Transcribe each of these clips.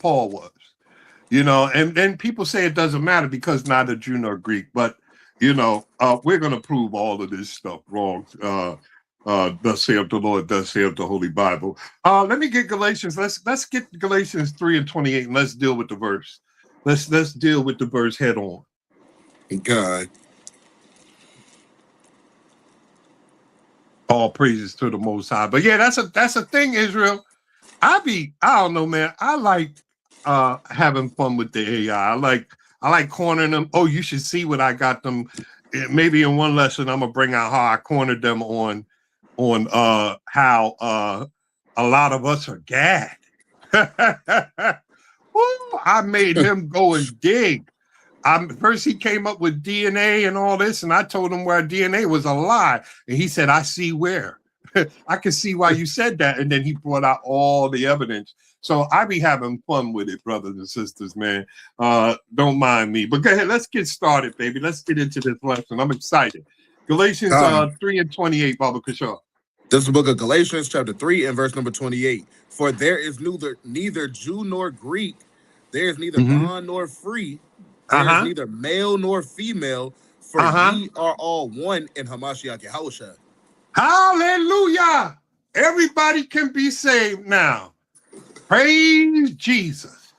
Paul was. You know, and then people say it doesn't matter because neither Jew nor Greek, but you know, we're going to prove all of this stuff wrong. Thus saith the Lord, thus saith the Holy Bible. Let me get Galatians. Let's get Galatians 3:28, and let's deal with the verse. Let's deal with the verse head on. God. All praises to the Most High. But yeah, that's a thing, Israel. I don't know, man. I like having fun with the AI. I like cornering them. Oh, you should see what I got them. Maybe in one lesson, I'm gonna bring out how I cornered them on how a lot of us are gad. Woo, I made him go and dig. First he came up with DNA and all this, and I told him where DNA was a lie, and he said, "I see where." I can see why you said that, and then he brought out all the evidence. So I be having fun with it, brothers and sisters, man. Don't mind me. But go ahead, let's get started, baby. Let's get into this lesson. I'm excited. Galatians 3:28, Baba Kashaw. This is the book of Galatians, chapter 3, and verse number 28. For there is neither Jew nor Greek, there is neither bond nor free, there is neither male nor female, for ye are all one in Hamashiach Yahushua. Hallelujah! Everybody can be saved now. Praise Jesus.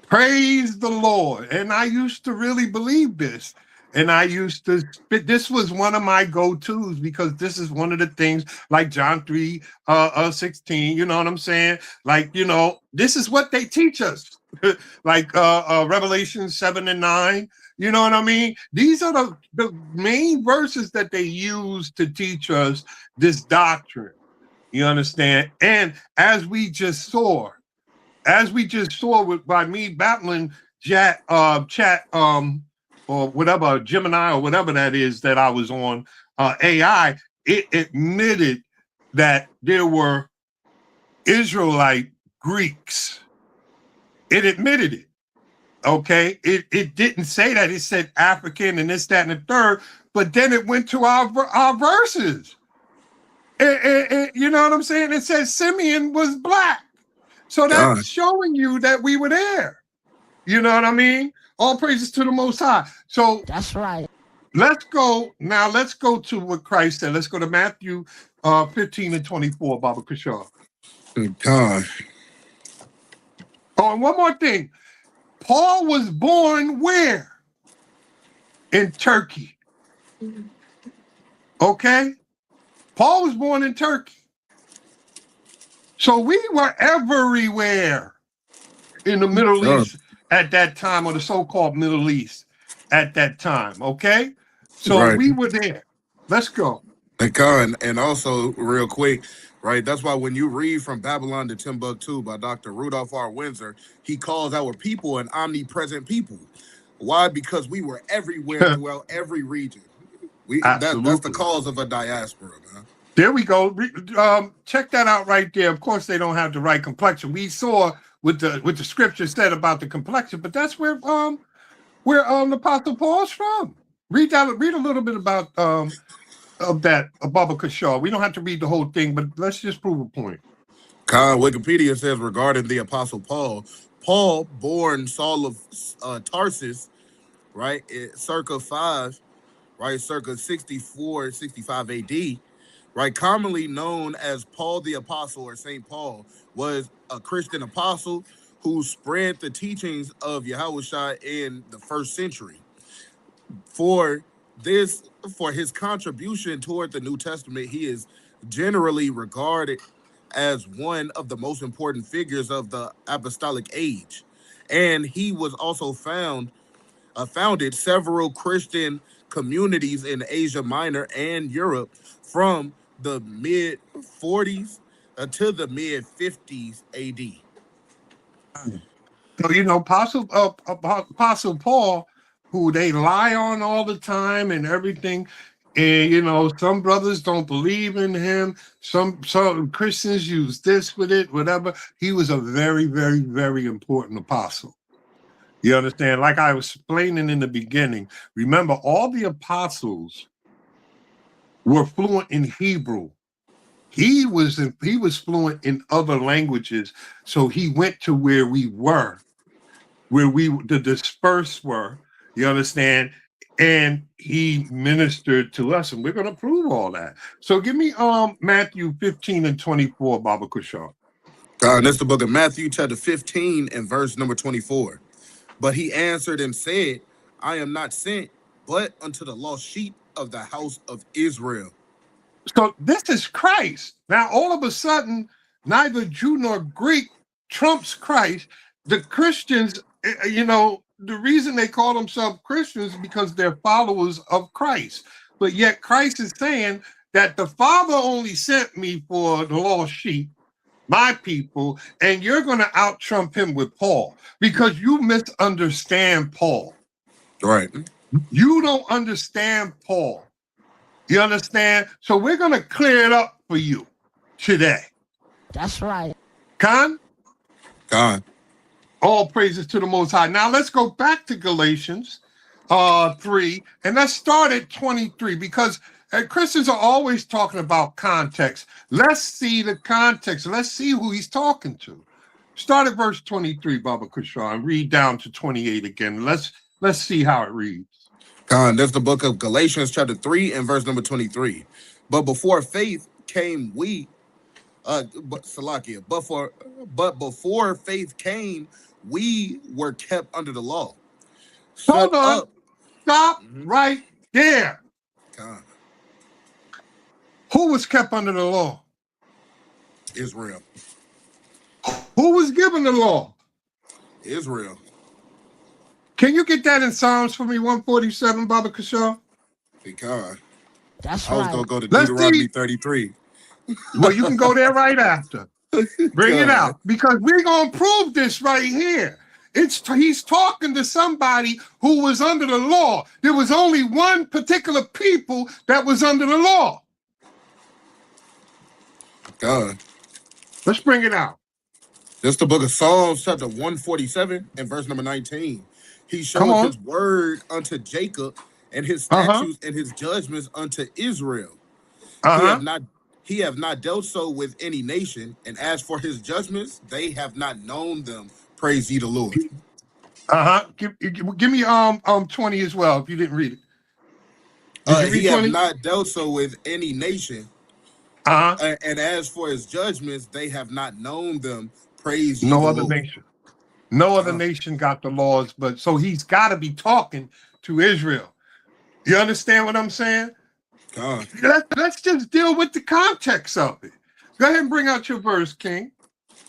Praise the Lord. And I used to really believe this. And I used to, this was one of my go-tos because this is one of the things like John 3:16, you know what I'm saying? Like, you know, this is what they teach us. Like Revelation 7 and 9. You know what I mean? These are the main verses that they use to teach us this doctrine. You understand? And as we just saw by me battling chat or whatever, Gemini or whatever that is that I was on AI, it admitted that there were Israelite Greeks. It admitted it. Okay, it didn't say that. It said African and this, that, and the third, but then it went to our verses. You know what I'm saying? It says Simeon was black. So that's showing you that we were there. You know what I mean? All praises to the Most High. So that's right. Let's go to what Christ said. Let's go to Matthew 15 and 24, Baba Kashaw. God. Oh, and one more thing. Paul was born where? In Turkey. Okay? Paul was born in Turkey. So we were everywhere in the Middle East at that time, or the so-called Middle East at that time, okay? So we were there. Let's go. And also, real quick, right? That's why when you read From Babylon to Timbuktu by Dr. Rudolph R. Windsor, he calls our people an omnipresent people. Why? Because we were everywhere throughout every region. That's the cause of a diaspora, man. There we go. Check that out right there. Of course, they don't have the right complexion. We saw what the scripture said about the complexion, but that's where the Apostle Paul's from. Read a little bit about of that Baba Kashaw. We don't have to read the whole thing, but let's just prove a point. Wikipedia says regarding the Apostle Paul, born Saul of Tarsus, right, circa 64, 65 AD, right, commonly known as Paul the Apostle or St. Paul, was a Christian apostle who spread the teachings of Yahushua in the first century. For his contribution toward the New Testament, he is generally regarded as one of the most important figures of the apostolic age. And he was also founded several Christian communities in Asia Minor and Europe from the mid-40s to the mid-50s AD. So, you know, Apostle Paul, who they lie on all the time and everything, and, you know, some brothers don't believe in him. Some Christians use this with it, whatever. He was a very, very, very important apostle. You understand? Like I was explaining in the beginning, remember, all the apostles were fluent in Hebrew. He was fluent in other languages, so he went to where we were, where the dispersed were. You understand? And he ministered to us, and we're going to prove all that. So give me Matthew 15 and 24, Baba Kushar. That's the book of Matthew, chapter 15, and verse number 24. But he answered and said, I am not sent, but unto the lost sheep of the house of Israel. So this is Christ. Now, all of a sudden, neither Jew nor Greek trumps Christ. The Christians, the reason they call themselves Christians is because they're followers of Christ. But yet Christ is saying that the Father only sent me for the lost sheep, my people, and you're going to out-trump him with Paul because you misunderstand Paul. Right. You don't understand Paul. You understand? So we're going to clear it up for you today. That's right. Khan? All praises to the Most High. Now let's go back to Galatians 3, and let's start at 23, because Christians are always talking about context. Let's see the context. Let's see who he's talking to. Start at verse 23, Baba Kushar, and read down to 28 again. Let's see how it reads. That's the book of Galatians, chapter 3, and verse number 23. But before faith came, but before faith came, we were kept under the law. Hold on. Stop right there. Who was kept under the law? Israel. Who was given the law? Israel. Can you get that in Psalms for me, 147, Baba Kushar? That's I was right. going to go to Deuteronomy 33. Well, you can go there right after. Bring it out, because we're going to prove this right here. He's talking to somebody who was under the law. There was only one particular people that was under the law. Let's bring it out. That's the book of Psalms, chapter 147, and verse number 19. He showed his word unto Jacob, and his statutes and his judgments unto Israel. He have not dealt so with any nation, and as for his judgments, they have not known them. Praise ye the Lord. Give me 20 as well if you didn't read it. He have not dealt so with any nation. And as for his judgments, they have not known them. Praise ye the Lord. Nation. No other nation got the laws, but so he's got to be talking to Israel. You understand what I'm saying? Let's just deal with the context of it. Go ahead and bring out your verse, King.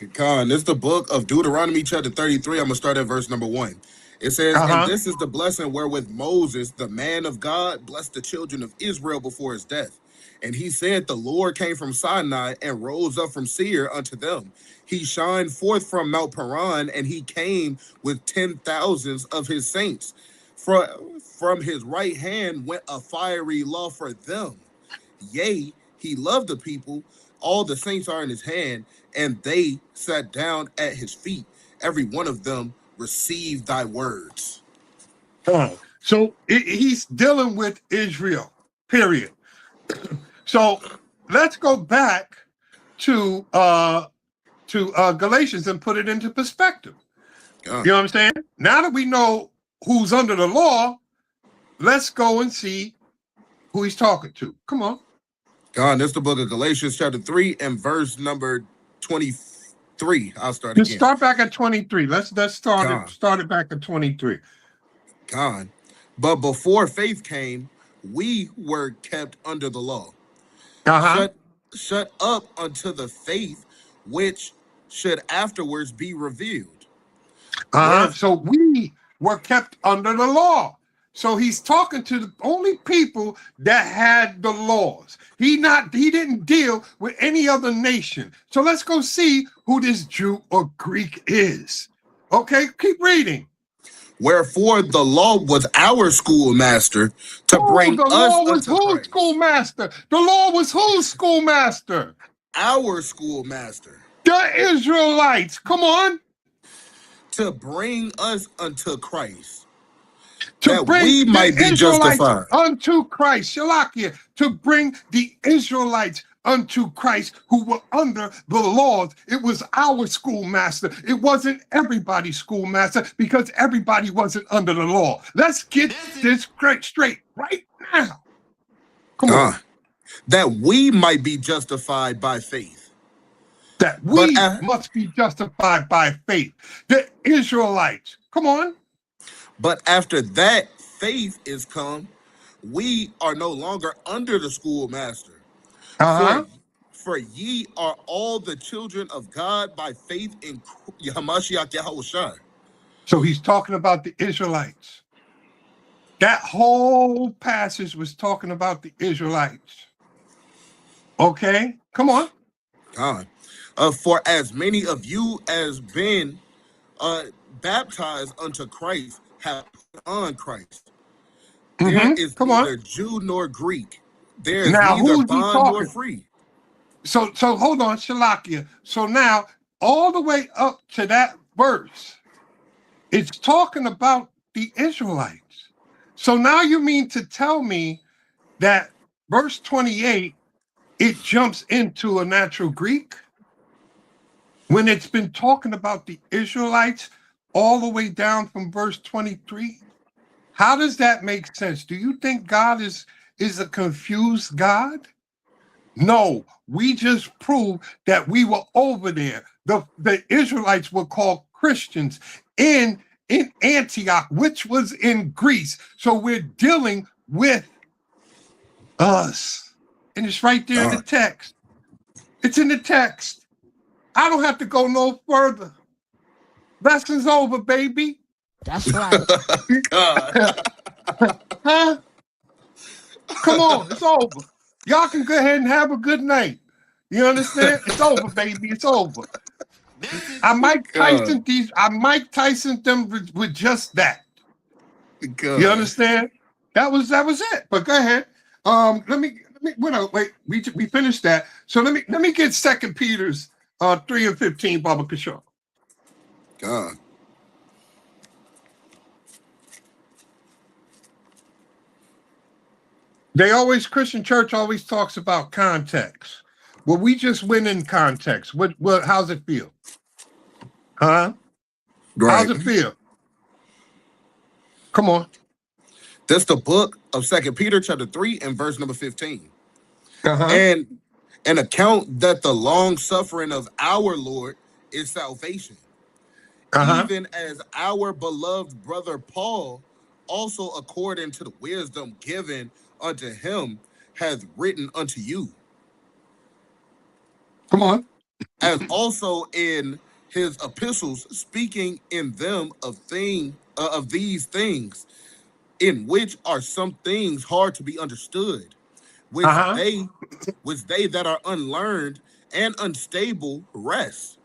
This is the book of Deuteronomy, chapter 33. I'm going to start at verse number 1. It says, And this is the blessing wherewith Moses, the man of God, blessed the children of Israel before his death. And he said, the Lord came from Sinai and rose up from Seir unto them. He shined forth from Mount Paran, and he came with 10,000s of his saints. From his right hand went a fiery law for them. Yea, he loved the people. All the saints are in his hand, and they sat down at his feet. Every one of them received thy words. So he's dealing with Israel, period. So let's go back to Galatians and put it into perspective. You know what I'm saying? Now that we know who's under the law, let's go and see who he's talking to. Come on. This is the book of Galatians, chapter 3, and verse number 23. I'll start again. Just start back at 23. Let's start it back at 23. But before faith came, we were kept under the law. Shut up unto the faith which should afterwards be revealed. So we were kept under the law. So he's talking to the only people that had the laws. He didn't deal with any other nation. So let's go see who this Jew or Greek is. Okay, keep reading. Wherefore the law was our schoolmaster to bring us unto Christ. The law was whose schoolmaster? The law was whose schoolmaster? Our schoolmaster. The Israelites. Come on. To bring us unto Christ. To bring we might be justified unto Christ. Shalakia. To bring the Israelites unto Christ who were under the laws. It was our schoolmaster. It wasn't everybody's schoolmaster because everybody wasn't under the law. Let's get this straight right now. Come on. That we might be justified by faith. That we must be justified by faith. The Israelites. Come on. But after that faith is come, we are no longer under the schoolmaster. For ye are all the children of God by faith in Hamashiach Yahawah. So he's talking about the Israelites. That whole passage was talking about the Israelites. Okay, come on. For as many of you as been baptized unto Christ have put on Christ. There is neither Jew nor Greek. There is neither bond nor free. So hold on, Shalakia. So now, all the way up to that verse, it's talking about the Israelites. So now you mean to tell me that verse 28, it jumps into a natural Greek? When it's been talking about the Israelites all the way down from verse 23? How does that make sense? Do you think God is a confused God? No, we just proved that we were over there. The Israelites were called Christians in Antioch, which was in Greece. So we're dealing with us. And it's right there in the text. It's in the text. I don't have to go no further. Lesson's over, baby. That's right. Huh? Come on, it's over. Y'all can go ahead and have a good night. You understand? It's over, baby. It's over. I Mike Tyson them with just that. You understand? That was it. But go ahead. Let me wait. We finished that. So let me get 2 Peter's 3 and 15, Baba Kishore. Christian church always talks about context. Well, we just went in context. What how's it feel? Huh? Right. How's it feel? Come on. That's the book of 2 Peter chapter 3 and verse number 15. And an account that the long suffering of our Lord is salvation. Even as our beloved brother Paul, also according to the wisdom given unto him, hath written unto you. Come on. As also in his epistles, speaking in them of these things, in which are some things hard to be understood, which they that are unlearned and unstable rest,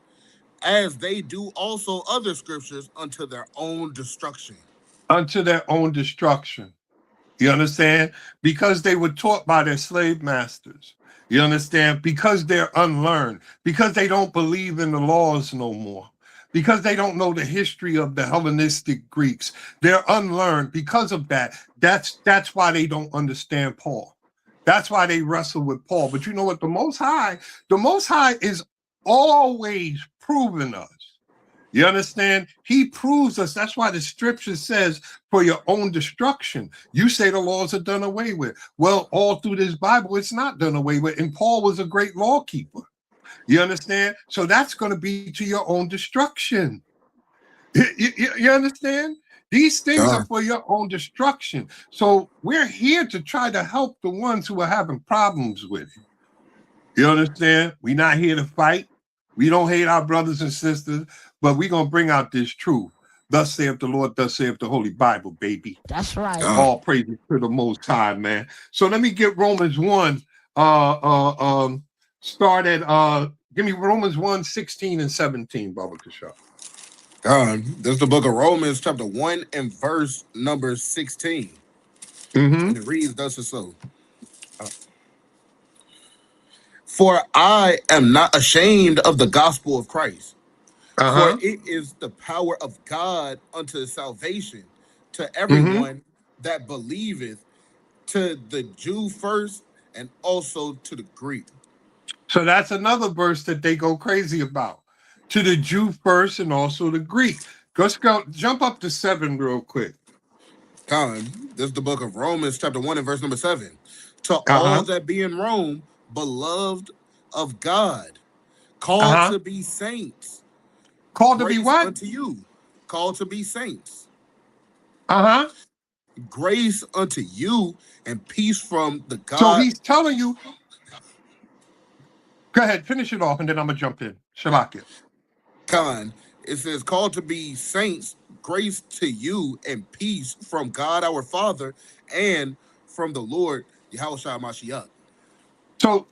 as they do also other scriptures unto their own destruction. Unto their own destruction. You understand? Because they were taught by their slave masters. You understand? Because they're unlearned. Because they don't believe in the laws no more. Because they don't know the history of the Hellenistic Greeks. They're unlearned. Because of that, that's why they don't understand Paul. That's why they wrestle with Paul. But you know what? The Most High is always proving us. You understand? He proves us. That's why the scripture says, for your own destruction. You say the laws are done away with. Well, all through this Bible, it's not done away with. And Paul was a great law keeper. You understand? So that's going to be to your own destruction. You understand? These things are for your own destruction. So we're here to try to help the ones who are having problems with it. You understand? We're not here to fight. We don't hate our brothers and sisters, but we're going to bring out this truth. Thus saith the Lord, thus saith the Holy Bible, baby. That's right. All praises to the Most High, man. So let me get Romans 1. Start at, give me Romans 1, 16 and 17, Baba Kishore. This is the book of Romans, chapter 1 and verse number 16. And it reads thus and so. For I am not ashamed of the gospel of Christ, for it is the power of God unto salvation to everyone that believeth, to the Jew first, and also to the Greek. So that's another verse that they go crazy about. To the Jew first and also the Greek. Let's go, jump up to 7 real quick. This is the book of Romans, chapter 1 and verse number 7. To all that be in Rome, beloved of God, called to be saints. Called to be what? Unto you. Called to be saints. Grace unto you and peace from the God. So he's telling you. Go ahead, finish it off, and then I'm going to jump in. Shalakia. It says, called to be saints, grace to you and peace from God our Father and from the Lord Yahawah Mashiach. So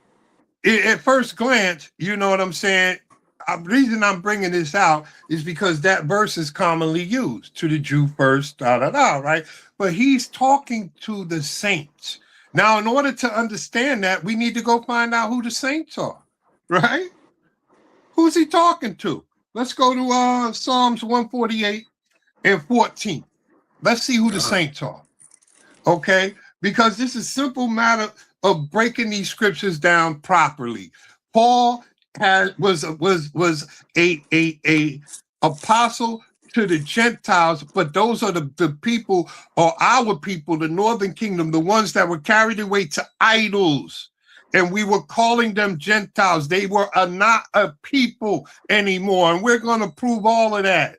at first glance, you know what I'm saying? The reason I'm bringing this out is because that verse is commonly used, to the Jew first, right? But he's talking to the saints. Now, in order to understand that, we need to go find out who the saints are, right? Who's he talking to? Let's go to Psalms 148 and 14. Let's see who the saints are, okay? Because this is a simple matter of breaking these scriptures down properly. Paul was a apostle to the Gentiles, but those are the people, or our people, the northern kingdom, the ones that were carried away to idols. And we were calling them Gentiles. They were not a people anymore. And we're going to prove all of that.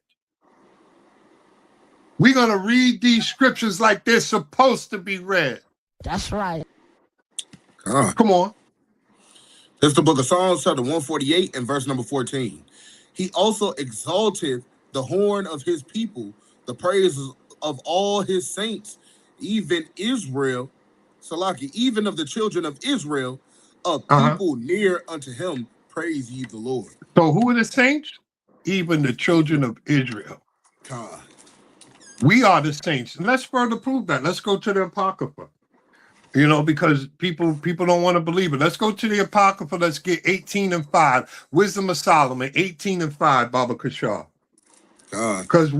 We're going to read these scriptures like they're supposed to be read. That's right. Come on. This is the book of Psalms, chapter 148 and verse number 14. He also exalted the horn of his people, the praises of all his saints, even Israel, Salaki, even of the children of Israel, a people near unto him, praise ye the Lord. So who are the saints? Even the children of Israel. We are the saints. And let's further prove that. Let's go to the Apocrypha. You know, because people don't want to believe it. Let's go to the Apocrypha. Let's get 18 and 5. Wisdom of Solomon, 18 and 5, Baba Kashar. Because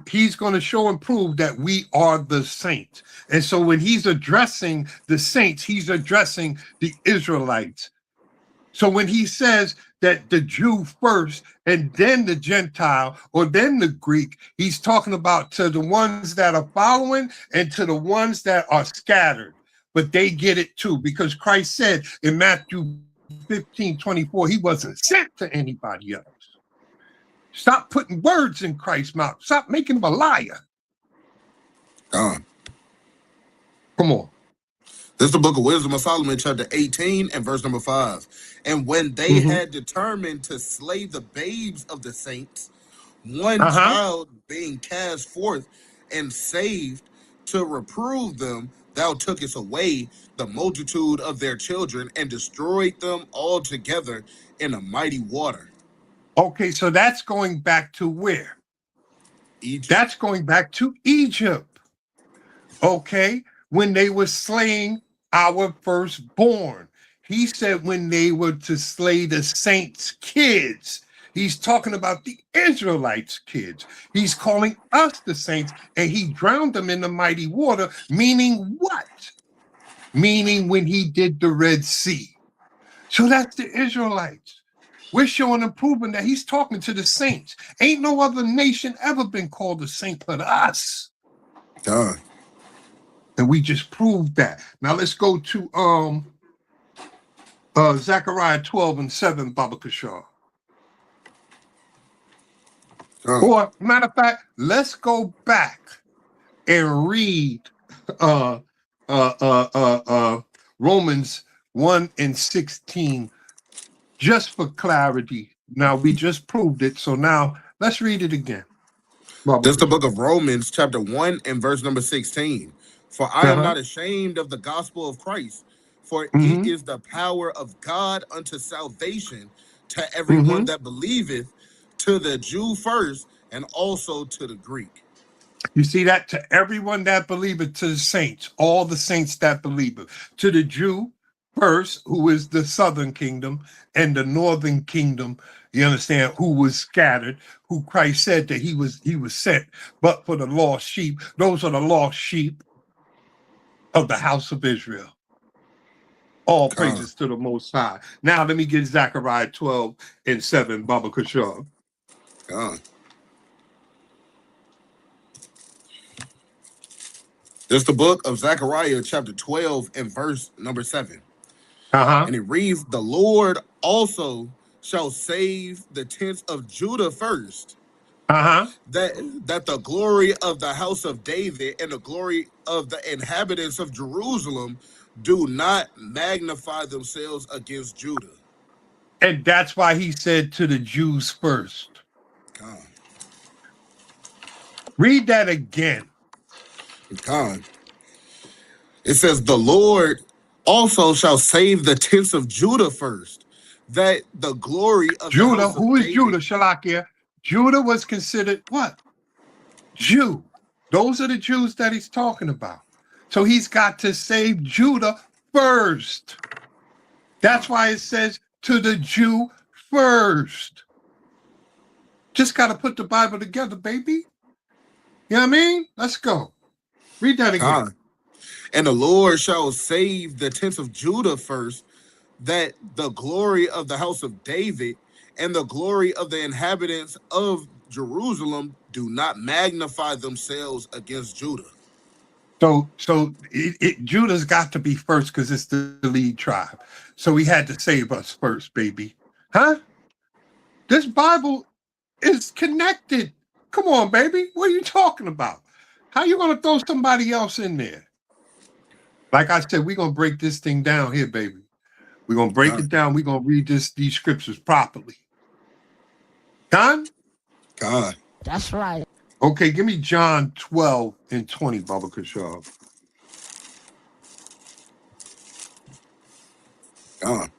he's going to show and prove that we are the saints. And so when he's addressing the saints, he's addressing the Israelites. So when he says that the Jew first and then the Gentile or then the Greek, he's talking about to the ones that are following and to the ones that are scattered. But they get it too, because Christ said in Matthew 15:24, he wasn't sent to anybody else. Stop putting words in Christ's mouth. Stop making him a liar. Come on. This is the book of Wisdom of Solomon, chapter 18 and verse number 5. And when they had determined to slay the babes of the saints, one child being cast forth and saved to reprove them, thou tookest away the multitude of their children and destroyed them altogether in a mighty water. Okay, so that's going back to where? Egypt. That's going back to Egypt. Okay, when they were slaying our firstborn. He said when they were to slay the saints' kids. He's talking about the Israelites' kids. He's calling us the saints, and he drowned them in the mighty water, meaning what? Meaning when he did the Red Sea. So that's the Israelites. We're showing and proving that he's talking to the saints. Ain't no other nation ever been called a saint but us. And we just proved that. Now let's go to Zechariah 12 and 7, Baba Kashar. Or matter of fact, let's go back and read Romans 1 and 16 just for clarity. Now we just proved it, so now let's read it again. This is the book of Romans, chapter 1 and verse number 16. For I am not ashamed of the gospel of Christ, for it is the power of God unto salvation to everyone that believeth, to the Jew first, and also to the Greek. You see that? To everyone that believeth, to the saints, all the saints that believeth, to the Jew first, who is the southern kingdom, and the northern kingdom, you understand, who was scattered, who Christ said that he was sent, but for the lost sheep. Those are the lost sheep of the house of Israel. All Con. praises to the Most High. Now let me get Zechariah 12:7, Baba Kashab. Con. This is the book of Zechariah, chapter 12, and verse number 7. Uh-huh. And it reads, the Lord also shall save the tents of Judah first, Uh-huh. that the glory of the house of David and the glory of the inhabitants of Jerusalem do not magnify themselves against Judah. And that's why he said to the Jews first. Con. Read that again. Con. It says, the Lord also shall save the tents of Judah first, that the glory of the Judah, house of who is David. Judah, Shalakia? Judah was considered what? Jew. Those are the Jews that he's talking about. So he's got to save Judah first. That's why it says to the Jew first. Just got to put the Bible together, baby. You know what I mean? Let's go. Read that again. Con. And the Lord shall save the tents of Judah first, that the glory of the house of David and the glory of the inhabitants of Jerusalem do not magnify themselves against Judah. So Judah's got to be first because it's the lead tribe. So he had to save us first, baby. Huh? This Bible is connected. Come on, baby. What are you talking about? How you going to throw somebody else in there? Like I said, we're going to break this thing down here, baby. We're going to break it down. We're going to read these scriptures properly. Done? God. That's right. Okay, give me John 12:20, Baba Kashab. God.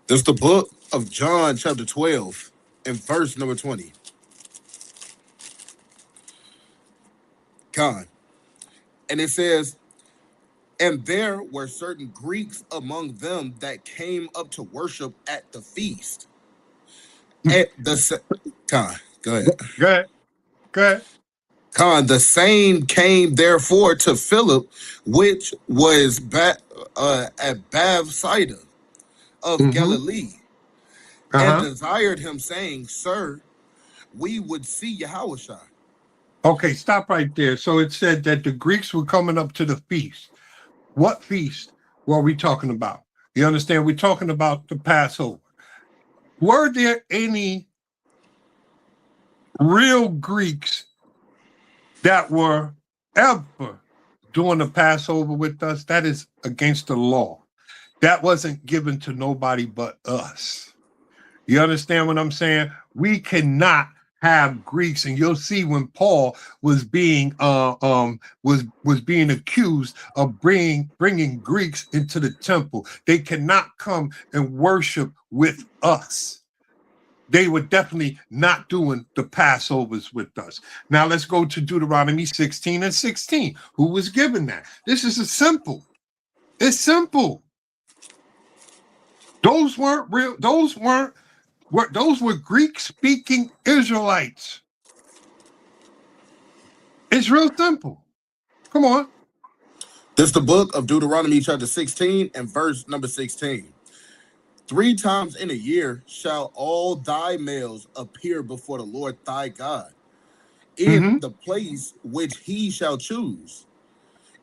This is the book of John, chapter 12, and verse number 20. God. And it says, and there were certain Greeks among them that came up to worship at the feast. At the God, go ahead. Go ahead. Go ahead. Con, the same came therefore to Philip, which was at Bethsaida of Galilee, and desired him, saying, sir, we would see Yahawah. Okay, stop right there. So it said that the Greeks were coming up to the feast. What feast were we talking about? You understand? We're talking about the Passover. Were there any real Greeks that were ever doing the Passover with us? That is against the law. That wasn't given to nobody but us. You understand what I'm saying? We cannot have Greeks, and you'll see when Paul was being being accused of bringing Greeks into the temple. They cannot come and worship with us. They were definitely not doing the Passovers with us. Now let's go to Deuteronomy 16:16. Who was given that? This is simple. It's simple. Those weren't real. Those were Greek-speaking Israelites. It's real simple. Come on. This is the book of Deuteronomy chapter 16 and verse number 16. 3 times in a year shall all thy males appear before the Lord thy God, in the place which he shall choose,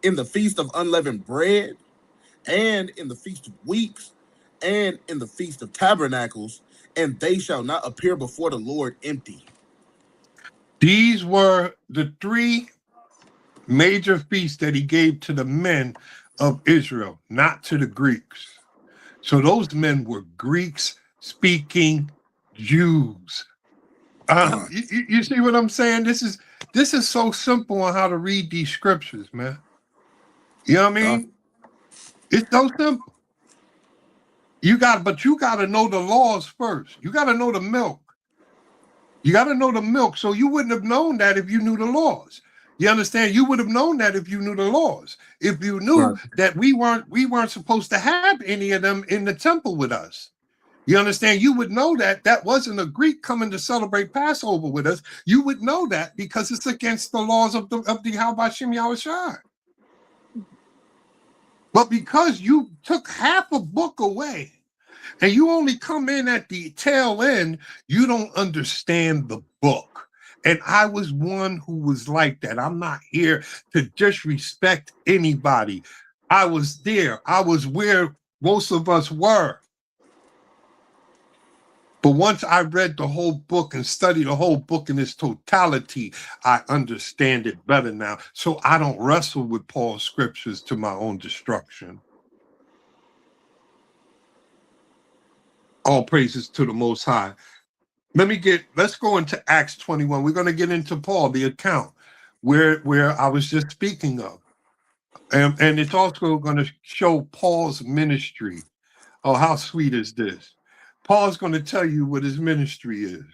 in the feast of unleavened bread, and in the feast of weeks, and in the feast of tabernacles, and they shall not appear before the Lord empty. These were the 3 major feasts that he gave to the men of Israel, not to the Greeks. So those men were Greeks-speaking Jews. You see what I'm saying? This is so simple on how to read these scriptures, man. You know what I mean? It's so simple. But you got to know the laws first. You got to know the milk. You got to know the milk. So you wouldn't have known that if you knew the laws. You understand? You would have known that if you knew the laws. If you knew that we weren't supposed to have any of them in the temple with us. You understand? You would know that wasn't a Greek coming to celebrate Passover with us. You would know that because it's against the laws of the Yahweh Shem Yahushua. But because you took half a book away and you only come in at the tail end, you don't understand the book. And I was one who was like that. I'm not here to disrespect anybody. I was there. I was where most of us were. But once I read the whole book and studied the whole book in its totality, I understand it better now. So I don't wrestle with Paul's scriptures to my own destruction. All praises to the Most High. Let's go into Acts 21. We're going to get into Paul, the account where I was just speaking of. And it's also going to show Paul's ministry. Oh, how sweet is this? Paul's going to tell you what his ministry is.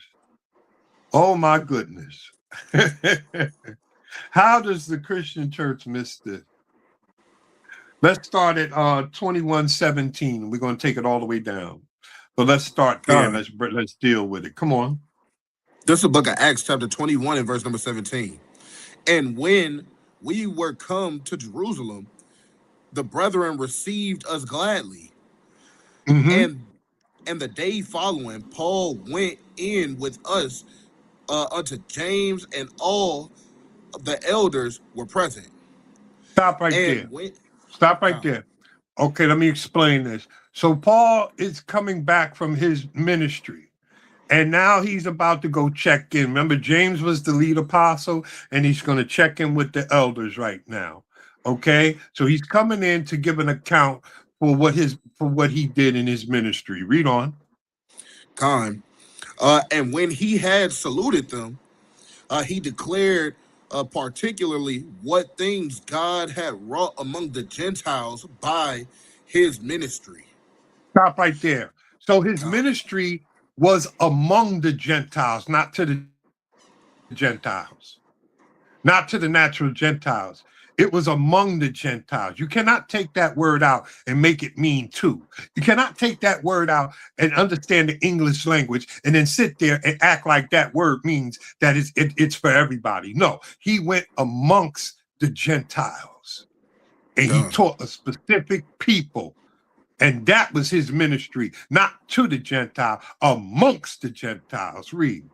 Oh, my goodness. How does the Christian church miss this? Let's start at 21:17. We're going to take it all the way down. But let's start there. Let's deal with it. Come on. This is the book of Acts, chapter 21, and verse number 17. And when we were come to Jerusalem, the brethren received us gladly. Mm-hmm. And the day following, Paul went in with us unto James, and all the elders were present. Stop right there. Stop right there. Okay, let me explain this. So Paul is coming back from his ministry, and now he's about to go check in. Remember, James was the lead apostle, and he's going to check in with the elders right now. Okay, so he's coming in to give an account for what he did in his ministry. Read on. And when he had saluted them, he declared particularly what things God had wrought among the Gentiles by his ministry. Stop right there. So his ministry was among the Gentiles, not to the Gentiles, not to the natural Gentiles. It was among the Gentiles. You cannot take that word out and make it mean two. You cannot take that word out and understand the English language and then sit there and act like that word means that it's for everybody. No, he went amongst the Gentiles and he taught a specific people. And that was his ministry, not to the Gentile, amongst the Gentiles. Read.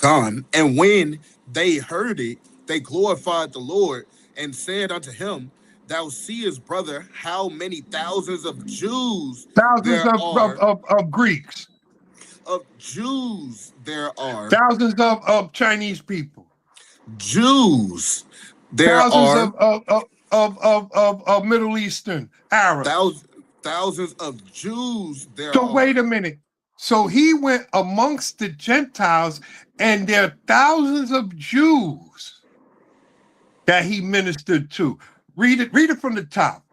And when they heard it, they glorified the Lord and said unto him, Thou seest, brother, how many thousands of Jews of Greeks. Of Jews there are. Thousands of Chinese people. Jews there thousands are. Of Middle Eastern Arabs. Thousands of Jews there so are. Wait a minute. So he went amongst the Gentiles, and there are thousands of Jews that he ministered to. Read it from the top.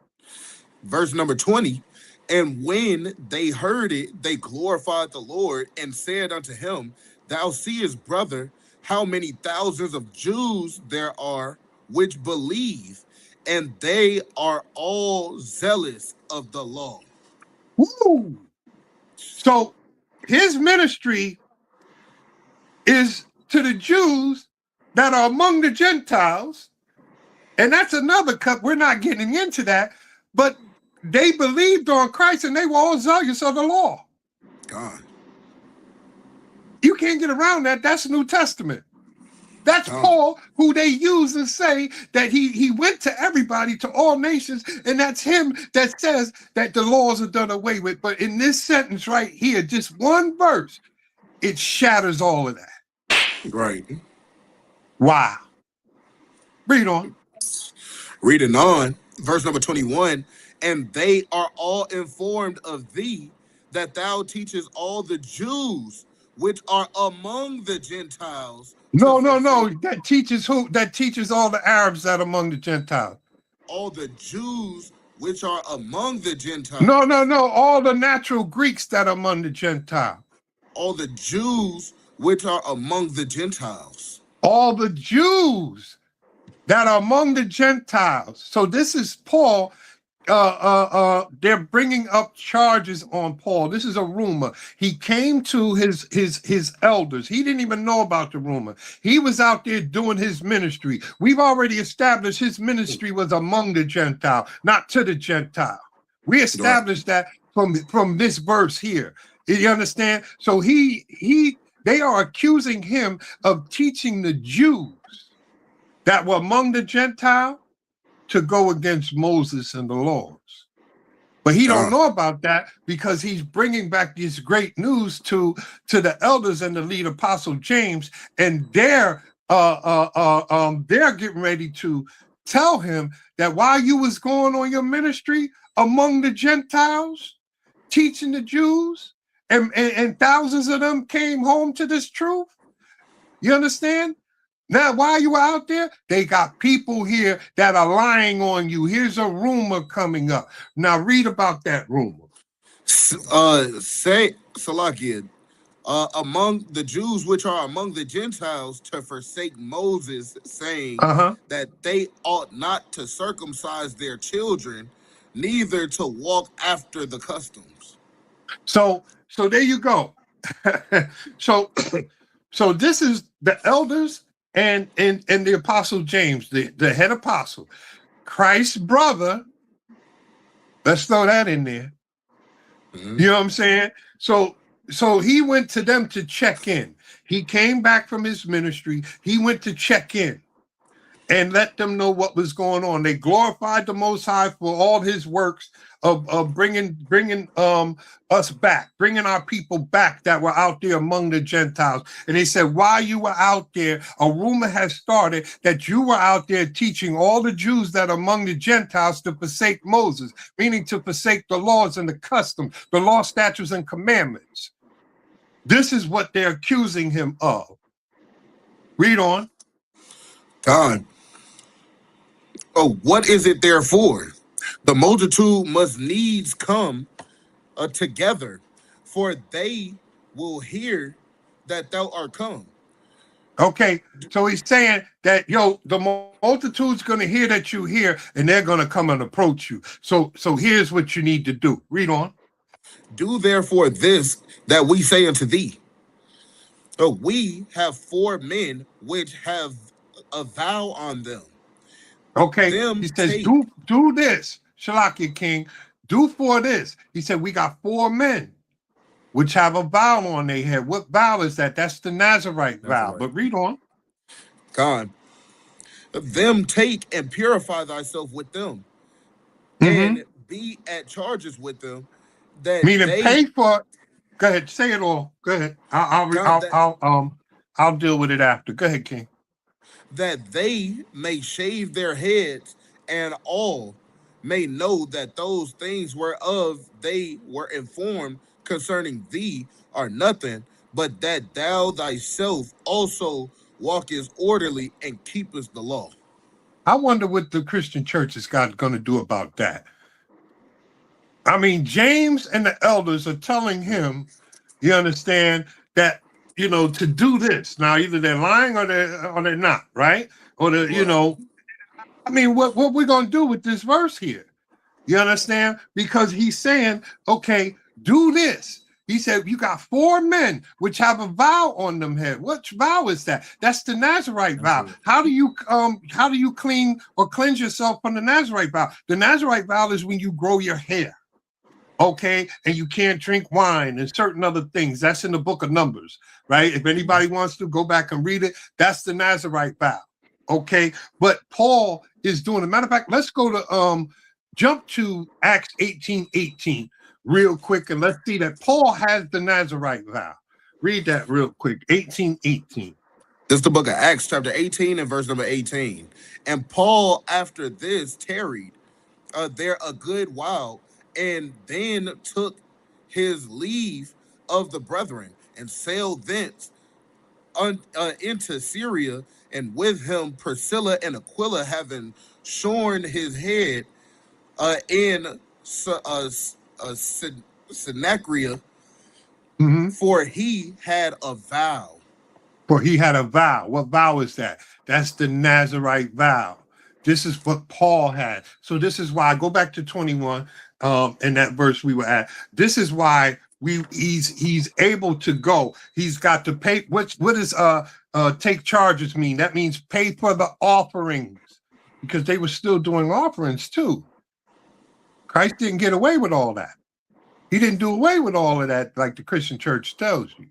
Verse number 20. And when they heard it, they glorified the Lord and said unto him, Thou seest, brother, how many thousands of Jews there are which believe, and they are all zealous of the law. Woo! So his ministry is to the Jews that are among the Gentiles, and that's another cut. We're not getting into that, but they believed on Christ and they were all zealous of the law. God. You can't get around that. That's New Testament. That's Paul, who they use to say that he went to everybody, to all nations, and that's him that says that the laws are done away with. But in this sentence right here, just one verse, it shatters all of that. Right. Wow. Read on. Reading on, verse number 21, and they are all informed of thee, that thou teachest all the Jews which are among the Gentiles. No. That teaches who? That teaches all the Arabs that are among the Gentiles. All the Jews which are among the Gentiles. No. All the natural Greeks that are among the Gentiles. All the Jews which are among the Gentiles. All the Jews that are among the Gentiles. So this is Paul they're bringing up charges on Paul. This is a rumor. He came to his elders. He didn't even know about the rumor. He was out there doing his ministry. We've already established his ministry was among the Gentile, not to the Gentile. We established that from this verse here. You understand? So they are accusing him of teaching the Jews that were among the Gentile to go against Moses and the laws. But he don't know about that because he's bringing back this great news to the elders and the lead apostle James, and they're getting ready to tell him that while you was going on your ministry among the Gentiles, teaching the Jews, and thousands of them came home to this truth. You understand? Now, while you were out there, they got people here that are lying on you. Here's a rumor coming up. Now, read about that rumor. Say, Salakia, among the Jews which are among the Gentiles to forsake Moses, saying that they ought not to circumcise their children, neither to walk after the customs. So there you go. So this is the elders and the apostle James, the head apostle, Christ's brother. Let's throw that in there. You know what I'm saying? So he went to them to check in. He came back from his ministry. He went to check in and let them know what was going on. They glorified the Most High for all his works of bringing us back, bringing our people back that were out there among the Gentiles. And they said, while you were out there, a rumor has started that you were out there teaching all the Jews that are among the Gentiles to forsake Moses, meaning to forsake the laws and the customs, the law, statutes, and commandments. This is what they're accusing him of. Read on. God. Oh, what is it therefore? The multitude must needs come together, for they will hear that thou art come. Okay, so he's saying that, the multitude's going to hear that you here, and they're going to come and approach you. So here's what you need to do. Read on. Do therefore this that we say unto thee. We have 4 men which have a vow on them. Okay, he says, do this, Shalakia King, do for this. He said, we got 4 men which have a vow on their head. What vow is that? That's the Nazarite vow. But read on. God, them take and purify thyself with them, and be at charges with them. That meaning pay for. Go ahead, say it all. Go ahead. I'll deal with it after. Go ahead, King. That they may shave their heads, and all may know that those things whereof they were informed concerning thee are nothing, but that thou thyself also walkest orderly and keepest the law. I wonder what the Christian church is going to do about that. I mean, James and the elders are telling him, you understand, that to do this. Now, either they're lying or they're not, right? Or I mean, what we're gonna do with this verse here? You understand? Because he's saying, okay, do this. He said, you got 4 men which have a vow on them head. Which vow is that? That's the Nazarite vow. How do you clean or cleanse yourself from the Nazarite vow? The Nazarite vow is when you grow your hair. Okay, and you can't drink wine and certain other things. That's in the book of Numbers, right? If anybody wants to go back and read it, that's the Nazarite vow. Okay, but Paul is doing a matter of fact. Let's go to jump to Acts 18:18 real quick, and let's see that Paul has the Nazarite vow. Read that real quick. 18:18. This is the book of Acts, chapter 18, and verse number 18. And Paul, after this, tarried there a good while, and then took his leave of the brethren, and sailed thence into Syria, and with him Priscilla and Aquila, having shorn his head in Sennacherib, for he had a vow. For he had a vow. What vow is that? That's the Nazarite vow. This is what Paul had. So this is why I go back to 21, in that verse we were at. This is why he's able to go. He's got to pay. What does take charges mean? That means pay for the offerings, because they were still doing offerings too. Christ didn't get away with all that. He didn't do away with all of that like the Christian church tells you.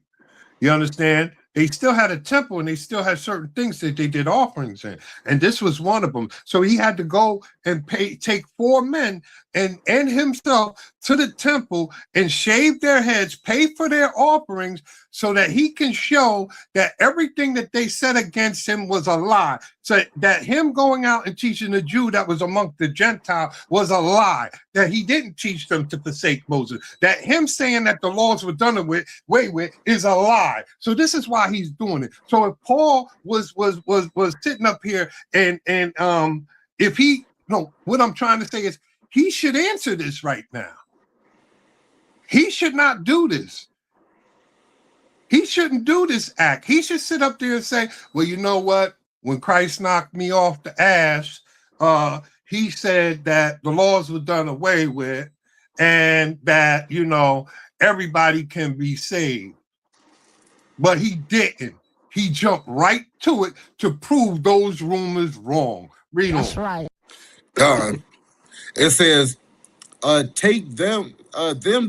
You understand? They still had a temple and they still had certain things that they did offerings in. And this was one of them. So he had to go and take 4 men and himself to the temple and shave their heads, pay for their offerings, so that he can show that everything that they said against him was a lie. So that him going out and teaching the Jew that was among the Gentile was a lie. That he didn't teach them to forsake Moses. That him saying that the laws were done away with is a lie. So this is why he's doing it. So if Paul was sitting up here and if he, no, what I'm trying to say is he should answer this right now. He should not do this. He shouldn't do this act. He should sit up there and say, well, you know what? When Christ knocked me off the ass, he said that the laws were done away with and that, you know, everybody can be saved. But he didn't. He jumped right to it to prove those rumors wrong. Read on. That's right. It says, take them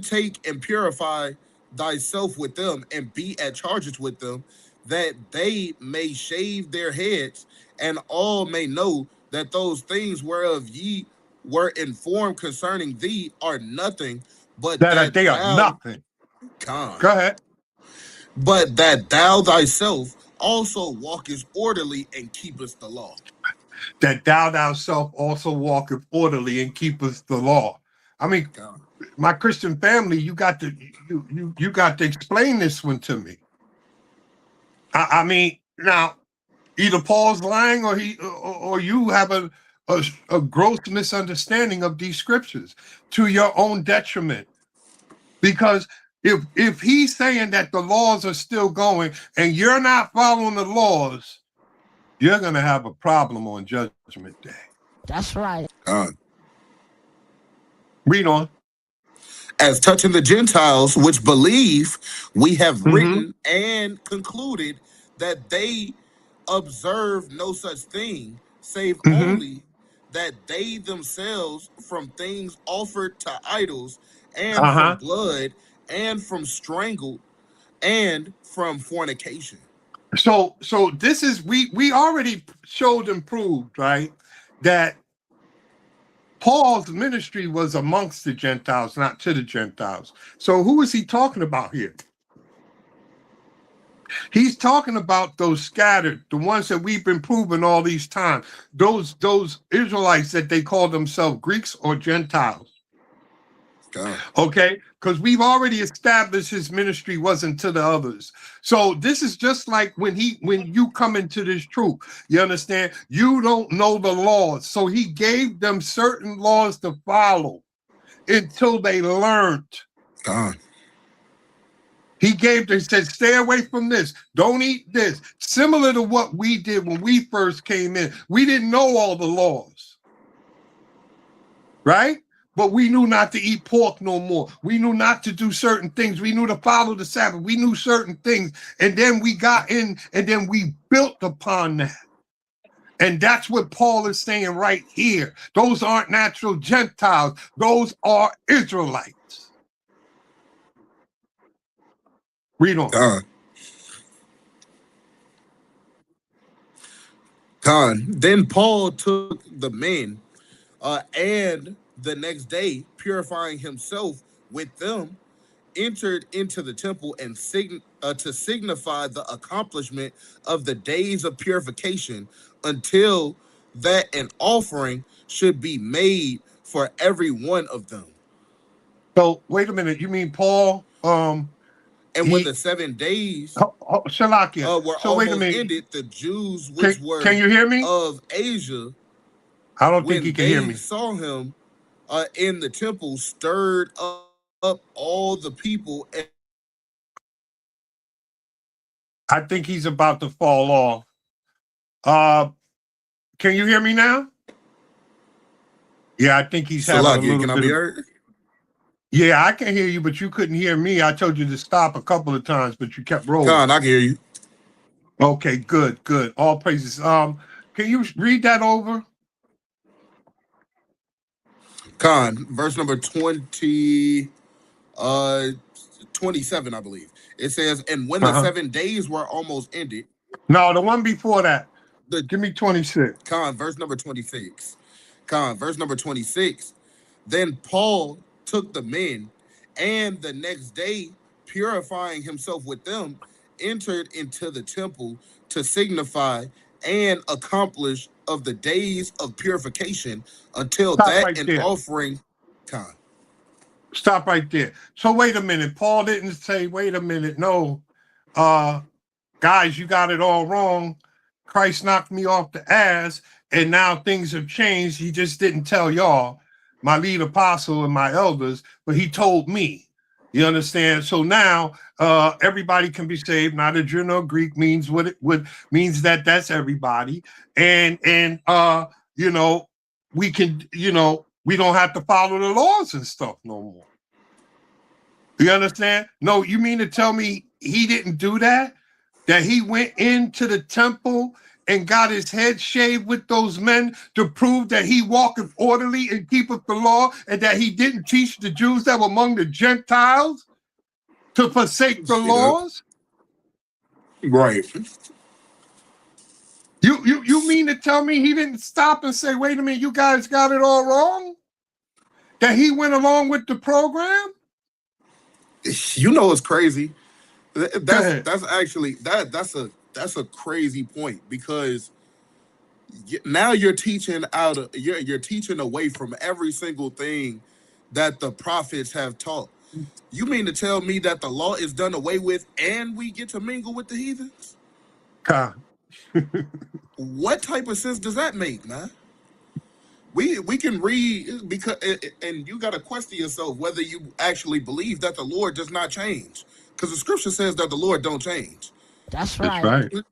take and purify thyself with them, and be at charges with them, that they may shave their heads, and all may know that those things whereof ye were informed concerning thee are nothing, but that they are nothing. God. Go ahead. But that thou thyself also walkest orderly and keepest the law. That thou thyself also walketh orderly and keepest the law. I mean, God. My Christian family, you got to explain this one to me. I mean, now either Paul's lying or you have a gross misunderstanding of these scriptures to your own detriment. Because if he's saying that the laws are still going and you're not following the laws, you're going to have a problem on Judgment Day. That's right. Read on. As touching the Gentiles which believe, we have written and concluded that they observe no such thing, save only that they themselves from things offered to idols, and from blood, and from strangled, and from fornication. So this is, we already showed and proved, right, that Paul's ministry was amongst the Gentiles, not to the Gentiles. So who is he talking about here? He's talking about those scattered, the ones that we've been proving all these times, those Israelites that they call themselves Greeks or Gentiles. Okay, because we've already established his ministry wasn't to the others. So this is just like when you come into this truth, you understand, you don't know the laws. So he gave them certain laws to follow until they learned. He said, stay away from this. Don't eat this. Similar to what we did when we first came in. We didn't know all the laws, right? But we knew not to eat pork no more. We knew not to do certain things. We knew to follow the Sabbath. We knew certain things. And then we got in and then we built upon that. And that's what Paul is saying right here. Those aren't natural Gentiles. Those are Israelites. Read on. Then Paul took the men and the next day, purifying himself with them, entered into the temple and to signify the accomplishment of the days of purification, until that an offering should be made for every one of them. So wait a minute, you mean Paul? And when the 7 days Shalakia. were so wait a almost minute. ended, the Jews which were can you hear me? of Asia, I don't think he can hear me. Saw him in the temple, stirred up all the people. I think he's about to fall off. Can you hear me now? Yeah, I think he's having a Salakia, little can I bit be of. heard? Yeah, I can hear you, but you couldn't hear me. I told you to stop a couple of times, but you kept rolling. Khan, I can hear you. Okay, good, good. All praises. Can you read that over? Khan, verse number 27, I believe. It says, and when the 7 days were almost ended, No, the one before that. the Give me 26. Khan, verse number 26. Khan, verse number 26. Then Paul took the men, and the next day, purifying himself with them, entered into the temple to signify and accomplish of the days of purification until Stop that right an there. offering. Khan. Stop right there. So wait a minute. Paul didn't say, wait a minute. No, guys, you got it all wrong. Christ knocked me off the ass, and now things have changed. He just didn't tell y'all, my lead apostle and my elders, but he told me. You understand? So now everybody can be saved. Not a Jew nor Greek means what it would means that's everybody. And you know, we can, we don't have to follow the laws and stuff no more. You understand? No, you mean to tell me he didn't do that? That he went into the temple and got his head shaved with those men to prove that he walketh orderly and keepeth the law, and that he didn't teach the Jews that were among the Gentiles to forsake the laws? Right. You mean to tell me he didn't stop and say, wait a minute, you guys got it all wrong? That he went along with the program? You know it's crazy. That's actually that's a crazy point, because now you're teaching you're teaching away from every single thing that the prophets have taught. You mean to tell me that the law is done away with and we get to mingle with the heathens? What type of sense does that make, man? We can read, because, and you got to question yourself whether you actually believe that the Lord does not change, because the scripture says that the Lord don't change. That's right. That's right.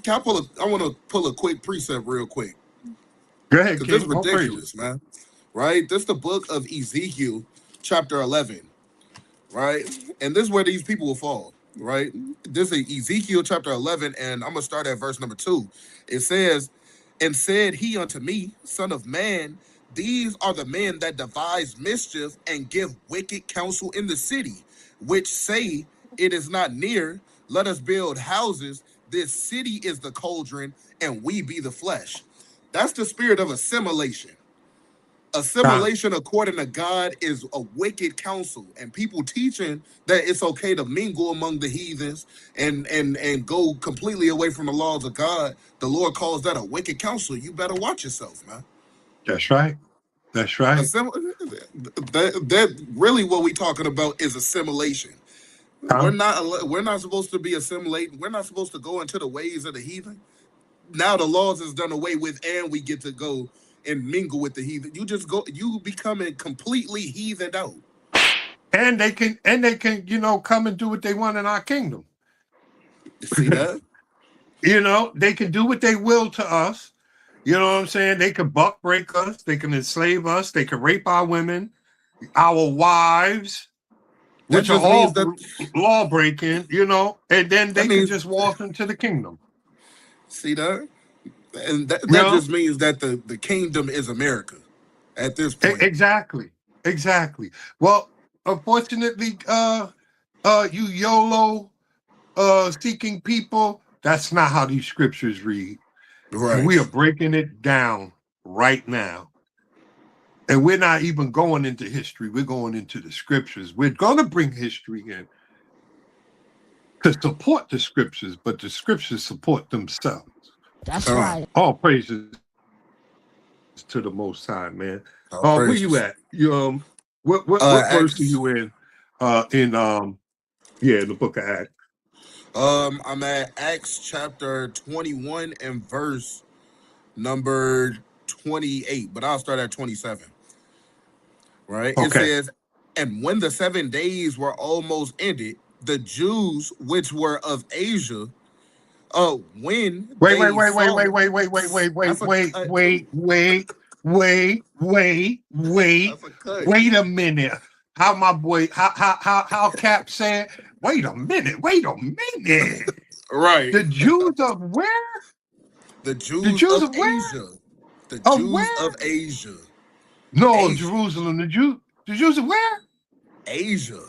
Can I pull I want to pull a quick precept real quick. Go ahead, because King. this is ridiculous, man. Right? This is the book of Ezekiel, chapter 11. Right? And this is where these people will fall. Right? This is Ezekiel chapter 11, and I'm going to start at verse number 2. It says, and said he unto me, son of man, these are the men that devise mischief and give wicked counsel in the city, which say, it is not near, let us build houses. This city is the cauldron, and we be the flesh. That's the spirit of assimilation. Assimilation, according to God, is a wicked counsel, and people teaching that it's okay to mingle among the heathens and go completely away from the laws of God. The Lord calls that a wicked counsel. You better watch yourself, man. That's right. That's right. That really what we talking about is assimilation. We're not supposed to be assimilating. We're not supposed to go into the ways of the heathen. Now the laws is done away with, and we get to go and mingle with the heathen. You becoming completely heathened out. And they can, come and do what they want in our kingdom. See that? They can do what they will to us. You know what I'm saying? They can buck break us. They can enslave us. They can rape our women, our wives, which are all law breaking, and then they can just walk into the kingdom. See that? And that just means that the kingdom is America at this point. Exactly. Well, unfortunately, you YOLO seeking people, that's not how these scriptures read. Right. And we are breaking it down right now. And we're not even going into history. We're going into the scriptures. We're going to bring history in to support the scriptures, but the scriptures support themselves. That's right. All praises to the Most High, man. Where you at? What verse are you in? In the book of Acts. I'm at Acts chapter 21 and verse number 28, but I'll start at 27. Right? Okay. It says, and when the 7 days were almost ended, the Jews which were of Asia, when wait. wait That's a cut. a minute. How my boy, how Cap said, wait a minute. Right. The Jews of where? The The Jews Jews of of where? Asia. The Of Jews where? of Asia. No, Asia. Jerusalem. The Jews of where? Asia.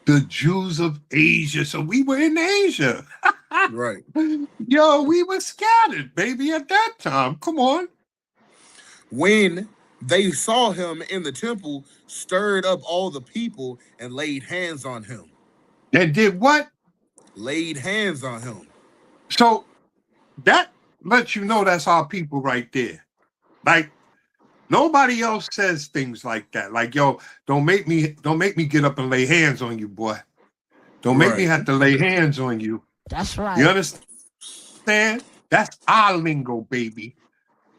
The Jews of Asia. So we were in Asia. Right. Yo, we were scattered, baby, at that time. Come on. When they saw him in the temple, stirred up all the people and laid hands on him. And did what? Laid hands on him. So that lets you know that's our people right there. Like, nobody else says things like that. Like, yo, don't make me get up and lay hands on you, boy. Don't make me have to lay hands on you. That's right. You understand? That's our lingo, baby.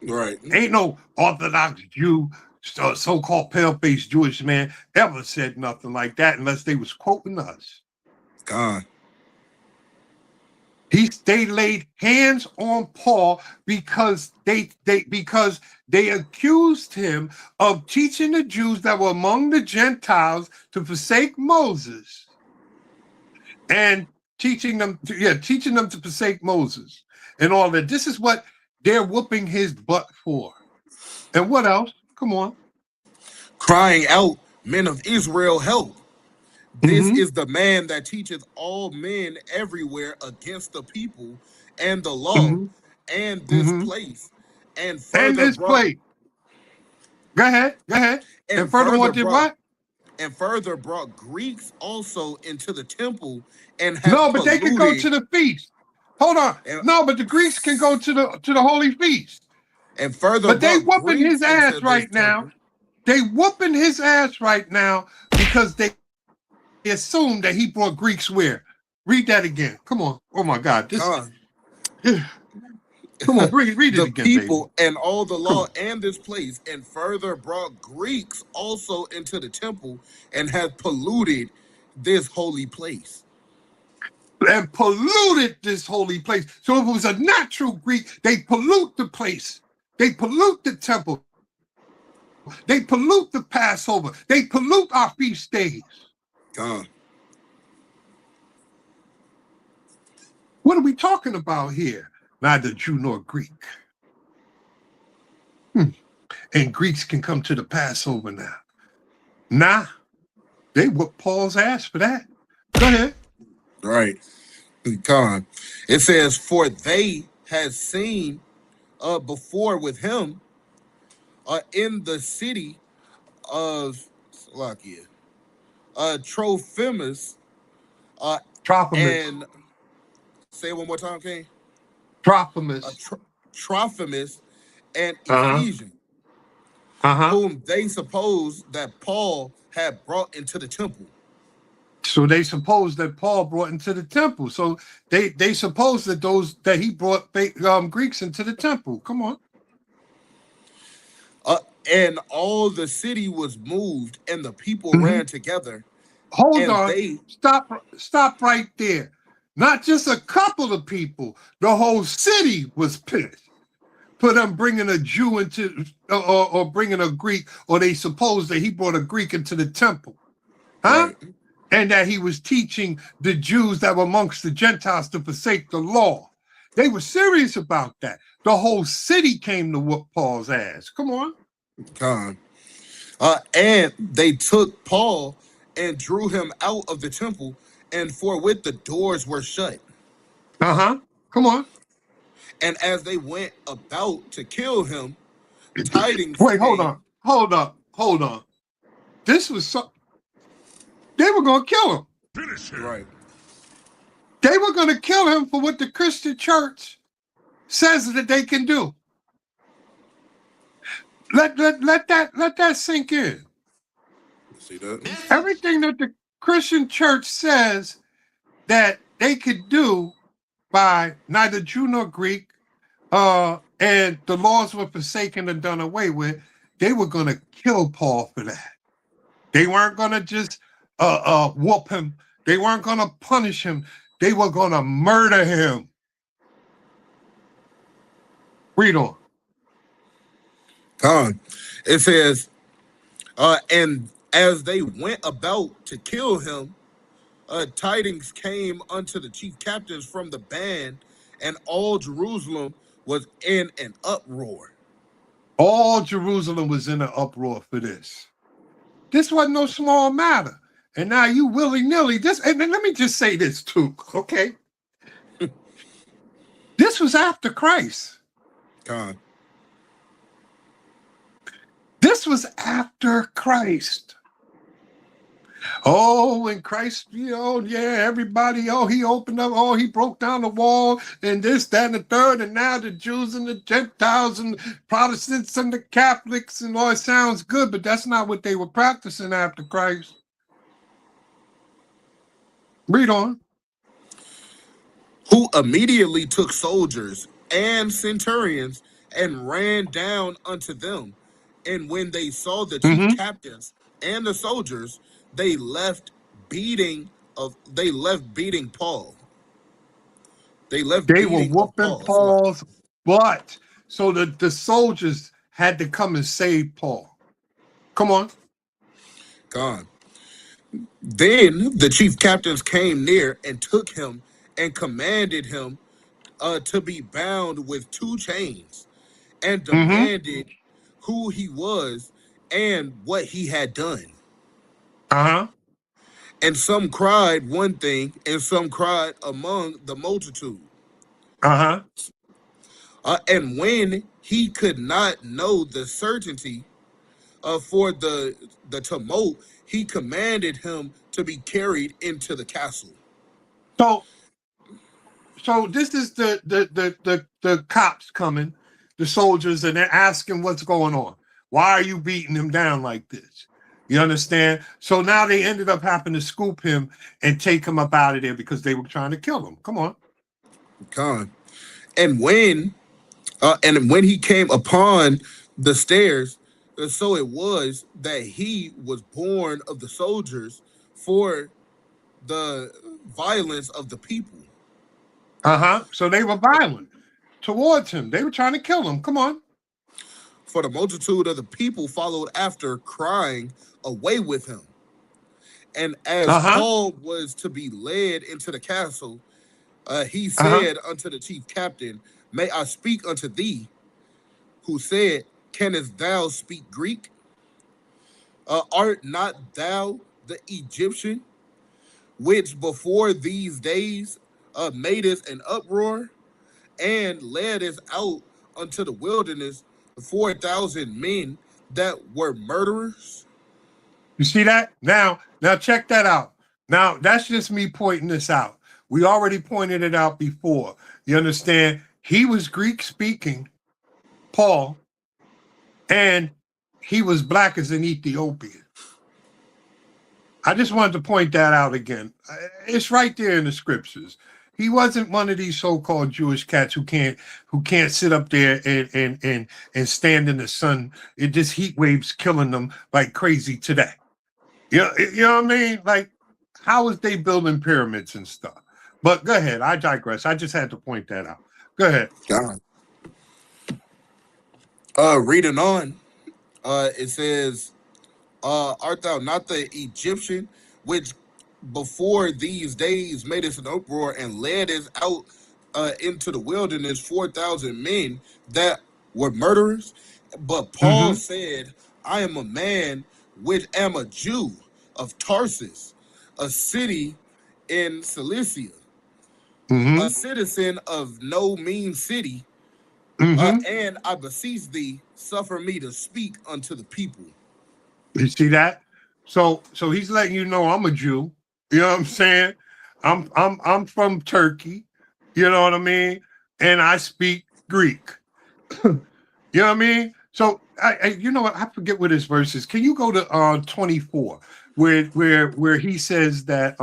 Right. Ain't no Orthodox Jew, so-called pale-faced Jewish man ever said nothing like that unless they was quoting us. God. They laid hands on Paul because they accused him of teaching the Jews that were among the Gentiles to forsake Moses and teaching them to forsake Moses and all that. This is what they're whooping his butt for. And what else? Come on. Crying out, men of Israel, help. This Mhm. is the man that teacheth all men everywhere against the people and the law Mhm. and this Mhm. place. And And further this brought place. Go ahead. and furthermore, did what? and further brought Greeks also into the temple and hath No, but they could go polluted to the feast. Hold on. and, No, but the Greeks can go to the holy feast. and further But they brought whooping his Greeks ass into this right now. temple. They whooping his ass right now because they assume that he brought Greeks where? Read that again. Come on. Oh my God. Come on, read it The again, people baby. and all the law and this place, and further brought Greeks also into the temple and hath polluted this holy place. And polluted this holy place. So if it was a natural Greek, they pollute the place. They pollute the temple. They pollute the Passover. They pollute our feast days. God. What are we talking about here? Neither Jew nor Greek. And Greeks can come to the Passover now. Nah, they whoop Paul's ass for that. Go ahead. Right. God. It says, for they had seen before with him in the city of Slovakia, Trophimus, Trophimus. and say it one more time, King. Trophimus. Trophimus and Uh-huh. Ephesians, Uh-huh. whom they supposed that Paul had brought into the temple. So they suppose that Paul brought into the temple. So they suppose that he brought Greeks into the temple. Come on. And all the city was moved, and the people ran together. Hold and on. Stop right there. Not just a couple of people. The whole city was pissed for them bringing a Jew into or bringing a Greek, or they suppose that he brought a Greek into the temple. Huh? Right. And that he was teaching the Jews that were amongst the Gentiles to forsake the law. They were serious about that. The whole city came to whoop Paul's ass. Come on. God. And they took Paul and drew him out of the temple, and forthwith the doors were shut. Uh-huh. Come on. And as they went about to kill him, tidings Wait, came. hold on. This was they were going to kill him. Finish him. Right. They were going to kill him for what the Christian church says that they can do. Let that sink in. See that? Everything that the Christian church says that they could do by neither Jew nor Greek, and the laws were forsaken and done away with, they were going to kill Paul for that. They weren't going to just whoop him. They weren't going to punish him. They were going to murder him. Read on. Con. It says, and as they went about to kill him, tidings came unto the chief captains from the band, and all Jerusalem was in an uproar. All Jerusalem was in an uproar for this. This wasn't no small matter. And now you willy-nilly, and then let me just say this too, okay? This was after Christ. Con. This was after Christ. Oh, when Christ, everybody, he opened up, he broke down the wall, and this, that, and the third, and now the Jews and the Gentiles and Protestants and the Catholics, and all it sounds good, but that's not what they were practicing after Christ. Read on. Who immediately took soldiers and centurions and ran down unto them. And when they saw the chief captains and the soldiers, they left beating Paul. They were whooping Paul's butt. So the soldiers had to come and save Paul. Come on. God. Then the chief captains came near and took him and commanded him to be bound with 2 chains, and demanded who he was and what he had done. And some cried one thing, and some cried among the multitude. And when he could not know the certainty for the tumult, he commanded him to be carried into the castle. So this is the cops coming, the soldiers, and they're asking what's going on. Why are you beating him down like this? You understand? So now they ended up having to scoop him and take him up out of there because they were trying to kill him. Come on. And when he came upon the stairs, so it was that he was born of the soldiers for the violence of the people. So they were violent towards him. They were trying to kill him. Come on. For the multitude of the people followed after, crying, away with him. And as Paul was to be led into the castle, he said unto the chief captain, may I speak unto thee? Who said, canst thou speak Greek? Art not thou the Egyptian, which before these days madest an uproar, and leddest out unto the wilderness 4,000 men that were murderers? You see that? Now check that out. Now, that's just me pointing this out. We already pointed it out before. You understand? He was Greek speaking, Paul, and he was black as an Ethiopian. I just wanted to point that out again. It's right there in the scriptures. He wasn't one of these so-called Jewish cats who can't sit up there and stand in the sun. It just heat waves killing them like crazy today. You know what I mean? Like, how is they building pyramids and stuff? But go ahead. I digress. I just had to point that out. Go ahead. Reading on, it says, art thou not the Egyptian, which before these days made us an uproar and led us out into the wilderness 4,000 men that were murderers? But Paul said, I am a man which am a Jew of Tarsus, a city in Cilicia, a citizen of no mean city, and I beseech thee, suffer me to speak unto the people. You see that? So he's letting you know I'm a Jew. You know what I'm saying? I'm from Turkey. You know what I mean? And I speak Greek. You know what I mean? So you know what? I forget what his verse is. Can you go to 24, where he says that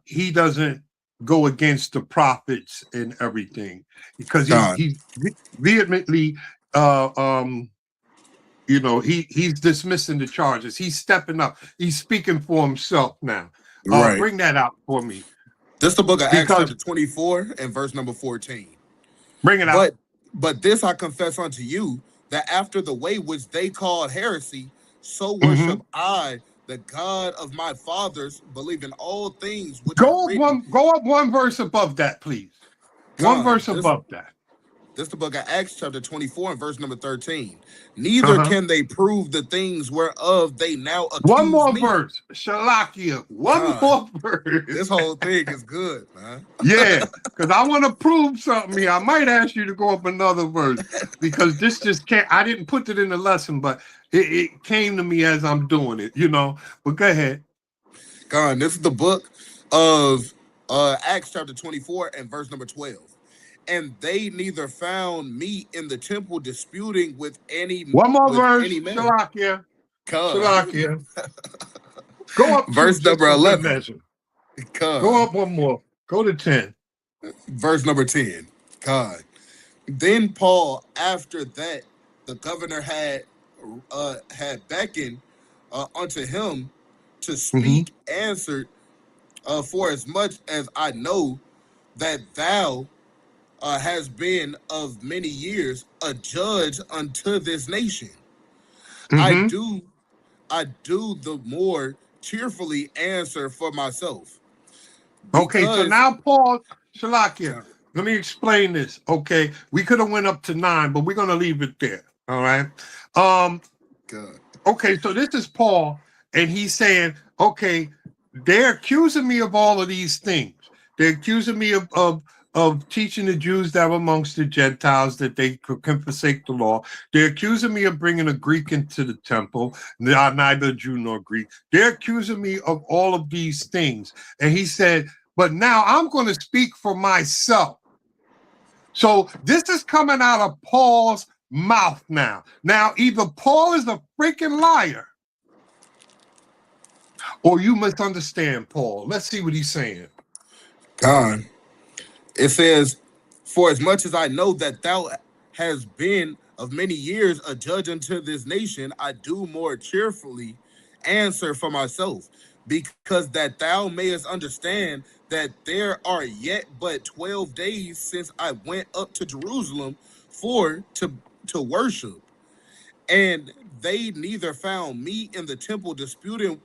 he doesn't go against the prophets and everything because he vehemently he's dismissing the charges. He's stepping up. He's speaking for himself now. Bring that out for me. This is the book of Acts chapter 24 and verse number 14. Bring it out. But this I confess unto you, that after the way which they called heresy, so Mm-hmm. worship I the God of my fathers, believing all things which are Go written. up one verse above that, please. One God, verse above that. this is the book of Acts chapter 24 and verse number 13. Neither Uh-huh. can they prove the things whereof they now One accuse more me. verse. Shalakia. One God, more verse. this whole thing is good, man. Yeah, because I want to prove something here. I might ask you to go up another verse because this just can't. I didn't put it in the lesson, but it came to me as I'm doing it, But go ahead. God, this is the book of Acts chapter 24 and verse number 12. And they neither found me in the temple disputing with any One more verse. man. Shalakia. God. Shalakia. Go up two Verse just number for good 11. measure. God. Go up one more. Go to 10. Verse number 10. God. Then Paul, after that, the governor had beckoned unto him to Mm-hmm. speak, answered, for as much as I know that thou has been of many years a judge unto this nation, I Mm-hmm. do the more cheerfully answer for myself, Okay, so because now Paul, Shalakia, God, let me explain this. Okay, we could have went up to 9, but we're gonna leave it there. All right. God, Okay, so this is Paul, and he's saying, okay, they're accusing me of all of these things. They're accusing me of teaching the Jews that were amongst the Gentiles that they can forsake the law. They're accusing me of bringing a Greek into the temple. They are neither Jew nor Greek. They're accusing me of all of these things. And he said, but now I'm going to speak for myself. So this is coming out of Paul's mouth now. Now, either Paul is a freaking liar or you misunderstand Paul. Let's see what he's saying. God. It says, for as much as I know that thou has been of many years a judge unto this nation, I do more cheerfully answer for myself, because that thou mayest understand that there are yet but 12 days since I went up to Jerusalem to worship, and they neither found me in the temple disputing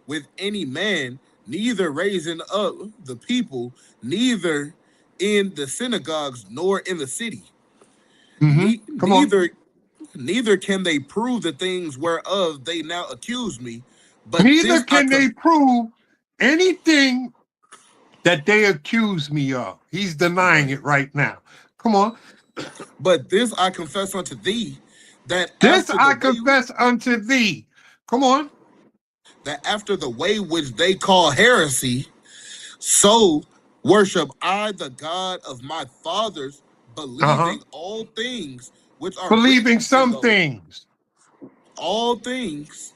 with any man, neither raising up the people, neither in the synagogues nor in the city. Come on. Neither can they prove the things whereof they now accuse me. But Neither this I can they prove anything that they accuse me of. He's denying it right now. Come on. But this I confess unto thee, that This I confess unto thee. Come on. after the way which they call heresy, so worship I the God of my fathers, believing all things which are Believing written in some things. all things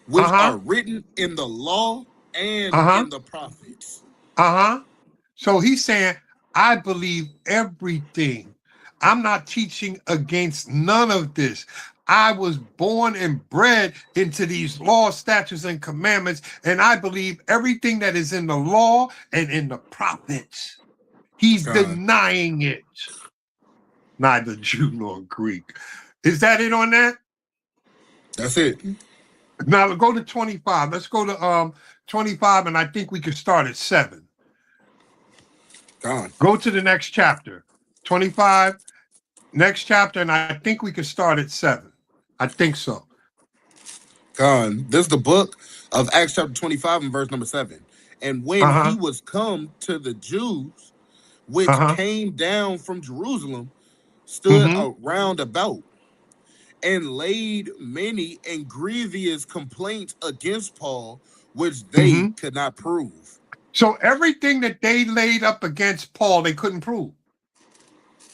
which are written in the law and in the prophets. So he's saying, I believe everything. I'm not teaching against none of this. I was born and bred into these laws, statutes, and commandments, and I believe everything that is in the law and in the prophets. He's denying it. Neither Jew nor Greek. Is that it on that? That's it. Now go to 25. Let's go to 25, and I think we could start at 7. Go to the next chapter. 25, next chapter, and I think we could start at 7. I think so. This is the book of Acts chapter 25 and verse number 7. And when he was come to the Jews, which came down from Jerusalem, stood around about, and laid many and grievous complaints against Paul, which they could not prove. So everything that they laid up against Paul, they couldn't prove.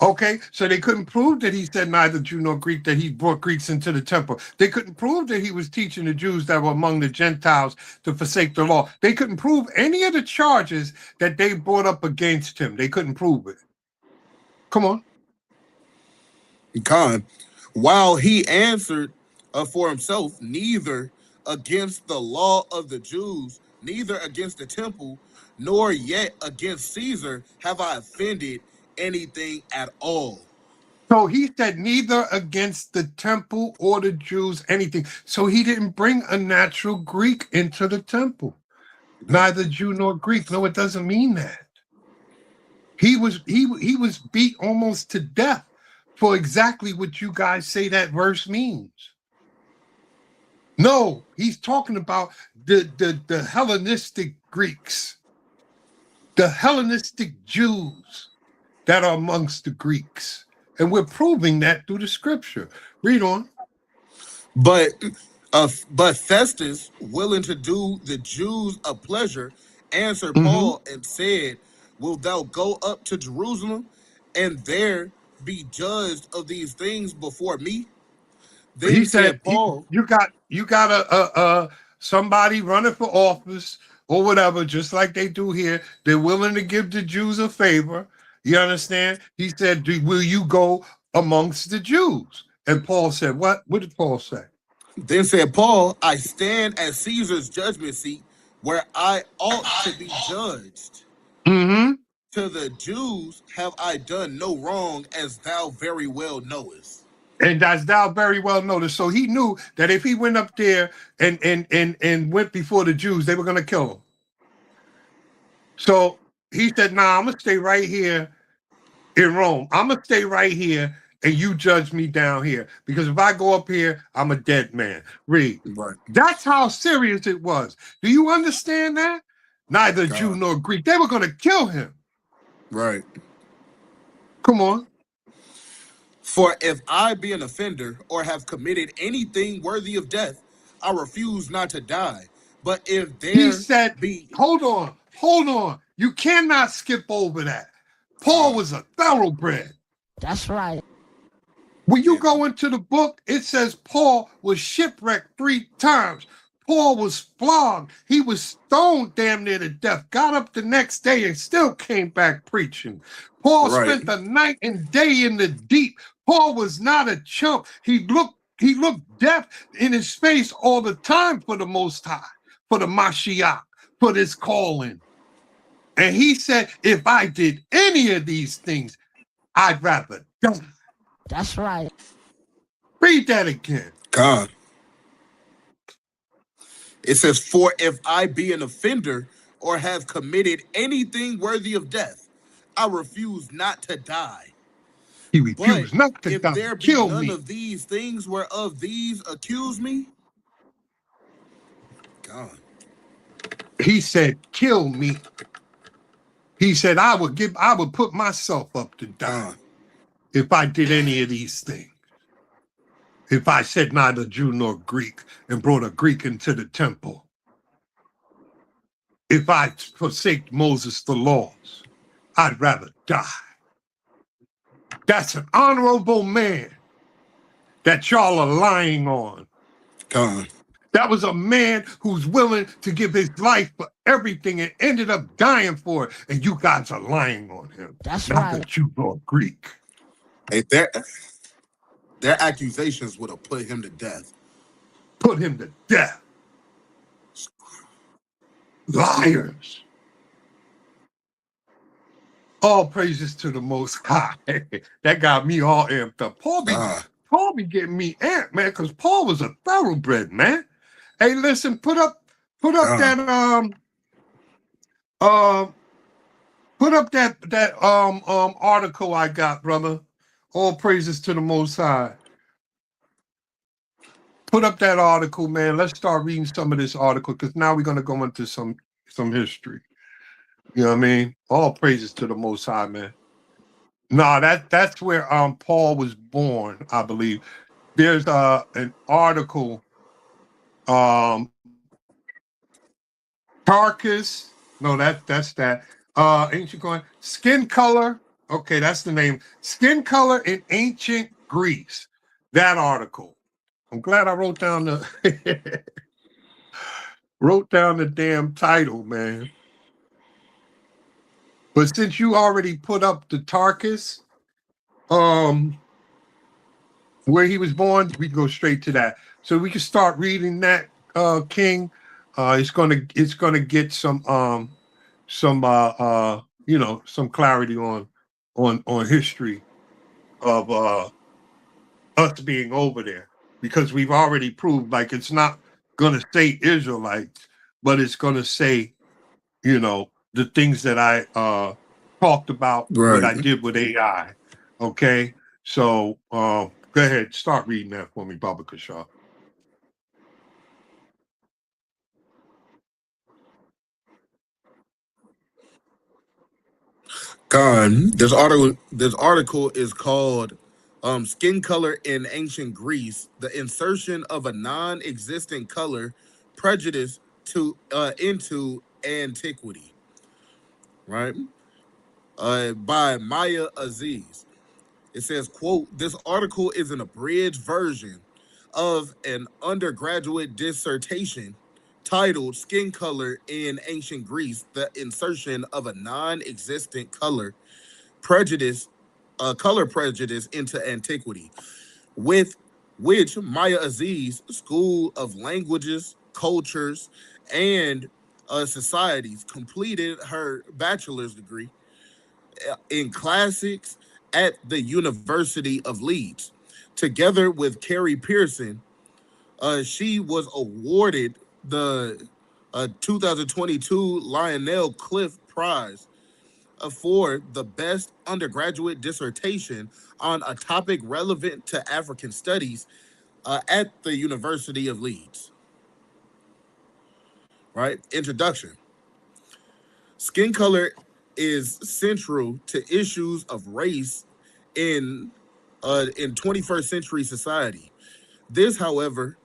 Okay, so they couldn't prove that he said neither Jew nor Greek, that he brought Greeks into the temple. They couldn't prove that he was teaching the Jews that were among the Gentiles to forsake the law. They couldn't prove any of the charges that they brought up against him. They couldn't prove it. Come on. While he answered for himself, neither against the law of the Jews, neither against the temple, nor yet against Caesar have I offended anything at all. So he said neither against the temple or the Jews, anything. So he didn't bring a natural Greek into the temple. Neither Jew nor Greek. No, it doesn't mean that. He was beat almost to death for exactly what you guys say that verse means. No, he's talking about the Hellenistic Greeks, the Hellenistic Jews that are amongst the Greeks. And we're proving that through the scripture. Read on. But Festus, willing to do the Jews a pleasure, answered Paul and said, "Wilt thou go up to Jerusalem and there be judged of these things before me?" Then He said, Paul, you got a somebody running for office or whatever, just like they do here. They're willing to give the Jews a favor. You understand? He said, will you go amongst the Jews? And Paul said, what? What did Paul say? Then said Paul, "I stand at Caesar's judgment seat where I ought to be judged. To the Jews have I done no wrong, as thou very well knowest." And as thou very well noticed. So he knew that if he went up there and went before the Jews, they were going to kill him. So he said, nah, I'm going to stay right here in Rome. I'm going to stay right here and you judge me down here. Because if I go up here, I'm a dead man. Read. Right. That's how serious it was. Do you understand that? Neither Jew nor Greek. They were going to kill him. Right. Come on. For if I be an offender or have committed anything worthy of death, I refuse not to die. But if there he said, hold on. You cannot skip over that. Paul was a thoroughbred. That's right. When you go into the book, it says Paul was shipwrecked 3 times. Paul was flogged. He was stoned damn near to death. Got up the next day and still came back preaching. Paul spent the night and day in the deep. Paul was not a chump. He looked death in his face all the time for the Most High, for the Mashiach, for this calling. And he said, if I did any of these things, I'd rather die. That's right. Read that again. God. It says, for if I be an offender or have committed anything worthy of death, I refuse not to die. He refused not to if die. There be Kill none me. of these things whereof these accuse me. God. He said, kill me. He said, I would put myself up to die if I did any of these things. If I said neither Jew nor Greek and brought a Greek into the temple. If I forsake Moses the laws, I'd rather die. That's an honorable man that y'all are lying on. God. That was a man who's willing to give his life for everything and ended up dying for it. And you guys are lying on him. That's not right. Not that you nor Greek. Hey, their accusations would have put him to death. Put him to death. Liars. All praises to the Most High. That got me all amped up. Paul be getting me amped, man, because Paul was a thoroughbred, man. Hey, listen, put up that article I got, brother. All praises to the Most High. Put up that article, man. Let's start reading some of this article because now we're gonna go into some history. You know what I mean? All praises to the Most High, man. No, that's where Paul was born, I believe. There's an article, Tarkus. No, that's that. Ancient going skin color. Okay, that's the name. Skin color in ancient Greece. That article. I'm glad I wrote down the damn title, man. But since you already put up the Tarkus, where he was born, we can go straight to that. So we can start reading that, King. It's gonna get some some clarity on history. of us being over there, because we've already proved, like, it's not going to say Israelites, but it's going to say, the things that I talked about, what I did with AI. Okay, so go ahead, start reading that for me, Baba Kashar. This article is called "Skin Color in Ancient Greece: The Insertion of a Non-Existent Color Prejudice into Antiquity." Right, by Maya Aziz. It says, quote, "This article is an abridged version of an undergraduate dissertation titled Skin Color in Ancient Greece: The Insertion of a Non-Existent Color Prejudice into Antiquity," with which Maya Aziz School of Languages, Cultures, and Societies completed her bachelor's degree in classics at the University of Leeds. Together with Carrie Pearson, she was awarded the 2022 Lionel Cliff Prize for the best undergraduate dissertation on a topic relevant to African studies at the University of Leeds. Right? Introduction. Skin color is central to issues of race in 21st century society. This, however,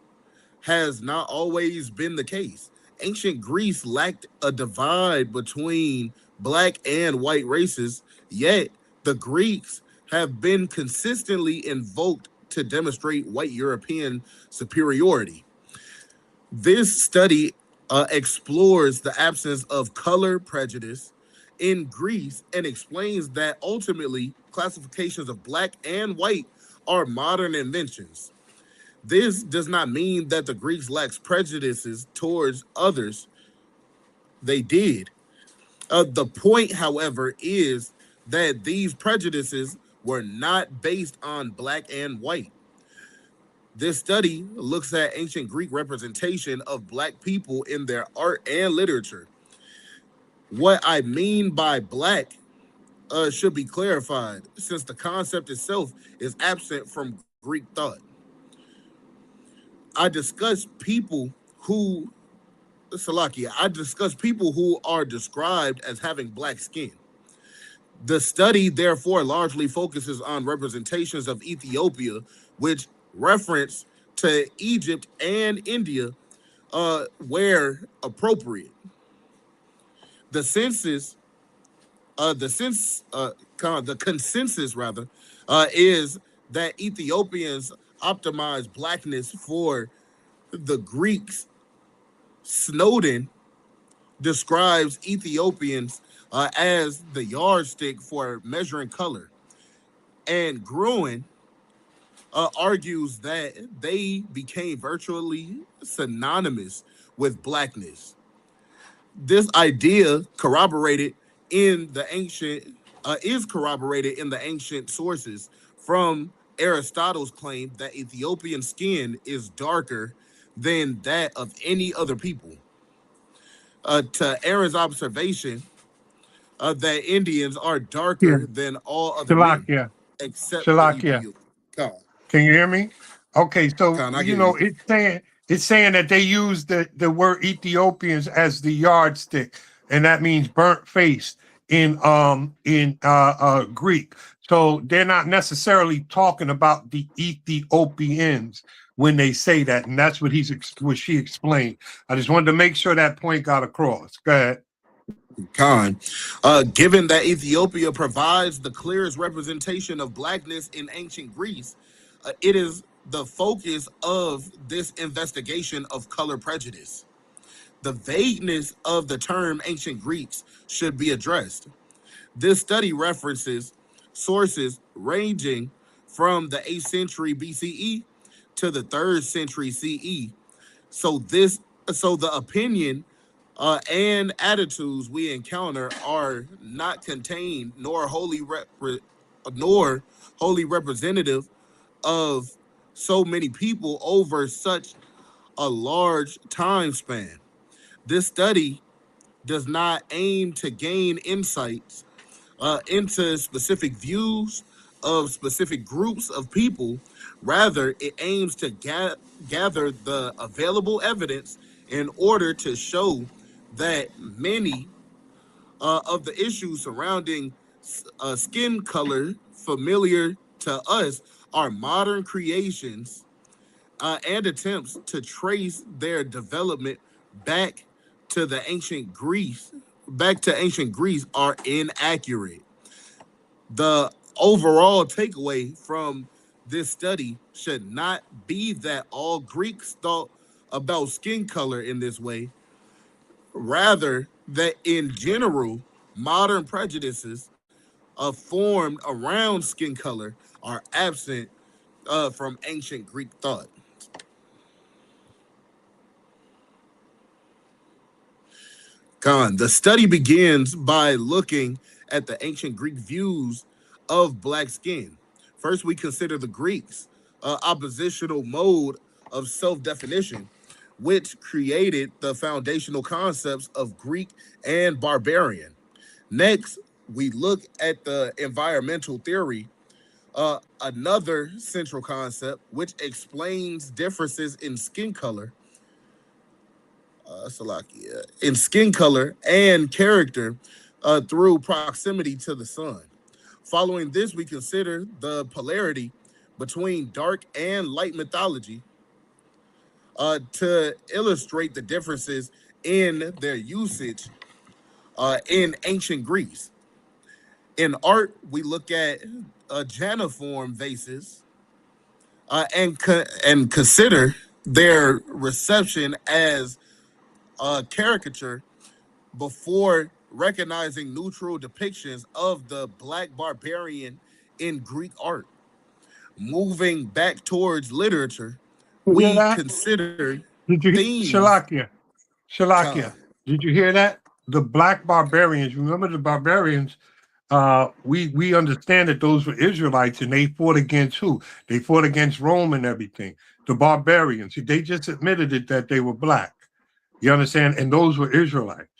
has not always been the case. Ancient Greece lacked a divide between black and white races, yet the Greeks have been consistently invoked to demonstrate white European superiority. This study explores the absence of color prejudice in Greece and explains that ultimately classifications of black and white are modern inventions. This does not mean that the Greeks lacked prejudices towards others. They did. The point, however, is that these prejudices were not based on black and white. This study looks at ancient Greek representation of black people in their art and literature. What I mean by black should be clarified, since the concept itself is absent from Greek thought. I discuss people who are described as having black skin. The study, therefore, largely focuses on representations of Ethiopia, which reference to Egypt and India where appropriate. The consensus rather is that Ethiopians optimize blackness for the Greeks. Snowden describes Ethiopians as the yardstick for measuring color, and Gruen argues that they became virtually synonymous with blackness. This idea is corroborated in the ancient sources from Aristotle's claim that Ethiopian skin is darker than that of any other people. To Aaron's observation that Indians are darker than all other men, except the Ethiopians. Can you hear me? Okay, so it's saying that they use the word Ethiopians as the yardstick, and that means burnt face in Greek. So they're not necessarily talking about the Ethiopians when they say that, and that's what she explained. I just wanted to make sure that point got across. Go ahead. Given that Ethiopia provides the clearest representation of blackness in ancient Greece, it is the focus of this investigation of color prejudice. The vagueness of the term ancient Greeks should be addressed. This study references sources ranging from the 8th century BCE to the 3rd century CE. So the opinion and attitudes we encounter are not contained nor wholly nor wholly representative of so many people over such a large time span. This study does not aim to gain insights into specific views of specific groups of people. Rather, it aims to gather the available evidence in order to show that many of the issues surrounding skin color familiar to us are modern creations and attempts to trace their development back to the ancient Greece, are inaccurate. The overall takeaway from this study should not be that all Greeks thought about skin color in this way, rather that in general, modern prejudices formed around skin color are absent from ancient Greek thought. The study begins by looking at the ancient Greek views of black skin. First, we consider the Greeks' oppositional mode of self-definition, which created the foundational concepts of Greek and barbarian. Next, we look at the environmental theory, another central concept which explains differences in skin color, in skin color and character through proximity to the sun. Following this, we consider the polarity between dark and light mythology to illustrate the differences in their usage in ancient Greece. In art, we look at janiform vases and consider their reception as a caricature before recognizing neutral depictions of the black barbarian in Greek art. Moving back towards literature, You hear we that? consider Did you themes. Shalakia? Con, Shalakia. Did you hear that? The black barbarians. Remember the barbarians? We understand that those were Israelites, and they fought against who? They fought against Rome and everything. The barbarians. They just admitted it that they were black. You understand? And those were Israelites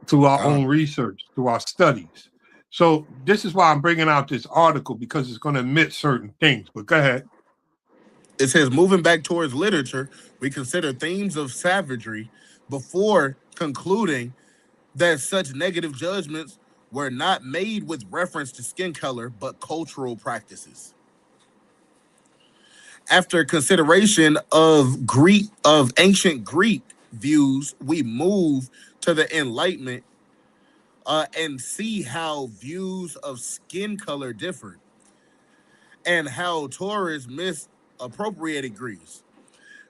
through our con. own research, through our studies. So this is why I'm bringing out this article, because it's going to admit certain things. But go ahead. It says, moving back towards literature, we consider themes of savagery before concluding that such negative judgments were not made with reference to skin color, but cultural practices. After consideration of ancient Greek views, we move to the Enlightenment and see how views of skin color differed and how tourists misappropriated Greece.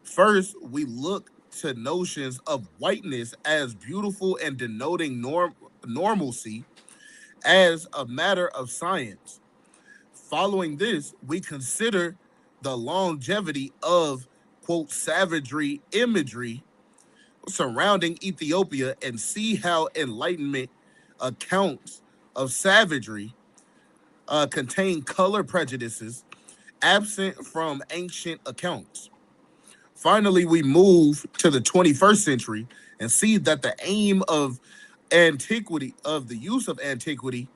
First, we look to notions of whiteness as beautiful and denoting normalcy as a matter of science. Following this, we consider the longevity of, quote, savagery imagery surrounding Ethiopia and see how Enlightenment accounts of savagery contain color prejudices absent from ancient accounts. Finally, we move to the 21st century and see that the aim of the use of antiquity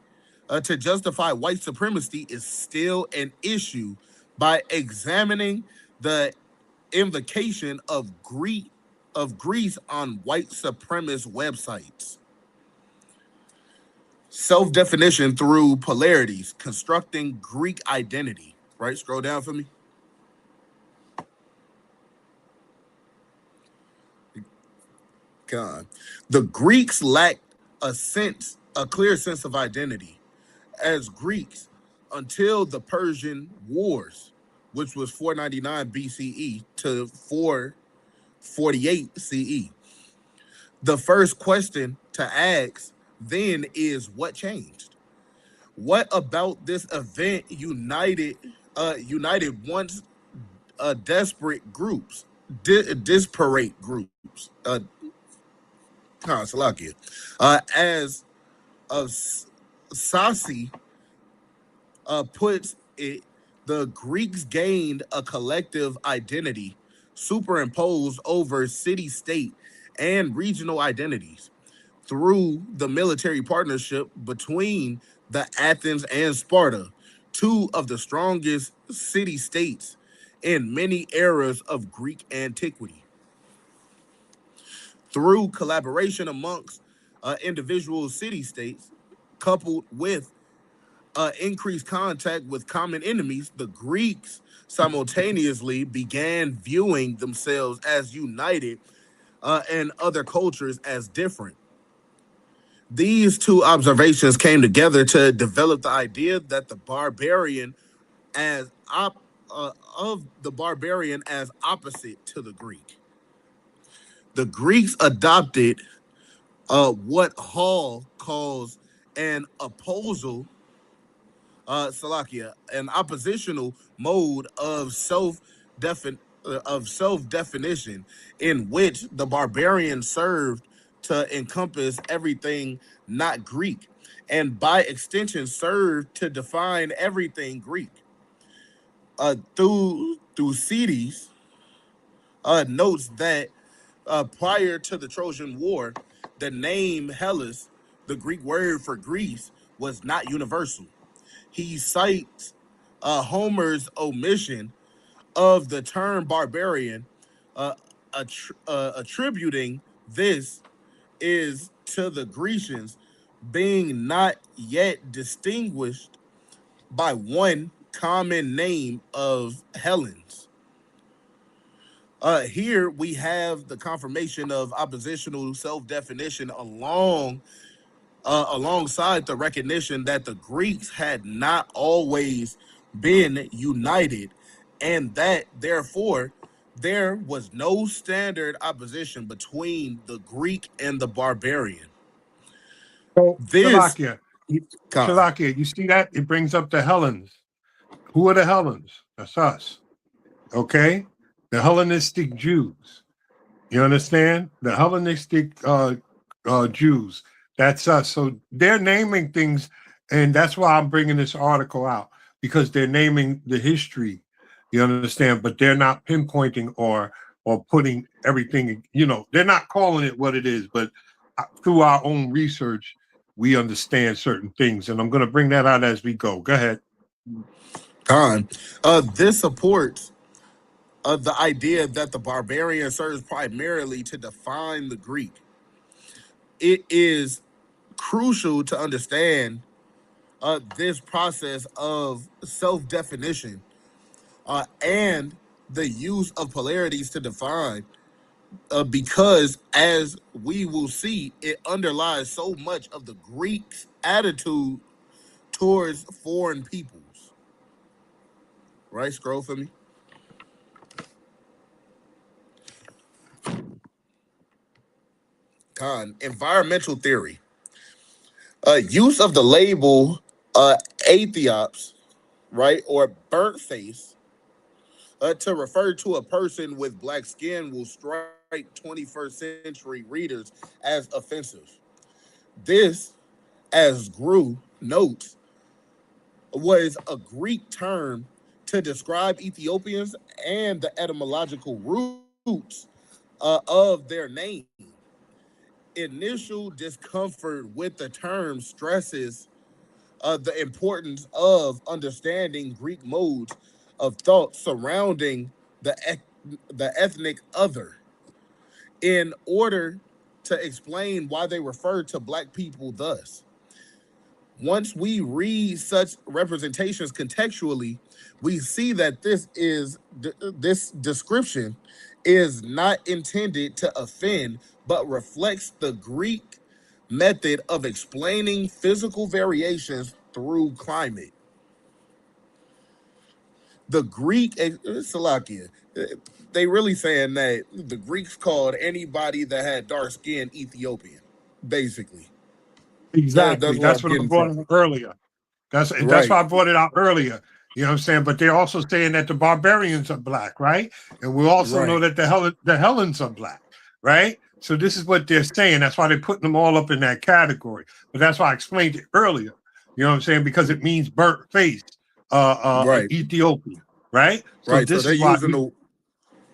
to justify white supremacy is still an issue by examining the invocation of Greece on white supremacist websites. Self-definition through polarities, constructing Greek identity. Right? Scroll down for me. God. The Greeks lacked a clear sense of identity as Greeks until the Persian Wars, which was 499 BCE to 448 CE. The first question to ask then is, what changed? What about this event united once desperate groups, disparate groups, Salakia, as of Sasi puts it, the Greeks gained a collective identity superimposed over city-state and regional identities through the military partnership between the Athens and Sparta, two of the strongest city-states in many eras of Greek antiquity. Through collaboration amongst individual city-states, coupled with increased contact with common enemies, the Greeks simultaneously began viewing themselves as united and other cultures as different. These two observations came together to develop the idea that the barbarian as of the barbarian as opposite to the Greek. The Greeks adopted what Hall calls an opposal Salakia, an oppositional mode of self definition in which the barbarian served to encompass everything not Greek, and by extension served to define everything Greek. Thucydides notes that prior to the Trojan War, the name Hellas, the Greek word for Greece, was not universal. He cites Homer's omission of the term barbarian, uh, attributing this is to the Grecians being not yet distinguished by one common name of Hellenes. Here we have the confirmation of oppositional self-definition alongside the recognition that the Greeks had not always been united, and that therefore there was no standard opposition between the Greek and the barbarian. So, This Shalakia, you see that? It brings up the Hellenes. Who are the Hellenes? That's us. Okay? The Hellenistic Jews. You understand? The Hellenistic Jews. That's us. So they're naming things, and that's why I'm bringing this article out, because they're naming the history. You understand? But they're not pinpointing or putting everything, they're not calling it what it is, but through our own research, we understand certain things. And I'm going to bring that out as we go. Go ahead. This supports the idea that the barbarian serves primarily to define the Greek. It is crucial to understand this process of self-definition and the use of polarities to define, because as we will see, it underlies so much of the Greeks' attitude towards foreign peoples. Right? Scroll for me. Environmental theory. Use of the label aethiops, right, or burnt face, to refer to a person with black skin will strike 21st century readers as offensive. This, as Grew notes, was a Greek term to describe Ethiopians and the etymological roots of their name. Initial discomfort with the term stresses the importance of understanding Greek modes of thought surrounding the ethnic other in order to explain why they refer to black people thus. Once we read such representations contextually, we see that this description is not intended to offend, but reflects the Greek method of explaining physical variations through climate. The Greek, Salakia, they really saying that the Greeks called anybody that had dark skin Ethiopian, basically. Exactly. That's what I brought up earlier. That's why I brought it out earlier. You know what I'm saying? But they're also saying that the barbarians are black, right? And we also know that the Hellenes are black, right? So this is what they're saying. That's why they're putting them all up in that category. But that's why I explained it earlier. You know what I'm saying? Because it means burnt face. Right. Ethiopia, right? So Right. So this they're is why using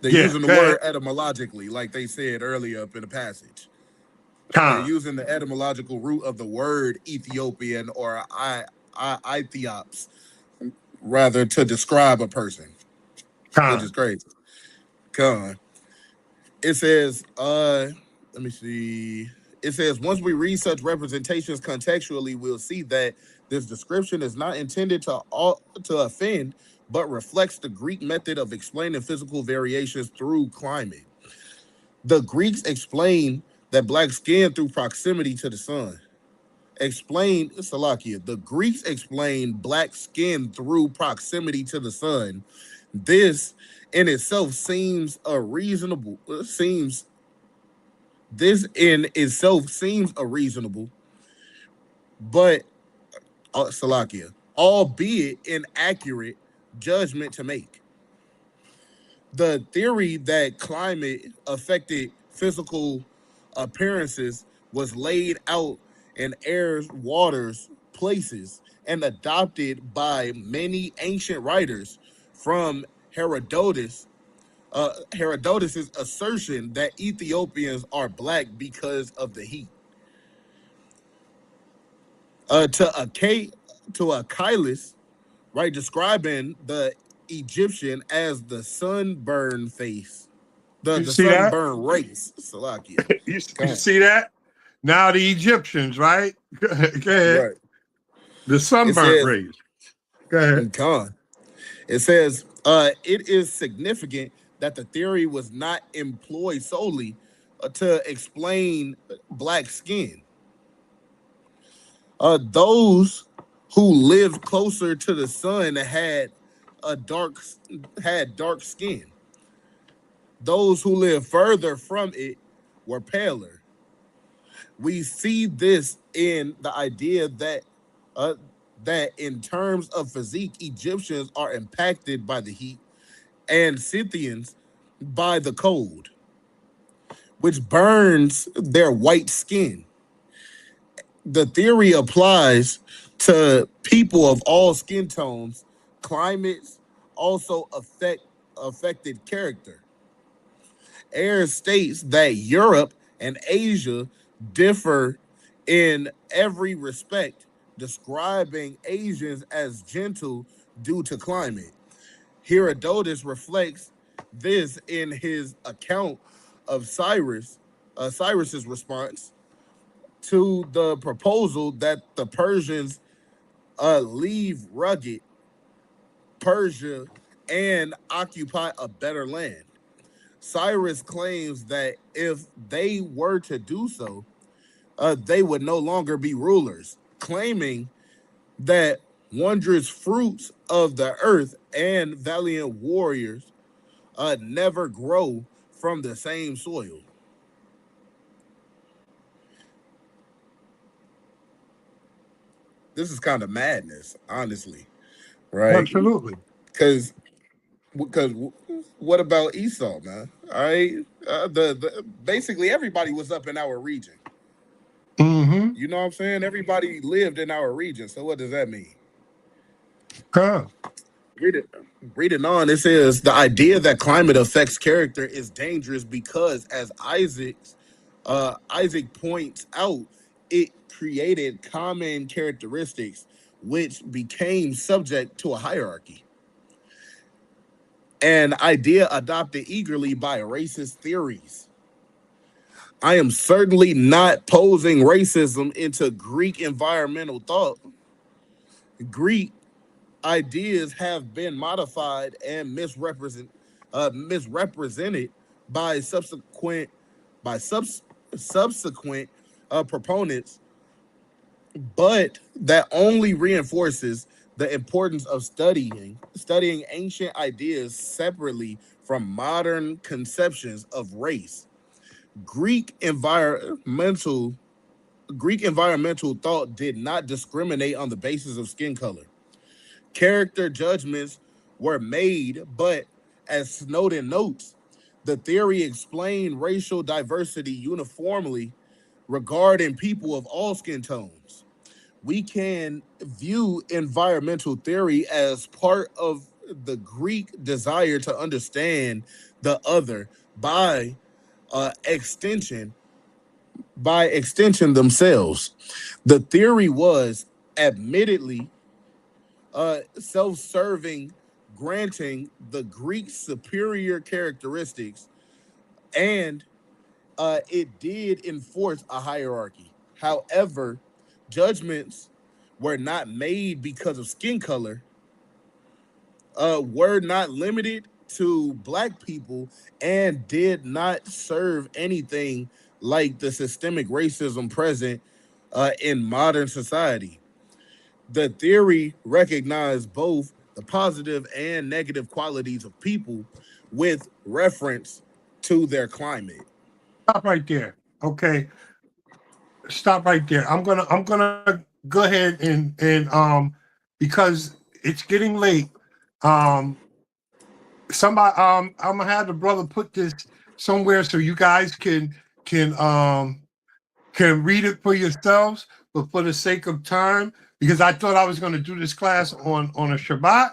the yeah, go ahead. word etymologically, like they said earlier up in the passage. They're Con, using the etymological root of the word Ethiopian or Ethiops rather to describe a person, which is con. crazy. Con. It says, let me see. It says, once we read such representations contextually, we'll see that this description is not intended to offend, but reflects the Greek method of explaining physical variations through climate. The Greeks explain that black skin through proximity to the sun. The Greeks explain black skin through proximity to the sun. This in itself seems a reasonable seems this in itself seems a reasonable, but albeit inaccurate judgment to make. The theory that climate affected physical appearances was laid out in airs, waters, places, and adopted by many ancient writers, from Herodotus' assertion that Ethiopians are black because of the heat, to Achilles, right, describing the Egyptian as the sunburn face, You the see that? sunburn race. Salakia. You see that? Now the Egyptians, right? Go ahead. Right. The It sunburnt says, race. Go ahead. Khan. It says, it is significant that the theory was not employed solely to explain black skin. Those who lived closer to the sun had dark skin. Those who lived further from it were paler. We see this in the idea uh, that in terms of physique, Egyptians are impacted by the heat and Scythians by the cold, which burns their white skin. The theory applies to people of all skin tones. Climates also affected character. Ayres states that Europe and Asia differ in every respect, describing Asians as gentle due to climate. Herodotus reflects this in his account of Cyrus's response to the proposal that the Persians leave rugged Persia and occupy a better land. Cyrus claims that if they were to do so, they would no longer be rulers, claiming that wondrous fruits of the earth and valiant warriors never grow from the same soil. This is kind of madness, honestly, right? Absolutely. Because what about Esau, man? All right, basically everybody was up in our region. Mm-hmm. You know what I'm saying? Everybody lived in our region. So what does that mean? Con. Read it. Reading on, it says the idea that climate affects character is dangerous because, as Isaac points out, it created common characteristics which became subject to a hierarchy. An idea adopted eagerly by racist theories. I am certainly not posing racism into Greek environmental thought. Greek ideas have been modified and misrepresented by subsequent proponents, but that only reinforces the importance of studying ancient ideas separately from modern conceptions of race. Greek environmental Greek environmental thought did not discriminate on the basis of skin color. Character judgments were made, but as Snowden notes, the theory explained racial diversity uniformly regarding people of all skin tones. we can view environmental theory as part of the Greek desire to understand the other by extension themselves. The theory was admittedly self-serving, granting the Greek superior characteristics, and it did enforce a hierarchy. However, judgments were not made because of skin color, were not limited to black people, and did not serve anything like the systemic racism present in modern society. The theory recognized both the positive and negative qualities of people with reference to their climate. Stop right there. Okay. Stop right there. I'm gonna go ahead and because it's getting late. Um Somebody I'm gonna have the brother put this somewhere so you guys can read it for yourselves, but for the sake of time, because I thought I was going to do this class on a Shabbat,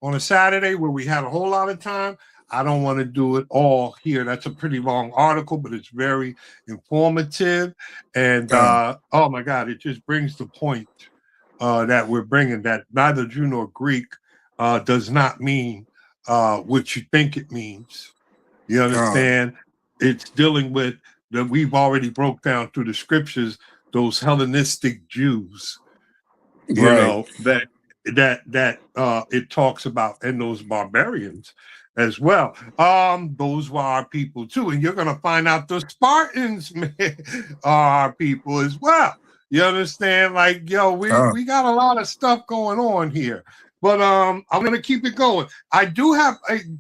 on a Saturday where we had a whole lot of time. I don't want to do it all here. That's a pretty long article, but it's very informative. And oh my God, it just brings the point that we're bringing, that neither Jew nor Greek does not mean what you think it means. You understand? It's dealing with that we've already broke down through the scriptures, those Hellenistic Jews, you know, that it talks about, and those barbarians as well. Those were our people too. And you're gonna find out the Spartans are our people as well. You understand? Like, yo, we got a lot of stuff going on here. But I'm gonna keep it going. I do have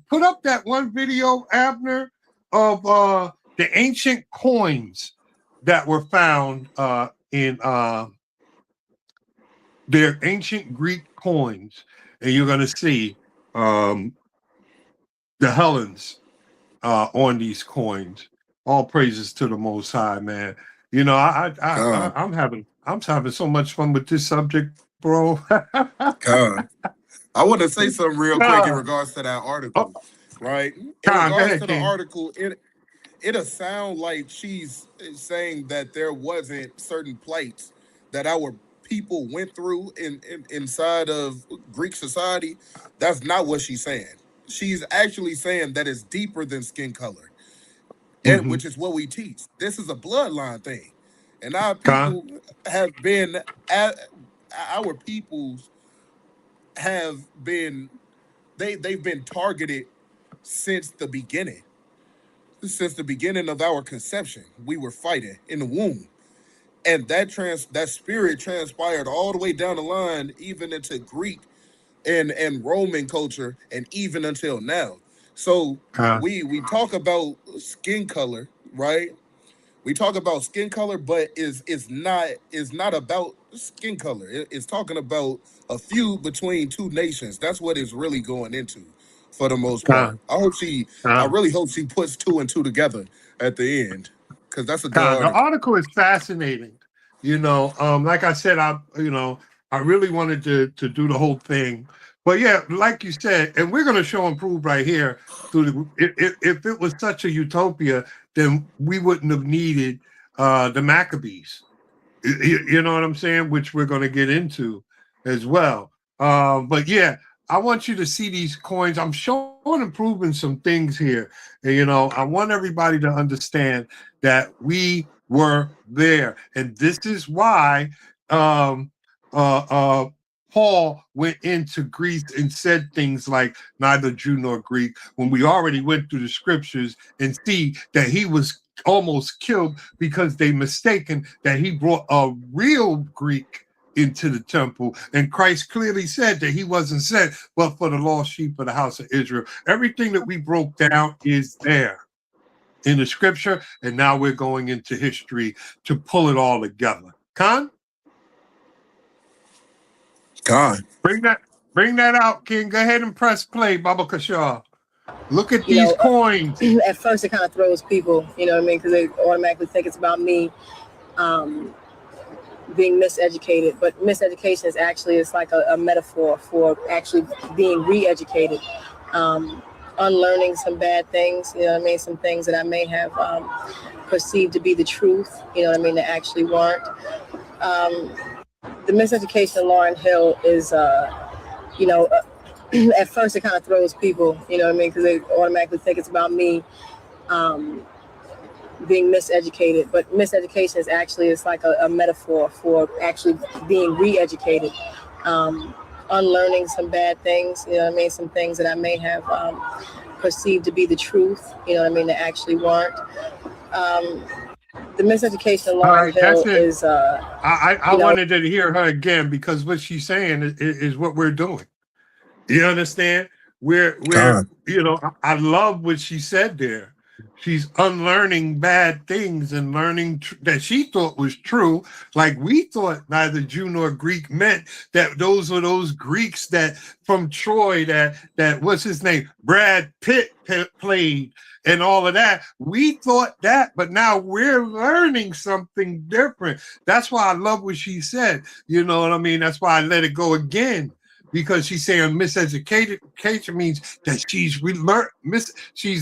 put up that one video, Abner, of the ancient coins that were found in their ancient Greek coins, and you're gonna see the Hellenes on these coins. All praises to the Most High, man. You know, I'm having so much fun with this subject, bro. I want to say something real quick in regards to that article, right? In regards to the article, it'll sound like she's saying that there wasn't certain plights that our people went through inside of Greek society. That's not what she's saying. She's actually saying that it's deeper than skin color, and which is what we teach. This is a bloodline thing, and our people have been our peoples have been they've been targeted since the beginning. Since the beginning of our conception, we were fighting in the womb, and that spirit transpired all the way down the line, even into Greek and Roman culture, and even until now. So we talk about skin color, right? We talk about skin color, but is not about skin color. It's talking about a feud between two nations. That's what it's really going into, for the most part. I really hope she puts two and two together at the end, because that's a good article. The article is fascinating. You know, like I said, I really wanted to do the whole thing. But yeah, like you said, and we're going to show and prove right here, if it was such a utopia, then we wouldn't have needed the Maccabees. You know what I'm saying? Which we're going to get into as well. But yeah, I want you to see these coins. I'm showing and proving some things here. And, you know, I want everybody to understand that we were there. And this is why Paul went into Greece and said things like neither Jew nor Greek, when we already went through the scriptures and see that he was almost killed because they mistaken that he brought a real Greek into the temple. And Christ clearly said that he wasn't sent but for the lost sheep of the house of Israel. Everything that we broke down is there in the scripture, and now we're going into history to pull it all together. Khan? Bring that out, King. Go ahead and press play, Baba Kashar. Look at these coins. At first, it kind of throws people, you know what I mean? Because they automatically think it's about me. being miseducated, but miseducation is actually, it's like a metaphor for actually being re-educated, unlearning some bad things, you know what I mean, some things that I may have perceived to be the truth, you know what I mean, that actually weren't. The miseducation of Lauryn Hill is, you know, at first it kind of throws people, you know what I mean, because they automatically think it's about me being miseducated, but miseducation is actually, it's like a metaphor for actually being re-educated, unlearning some bad things, you know what I mean, some things that I may have perceived to be the truth, you know what I mean, that actually weren't. The miseducation of Lauryn Hill is, I wanted to hear her again, because what she's saying is what we're doing. You understand? We're you know, I love what she said there. She's unlearning bad things and learning that she thought was true. Like we thought neither Jew nor Greek meant that those were those Greeks that from Troy that what's his name? Brad Pitt played and all of that. We thought that, but now we're learning something different. That's why I love what she said. You know what I mean? That's why I let it go again. Because she's saying miseducation means that she's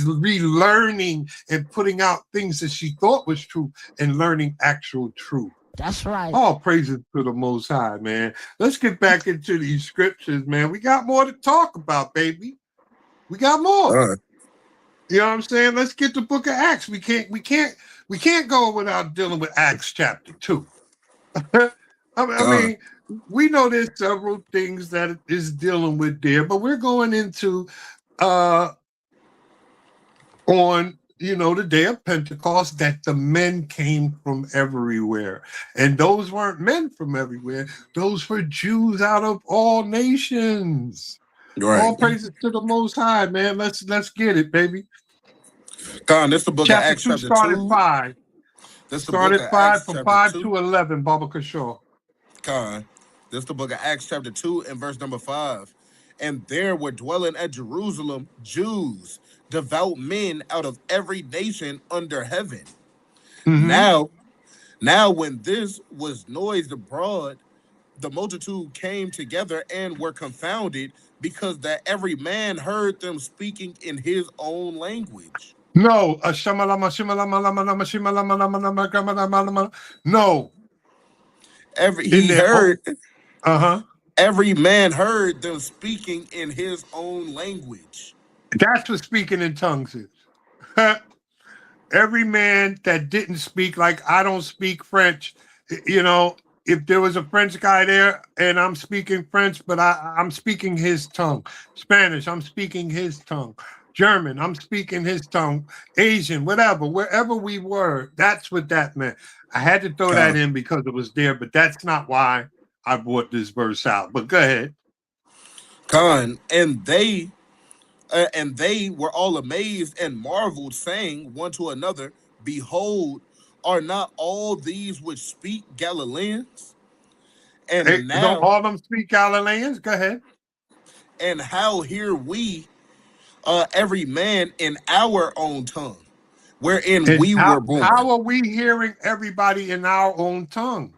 relearning and putting out things that she thought was true and learning actual truth. That's right. All praises to the Most High, man. Let's get back into these scriptures, man. We got more to talk about, baby. We got more. You know what I'm saying? Let's get the book of Acts. We can't go without dealing with Acts chapter 2. I mean, we know there's several things that it is dealing with there, but we're going into on, you know, the day of Pentecost, that the men came from everywhere. And those weren't men from everywhere. Those were Jews out of all nations. Right. All praises to the Most High, man. Let's get it, baby. This the book of Acts chapter 2. Started 5. This the started book of 5 Acts from chapter 5 2. to 11, Baba Kashaw. This is the book of Acts chapter 2 and verse number 5. And there were dwelling at Jerusalem Jews, devout men out of every nation under heaven. Now when this was noised abroad, the multitude came together and were confounded, because that every man heard them speaking in his own language. No. No. Every man heard them speaking in his own language. That's what speaking in tongues is. Every man that didn't speak, like I don't speak French, you know, if there was a French guy there and I'm speaking French, but I'm speaking his tongue. Spanish, I'm speaking his tongue. German, I'm speaking his tongue. Asian, whatever, wherever we were, that's what that meant. I had to throw that in because it was there, but that's not why I brought this verse out. But go ahead. And they were all amazed and marveled, saying one to another, Behold, are not all these which speak Galileans? And now don't all of them speak Galileans? Go ahead. And how hear we every man in our own tongue, wherein we were born? How are we hearing everybody in our own tongue?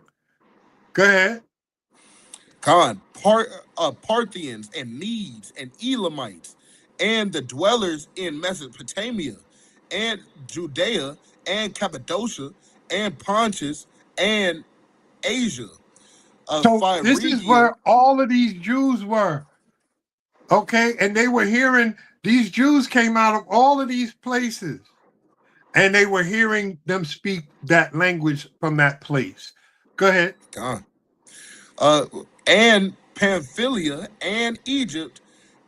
Go ahead. Parthians and Medes and Elamites, and the dwellers in Mesopotamia and Judea and Cappadocia and Pontus and Asia. So this is where all of these Jews were. Okay, and they were hearing, these Jews came out of all of these places, and they were hearing them speak that language from that place. Go ahead. And Pamphylia and Egypt,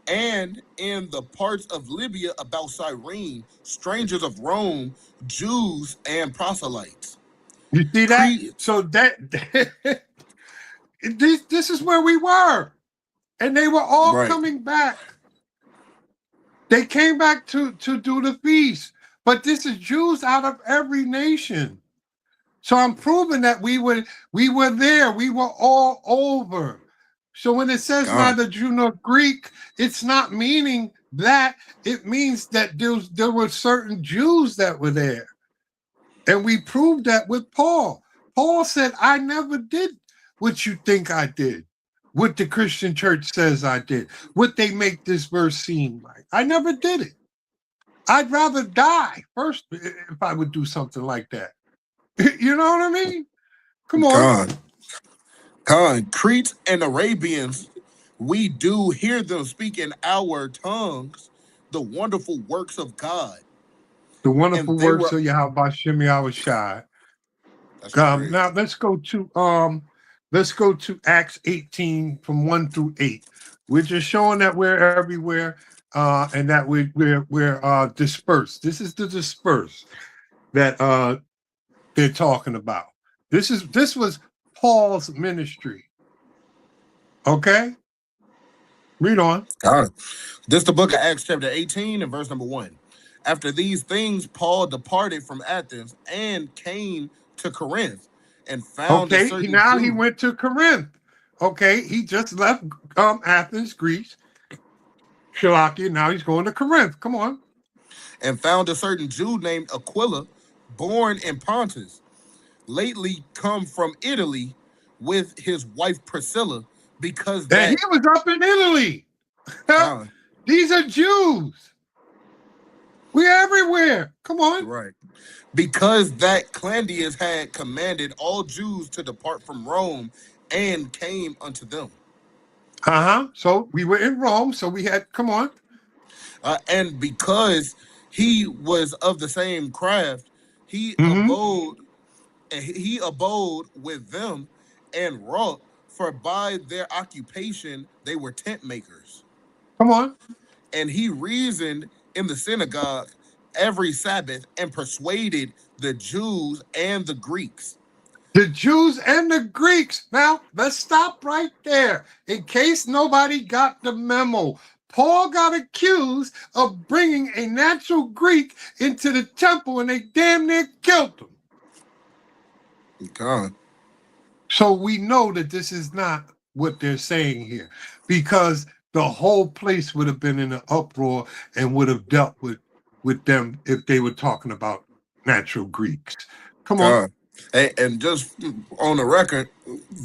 and in the parts of Libya about Cyrene, strangers of Rome, Jews and proselytes. You see that? So that this is where we were. And they were all coming back. They came back to do the feast. But this is Jews out of every nation. So I'm proving that we were there. We were all over. So when it says neither Jew nor Greek, it's not meaning that. It means that there were certain Jews that were there. And we proved that with Paul. Paul said, I never did what you think I did, what the Christian church says I did, what they make this verse seem like. I never did it. I'd rather die first if I would do something like that. You know what I mean? Come on. Khan, Crete and Arabians, we do hear them speak in our tongues the wonderful works of God. The wonderful And they works were, of Yahweh Shem Yahushai. that's crazy. Now let's go to Acts 18 from 1 through 8. We're just showing that we're everywhere, and that we're dispersed. This is the dispersed that they're talking about. This was Paul's ministry. Okay, read on. Got it. This the book of Acts chapter 18 and verse number 1. After these things, Paul departed from Athens and came to Corinth and found a Okay, certain now Jew, he went to Corinth. Okay, he just left Athens, Greece, Shalakia. Now he's going to Corinth. Come on. and found a certain Jew named Aquila, born in Pontus, lately come from Italy with his wife Priscilla, because And that he was up in Italy. Khan, These are Jews. We're everywhere. Come on. right. Because that Clandius had commanded all Jews to depart from Rome and came unto them. So we were in Rome. So we had, come on. And because he was of the same craft, he Mhm. abode with them and wrought, for by their occupation they were tent makers. Come on. And he reasoned in the synagogue every Sabbath and persuaded the Jews and the Greeks. The Jews and the Greeks. Now, let's stop right there in case nobody got the memo. Paul got accused of bringing a natural Greek into the temple and they damn near killed him. God. So we know that this is not what they're saying here, because the whole place would have been in an uproar and would have dealt with them if they were talking about natural Greeks. Come on. God. And just on the record,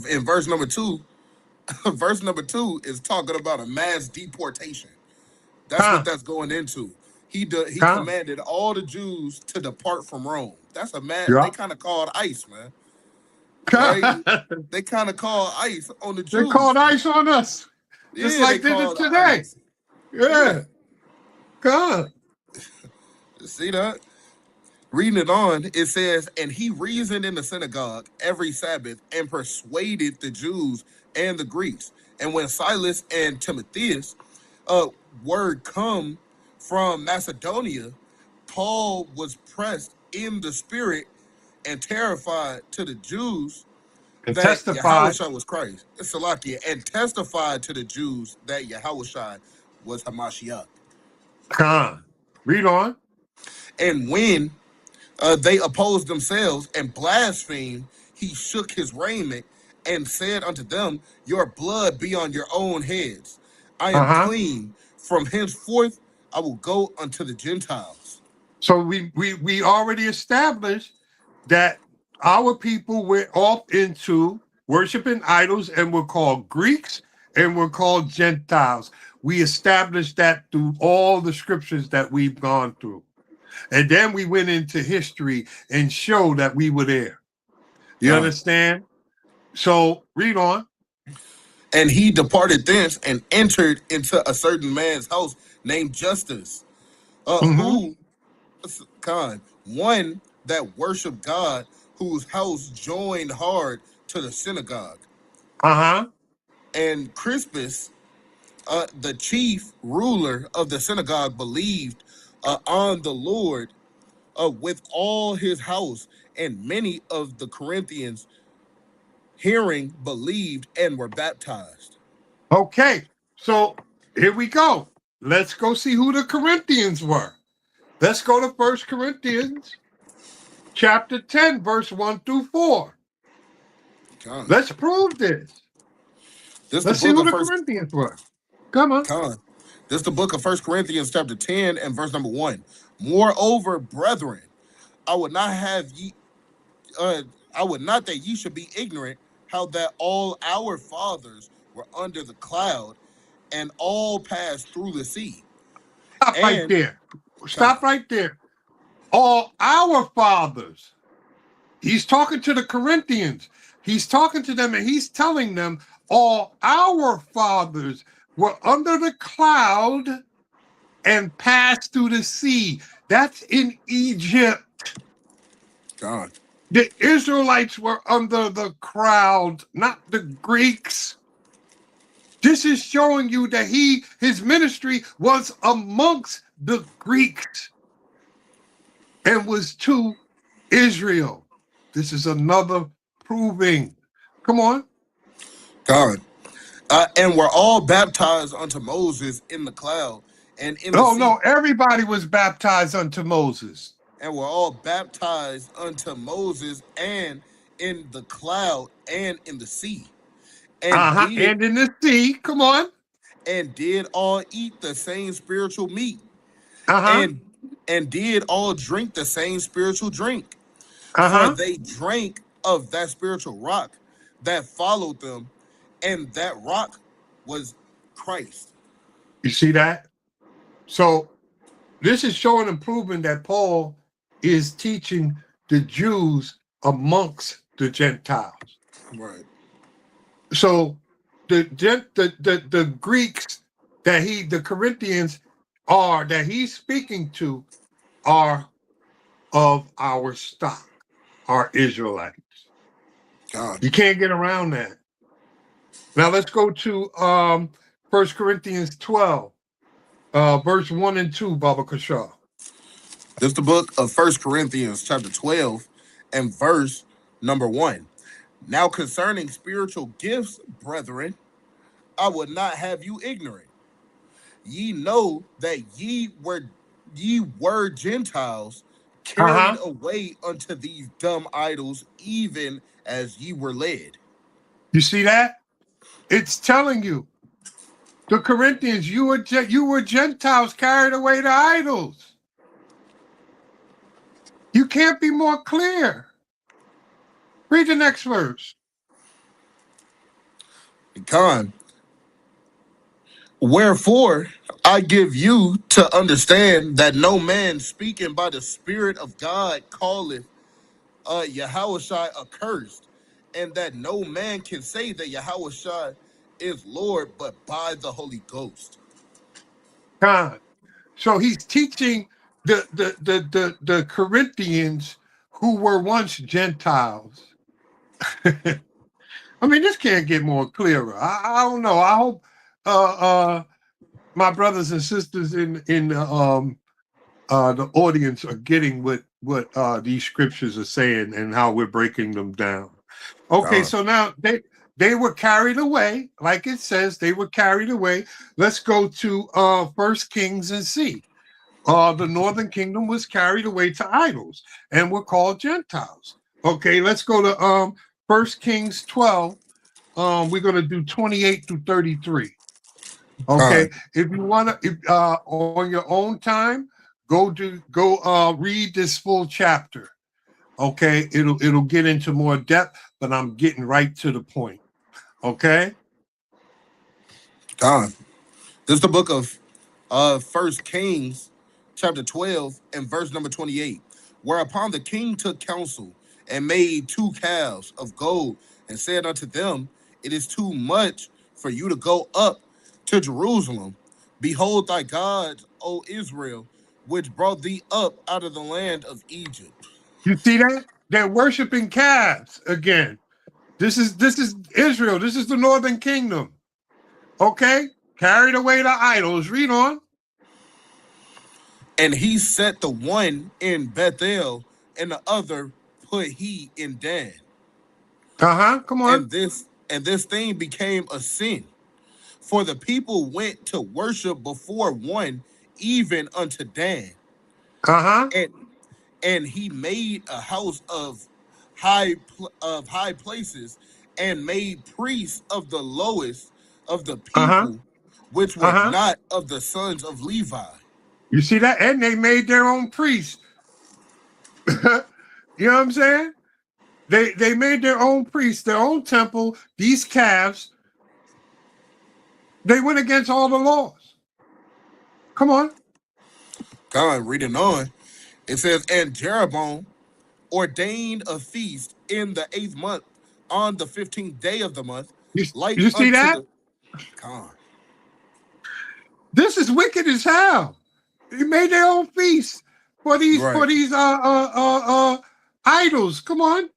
in verse number 2, verse number 2 is talking about a mass deportation. That's what that's going into. He commanded all the Jews to depart from Rome. That's a mass. Yeah. They kind of called ICE, man. Right? They kind of called ICE on the Jews. They called ICE on us, just like they did today. ICE. Yeah. God. See that? Reading it on, it says, and he reasoned in the synagogue every Sabbath and persuaded the Jews and the Greeks. And when Silas and Timotheus, word come from Macedonia, Paul was pressed in the spirit and terrified to the Jews And that testified. Yahushua was Christ. It's Salakia, and testified to the Jews that Yahushua was Hamashiach. Read on. And when they opposed themselves and blasphemed, he shook his raiment and said unto them, your blood be on your own heads. I am clean. From henceforth, I will go unto the Gentiles. So we already established that our people were off into worshiping idols and were called Greeks and were called Gentiles. We established that through all the scriptures that we've gone through. And then we went into history and showed that we were there. You understand? So read on. And he departed thence and entered into a certain man's house named Justus, who, one that worshiped God, whose house joined hard to the synagogue. And Crispus, the chief ruler of the synagogue, believed on the Lord with all his house, and many of the Corinthians hearing believed and were baptized. Okay, so here we go. Let's go see who the Corinthians were. Let's go to 1 Corinthians chapter 10, verse 1 through 4. Let's prove this. Let's see who the Corinthians were. Come on. This is the book of 1 Corinthians chapter 10 and verse number 1. Moreover, brethren, I would not have I would not that ye should be ignorant how that all our fathers were under the cloud and all passed through the sea. Stop right And there. Stop right there. All our fathers. He's talking to the Corinthians. He's talking to them and he's telling them all our fathers were under the cloud and passed through the sea. That's in Egypt. God. The Israelites were under the cloud, not the Greeks. This is showing you that his ministry was amongst the Greeks and was to Israel. This is another proving. Come on. God. And were all baptized unto Moses in the cloud and in the sea. No, everybody was baptized unto Moses. And were all baptized unto Moses and in the cloud and in the sea. And in the sea, come on. And did all eat the same spiritual meat. And did all drink the same spiritual drink. For they drank of that spiritual rock that followed them, and that rock was Christ. You see that? So this is showing and proving that Paul is teaching the Jews amongst the Gentiles. Right. So the Greeks the Corinthians that he's speaking to are of our stock, are Israelites. God. You can't get around that. Now let's go to 1 Corinthians 12, verse 1 and 2, Baba Kashaw. This is the book of 1 Corinthians chapter 12 and verse number 1. Now concerning spiritual gifts, brethren, I would not have you ignorant. Ye know that ye were Gentiles carried away unto these dumb idols, even as ye were led. You see that? It's telling you, the Corinthians, you were Gentiles carried away to idols. You can't be more clear. Read the next verse. Con. Wherefore I give you to understand that no man speaking by the Spirit of God calleth Yahawah accursed, and that no man can say that Yahawah is Lord but by the Holy Ghost. God. So he's teaching the Corinthians who were once Gentiles. I mean, this can't get more clearer. I don't know. I hope my brothers and sisters in the audience are getting what these scriptures are saying and how we're breaking them down. Okay, so now they were carried away, like it says, they were carried away. Let's go to 1 Kings and see. The northern kingdom was carried away to idols and were called Gentiles. Okay, let's go to 1 Kings 12. We're going to do 28 through 33. Okay, if you want to, on your own time, go read this full chapter. Okay, it'll get into more depth, but I'm getting right to the point. Okay. This is the book of 1 Kings, chapter 12, and verse number 28. Whereupon the king took counsel and made 2 calves of gold and said unto them, it is too much for you to go up to Jerusalem. Behold thy gods, O Israel, which brought thee up out of the land of Egypt. You see that? They're worshiping calves again. This is Israel. This is the northern kingdom. Okay? Carried away to idols. Read on. And he set the one in Bethel, and the other put he in Dan. Come on. And this thing became a sin. For the people went to worship before one, even unto Dan. And he made a house of high places, and made priests of the lowest of the people, which were not of the sons of Levi. You see that? And they made their own priests. You know what I'm saying? They made their own priests, their own temple, these calves. They went against all the laws. Come on. God, reading on. It says, and Jeroboam ordained a feast in the 8th month on the 15th day of the month, like You see unto that? the God. This is wicked as hell. They made their own feast for these idols. Come on.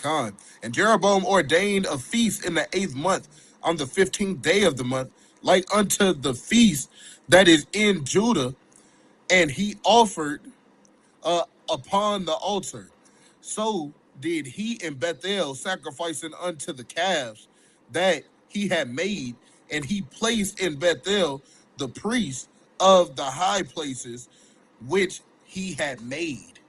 God. And Jeroboam ordained a feast in the 8th month on the 15th day of the month, like unto the feast that is in Judah, and he offered upon the altar. So did he in Bethel, sacrificing unto the calves that he had made, and he placed in Bethel the priests of the high places which he had made.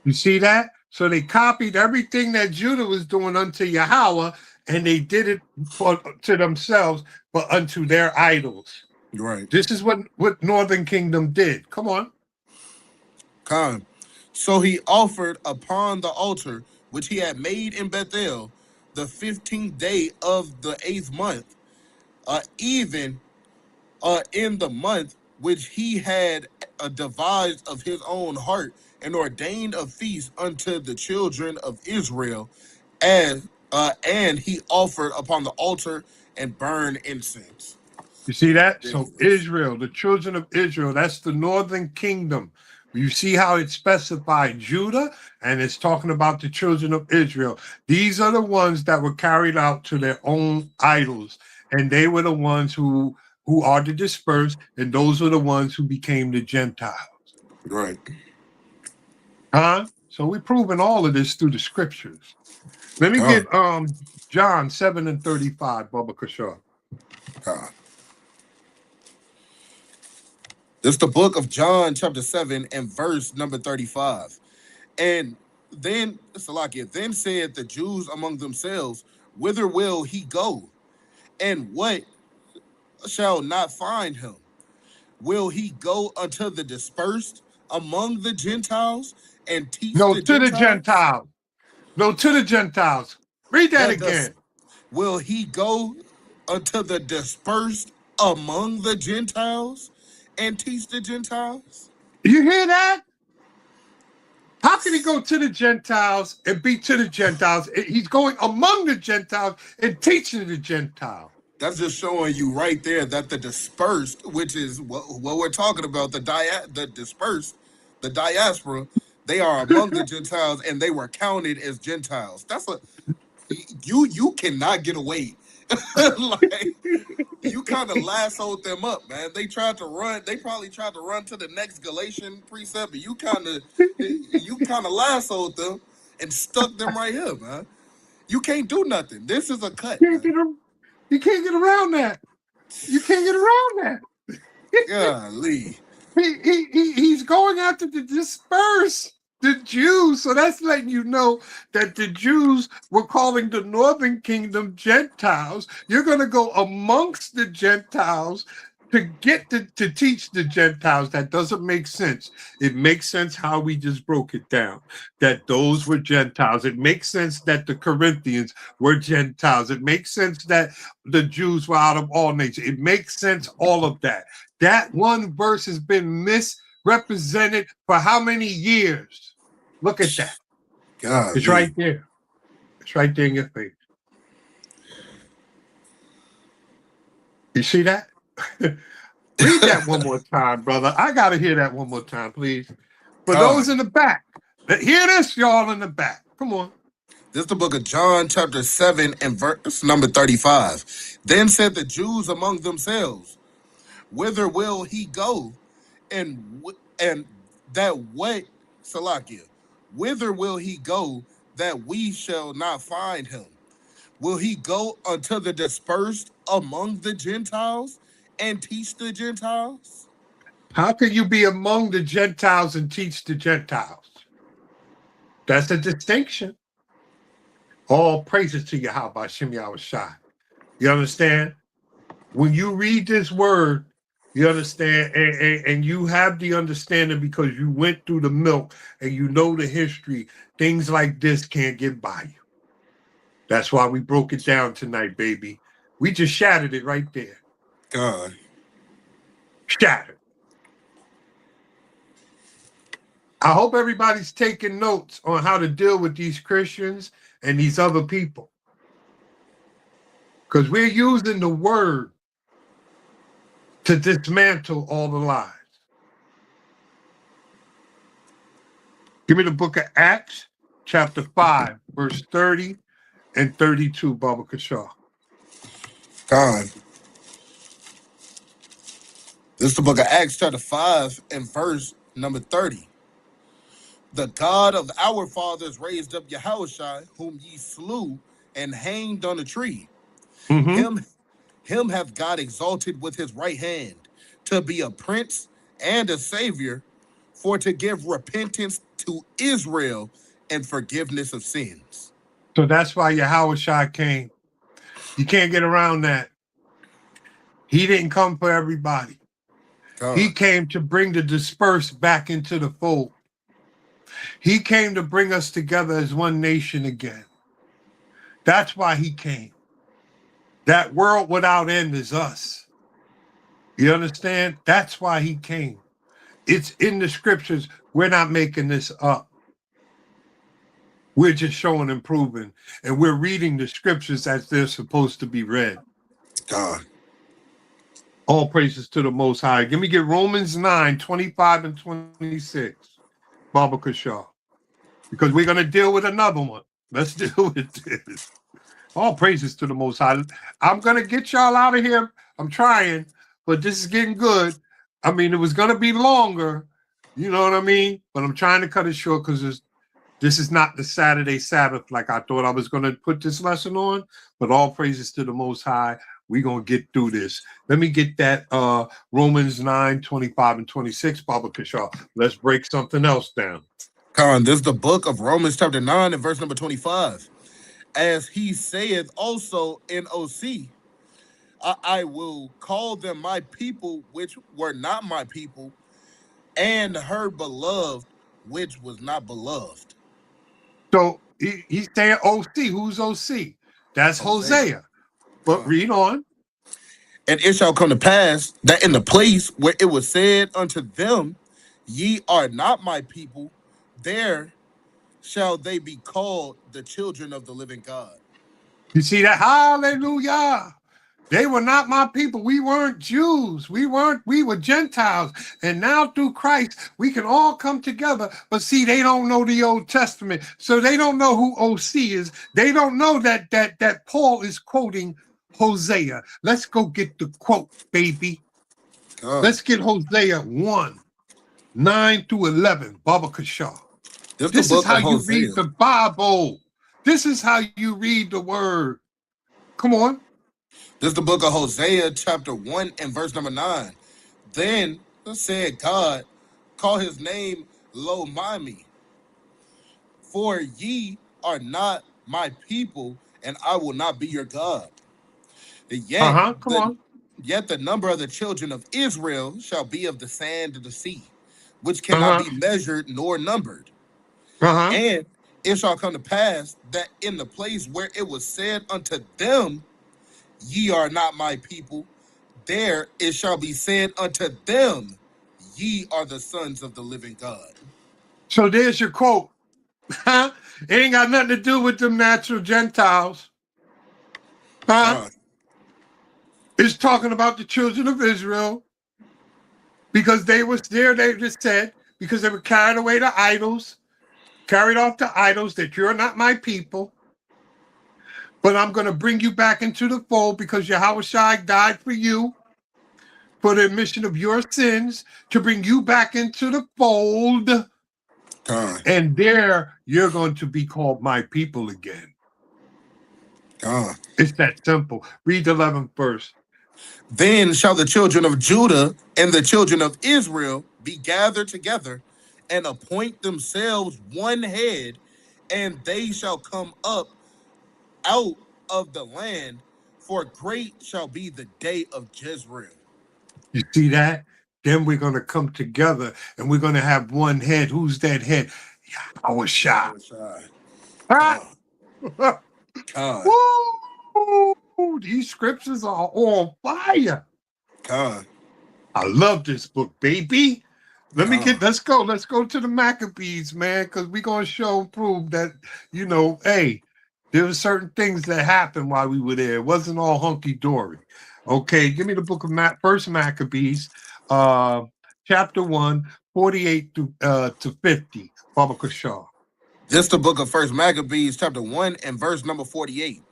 You see that? So they copied everything that Judah was doing unto Yahawah, and they did it to themselves, but unto their idols. Right. This is what Northern Kingdom did. Come on. Con. So he offered upon the altar which he had made in Bethel the 15th day of the 8th month, even in the month which he had devised of his own heart, and ordained a feast unto the children of Israel, and he offered upon the altar and burned incense. You see that? So Ridiculous. Israel, the children of Israel, that's the Northern Kingdom. You see how it specified Judah, and it's talking about the children of Israel. These are the ones that were carried out to their own idols, and they were the ones who are the dispersed, and those are the ones who became the Gentiles. Right. Huh? So we're proving all of this through the scriptures. Let me get John 7:35, Baba Kashar. This is the book of John, chapter 7, and verse number 35. And then, Salakia, then said the Jews among themselves, whither will he go? And what shall not find him? Will he go unto the dispersed among the Gentiles and teach No, the to the Gentiles? Gentiles. No, to the Gentiles. Read that again. Will he go unto the dispersed among the Gentiles and teach the Gentiles? You hear that? How can he go to the Gentiles and be to the Gentiles? He's going among the Gentiles and teaching the Gentiles. That's just showing you right there that the dispersed, which is what we're talking about, the dispersed, the diaspora, they are among the Gentiles, and they were counted as Gentiles. That's you cannot get away. Like, you kind of lassoed them up, man. They probably tried to run to the next Galatian precept, but you kind of lassoed them and stuck them right here, man. You can't do nothing. This is a cut. You can't get around that. You can't get around that. Golly. He's going after the dispersed, the Jews. So that's letting you know that the Jews were calling the Northern Kingdom Gentiles. You're going to go amongst the Gentiles to get to teach the Gentiles. That doesn't make sense. It makes sense how we just broke it down, that those were Gentiles. It makes sense that the Corinthians were Gentiles. It makes sense that the Jews were out of all nations. It makes sense, all of that. That one verse has been misrepresented for how many years? Look at that. God, it's right there. It's right there in your face. You see that? Read that one more time, brother. I got to hear that one more time, please. For those in the back, hear this, y'all in the back. Come on. This is the book of John, chapter 7, and verse number 35. Then said the Jews among themselves, whither will he go? And that what, Salakia, whither will he go that we shall not find him? Will he go unto the dispersed among the Gentiles and teach the Gentiles? How can you be among the Gentiles and teach the Gentiles? That's a distinction. All praises to Yahawah Shem Yahushua. You understand? When you read this word, You understand? And you have the understanding because you went through the milk and you know the history. Things like this can't get by you. That's why we broke it down tonight, baby. We just shattered it right there. God. Shattered. I hope everybody's taking notes on how to deal with these Christians and these other people. Because we're using the word to dismantle all the lies. Give me the book of Acts, chapter 5, verse 30 and 32, Baba Kashaw. God. This is the book of Acts, chapter 5, and verse number 30. The God of our fathers raised up Yahushua, whom ye slew and hanged on a tree. Mm-hmm. Him hath God exalted with his right hand to be a prince and a savior, for to give repentance to Israel and forgiveness of sins. So that's why Yahushua came. You can't get around that. He didn't come for everybody. God. He came to bring the dispersed back into the fold. He came to bring us together as one nation again. That's why he came. That world without end is us. You understand? That's why he came. It's in the scriptures. We're not making this up. We're just showing and proving. And we're reading the scriptures as they're supposed to be read. God. All praises to the Most High. Let me get Romans 9, 25 and 26. Baba Kashaw. Because we're going to deal with another one. Let's deal with this. All praises to the Most High. I'm going to get y'all out of here. I'm trying, but this is getting good. I mean, it was going to be longer. You know what I mean? But I'm trying to cut it short because this is not the Saturday Sabbath like I thought I was going to put this lesson on. But all praises to the Most High. We're going to get through this. Let me get that Romans 9, 25 and 26, Baba Kashaw. Let's break something else down. Con, this is the book of Romans chapter 9 and verse number 25. As he saith also in OC, I will call them my people, which were not my people, and her beloved, which was not beloved. So he's saying OC. Who's OC? That's Hosea. But read on. And it shall come to pass that in the place where it was said unto them, ye are not my people, there shall they be called the children of the living God. You see that? Hallelujah. They were not my people. We weren't Jews. We were Gentiles. And now through Christ, we can all come together. But see, they don't know the Old Testament. So they don't know who OC is. They don't know that Paul is quoting Hosea. Let's go get the quote, baby. Let's get Hosea 1, 9 through 11, Baba Kashaw. This is how you read the Bible. This is how you read the word. Come on. This is the book of Hosea, chapter 1 and verse number 9. Then said God, call his name Lo Mami, for ye are not my people, and I will not be your God. Yet, yet the number of the children of Israel shall be of the sand of the sea, which cannot be measured nor numbered. And it shall come to pass that in the place where it was said unto them, ye are not my people, there it shall be said unto them, ye are the sons of the living God. So there's your quote. It ain't got nothing to do with them natural Gentiles. It's talking about the children of Israel because they were there, they just said, because they were carried away to idols, carried off to idols, that you're not my people. But I'm going to bring you back into the fold because Yahushua died for you, for the remission of your sins, to bring you back into the fold. And there you're going to be called my people again. It's that simple. Read the 11th verse. Then shall the children of Judah and the children of Israel be gathered together and appoint themselves one head, and they shall come up out of the land, for great shall be the day of Jezreel. You see that? Then we're going to come together and we're going to have one head. Who's that head? Yahawah Shah. Ah! Con. Woo! These scriptures are on fire. Con. I love this book, baby. Con. Let's go to the Maccabees, man, because we're going to show and prove that, hey, there were certain things that happened while we were there. It wasn't all hunky-dory. Okay, give me the book of First Maccabees, chapter 1, 48 to 50. Baba Kashar. This the book of First Maccabees, chapter 1, and verse number 48.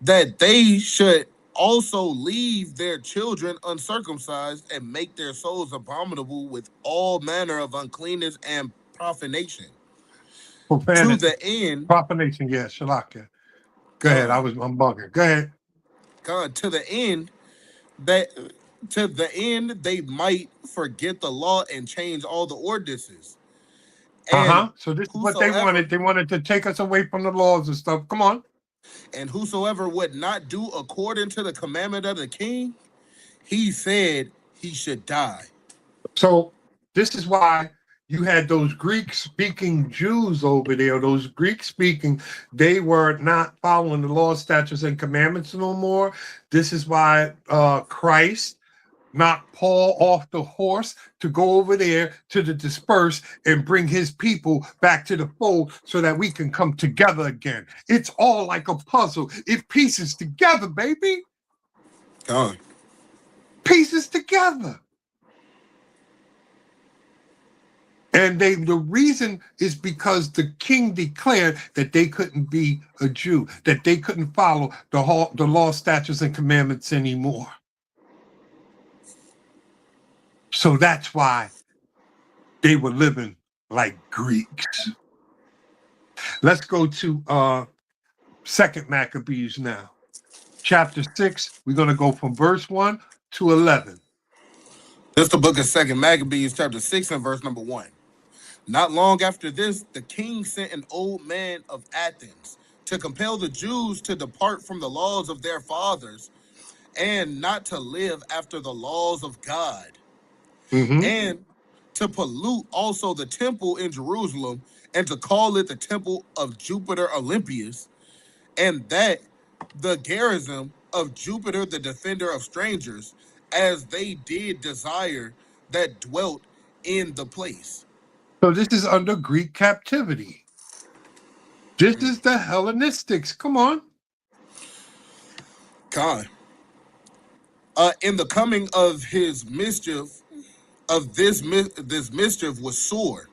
That they should also leave their children uncircumcised and make their souls abominable with all manner of uncleanness and profanation. Profanity. To the end. Profanation, yeah, Shalaka. Go ahead, I'm bugging. Go ahead. God, to the end they might forget the law and change all the ordinances. So this is what they wanted. They wanted to take us away from the laws and stuff. Come on. And whosoever would not do according to the commandment of the king, he said he should die. So this is why you had those Greek-speaking Jews over there, those Greek-speaking, they were not following the law, statutes, and commandments no more. This is why Christ knocked Paul off the horse to go over there to the dispersed and bring his people back to the fold so that we can come together again. It's all like a puzzle. It pieces together, baby. God. Pieces together. And the reason is because the king declared that they couldn't be a Jew, that they couldn't follow the law, statutes, and commandments anymore. So that's why they were living like Greeks. Let's go to Second Maccabees now. Chapter 6, we're going to go from verse 1 to 11. This is the book of Second Maccabees, chapter 6, and verse number 1. Not long after this, the king sent an old man of Athens to compel the Jews to depart from the laws of their fathers and not to live after the laws of God. And to pollute also the temple in Jerusalem and to call it the temple of Jupiter Olympius, and that the garrison of Jupiter, the defender of strangers, as they did desire that dwelt in the place. So this is under Greek captivity. This is the Hellenistics. Come on. God. In the coming of his mischief, of this mischief was sore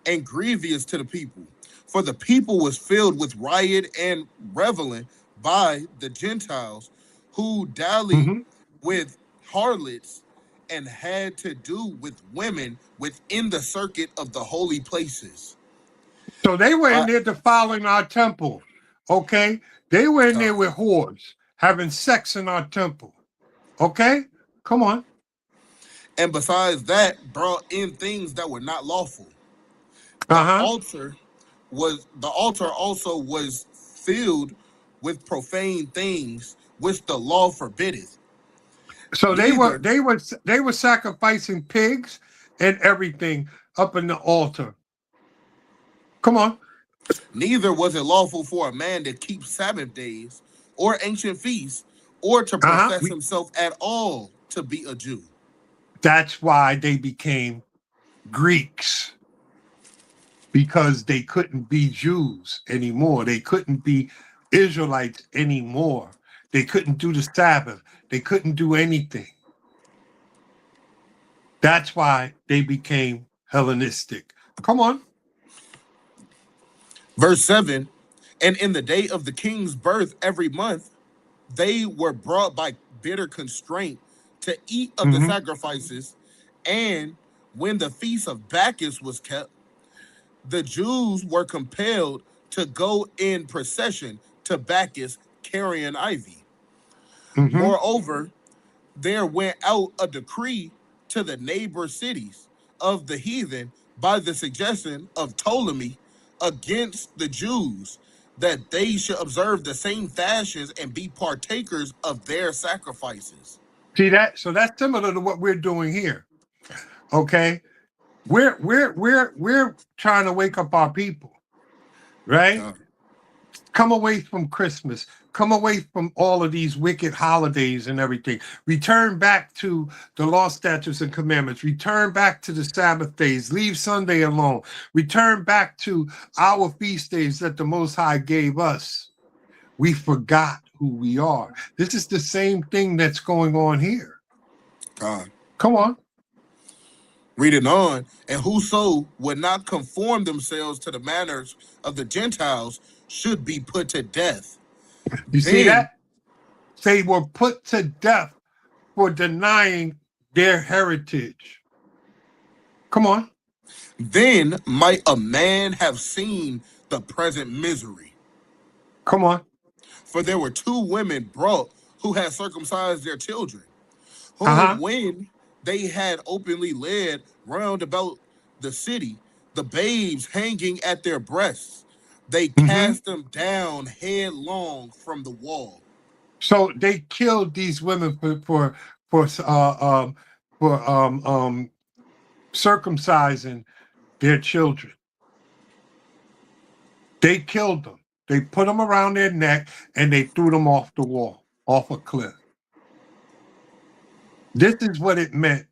and grievous to the people, for the people was filled with riot and reveling by the Gentiles who dallied with harlots and had to do with women within the circuit of the holy places. So they were in there defiling our temple, okay? They were in there with whores, having sex in our temple, okay? Come on. And besides that, brought in things that were not lawful. The altar also was filled with profane things which the law forbiddeth. So they were sacrificing pigs and everything up in the altar. Come on. Neither was it lawful for a man to keep Sabbath days or ancient feasts or to profess himself at all to be a Jew. That's why they became Greeks, because they couldn't be Jews anymore. They couldn't be Israelites anymore. They couldn't do the Sabbath. They couldn't do anything. That's why they became Hellenistic. Come on. Verse 7, and in the day of the king's birth every month, they were brought by bitter constraint to eat of the sacrifices, and when the feast of Bacchus was kept, the Jews were compelled to go in procession to Bacchus carrying ivy. Moreover, there went out a decree to the neighbor cities of the heathen by the suggestion of Ptolemy against the Jews, that they should observe the same fashions and be partakers of their sacrifices. See that? So that's similar to what we're doing here. Okay, we're trying to wake up our people, right? Come away from Christmas. Come away from all of these wicked holidays and everything. Return back to the law, statutes, and commandments. Return back to the Sabbath days. Leave Sunday alone. Return back to our feast days that the Most High gave us. We forgot who we are. This is the same thing that's going on here. Come on. Reading on, and whoso would not conform themselves to the manners of the Gentiles should be put to death. You see that? They were put to death for denying their heritage. Come on. Then might a man have seen the present misery. Come on. For there were 2 women brought who had circumcised their children, whom when they had openly led round about the city, the babes hanging at their breasts, they cast them down headlong from the wall. So they killed these women for circumcising their children. They killed them. They put them around their neck and they threw them off the wall, off a cliff. This is what it meant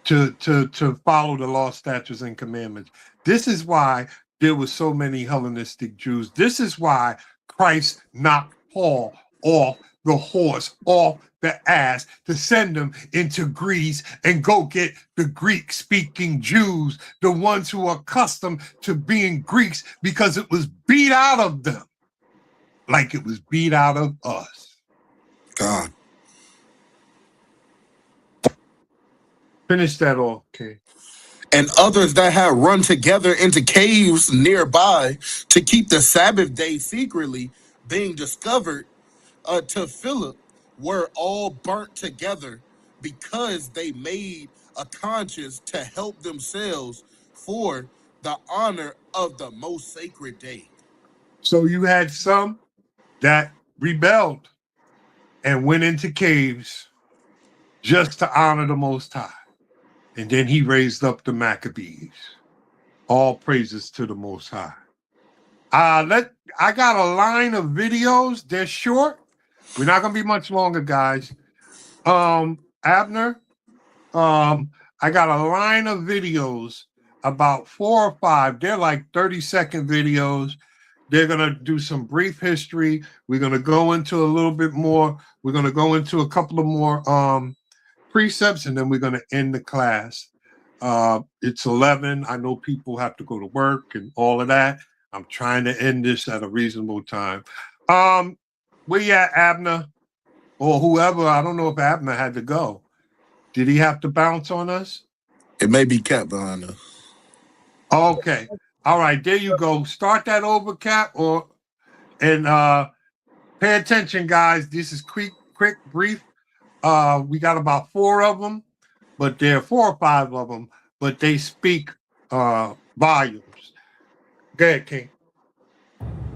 to follow the law, statutes, and commandments. This is why there were so many Hellenistic Jews. This is why Christ knocked Paul off the horse, off the ass, to send them into Greece and go get the Greek-speaking Jews, the ones who are accustomed to being Greeks, because it was beat out of them like it was beat out of us. God. Finish that off, okay. And others that had run together into caves nearby to keep the Sabbath day secretly, being discovered to Philip, were all burnt together because they made a conscience to help themselves for the honor of the most sacred day. So you had some that rebelled and went into caves just to honor the Most High. And then he raised up the Maccabees. All praises to the Most High. I got a line of videos. They're short. We're not going to be much longer, guys. Abner, I got a line of videos, about 4 or 5. They're like 30-second videos. They're going to do some brief history. We're going to go into a little bit more. We're going to go into a couple of more precepts, and then we're going to end the class. It's 11. I know people have to go to work and all of that. I'm trying to end this at a reasonable time. Where you at, Abner? Or whoever. I don't know if Abner had to go. Did he have to bounce on us? It may be Cap behind us. Okay. All right, there you go. Start that over, Cap, and pay attention, guys. This is quick, brief. We got about 4 of them, but there are 4 or 5 of them, but they speak volumes. Go ahead, King.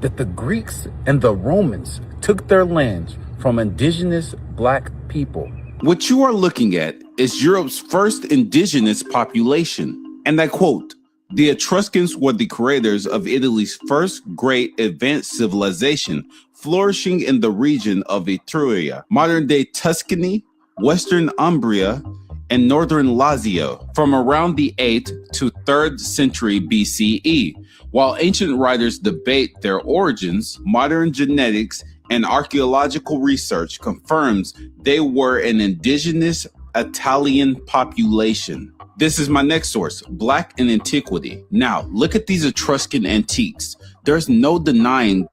That the Greeks and the Romans took their lands from indigenous black people. What you are looking at is Europe's first indigenous population. And I quote, "The Etruscans were the creators of Italy's first great advanced civilization, flourishing in the region of Etruria, modern-day Tuscany, western Umbria, and northern Lazio from around the 8th to 3rd century BCE. While ancient writers debate their origins, modern genetics and archaeological research confirms they were an indigenous Italian population." This is my next source, Black in Antiquity. Now, look at these Etruscan antiques. There's no denying.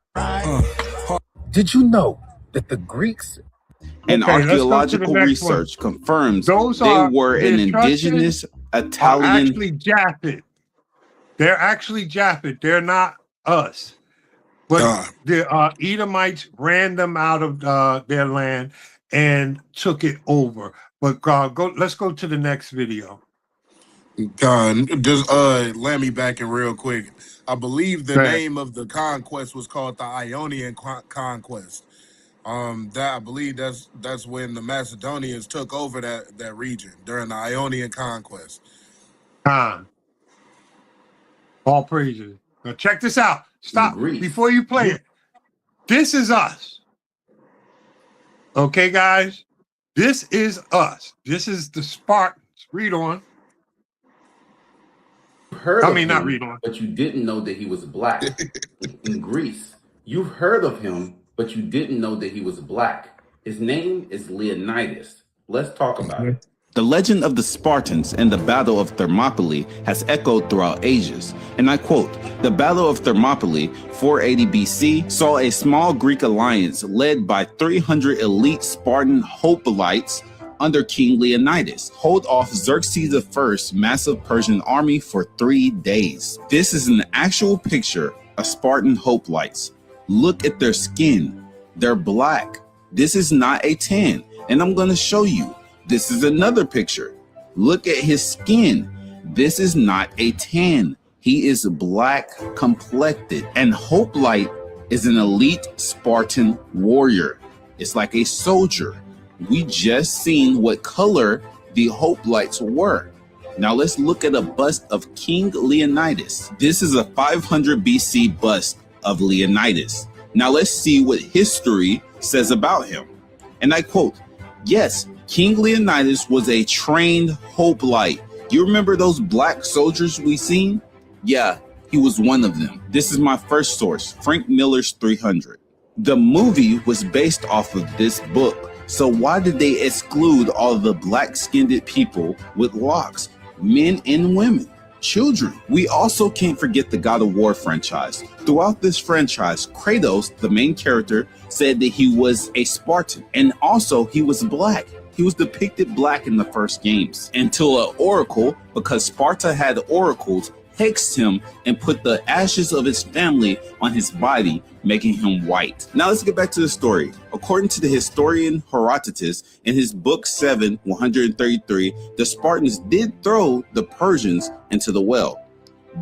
Did you know that the Greeks and archaeological research confirms they were an indigenous Italian. Actually, Japhet. They're actually Japhet. They're not us. But the Edomites ran them out of their land and took it over. But let's go to the next video. God, just let me back in real quick. I believe the name of the conquest was called the Ionian conquest. That I believe that's when the Macedonians took over that region during the Ionian conquest. All praises. Now check this out. Stop Greece. before you play it. This is us. Okay, guys? This is us. This is the Spartans. Read on. Heard of not him, read on. but you didn't know that he was black. In Greece, you've heard of him, but you didn't know that he was black. His name is Leonidas. Let's talk about it. The legend of the Spartans and the Battle of Thermopylae has echoed throughout ages, and I quote, "The Battle of Thermopylae, 480 BC, saw a small Greek alliance led by 300 elite Spartan hoplites under King Leonidas hold off Xerxes I's massive Persian army for 3 days. This is an actual picture of Spartan hoplites. Look at their skin. They're black. This is not a tan, and I'm going to show you. This is another picture. Look at his skin. This is not a tan. He is black complected. And hoplite is an elite Spartan warrior. It's like a soldier. We just seen what color the hoplites were. Now let's look at a bust of King Leonidas. This is a 500 BC bust of Leonidas. Now let's see what history says about him. And I quote, "Yes, King Leonidas was a trained hoplite. You remember those black soldiers we seen? Yeah, he was one of them. This is my first source, Frank Miller's 300. The movie was based off of this book. So why did they exclude all the black-skinned people with locks, men and women, children? We also can't forget the God of War franchise. Throughout this franchise, Kratos, the main character, said that he was a Spartan, and also he was black. He was depicted black in the first games until an oracle, because Sparta had oracles, hexed him and put the ashes of his family on his body, making him white. Now let's get back to the story. According to the historian Herodotus, in his book 7, 133, the Spartans did throw the Persians into the well,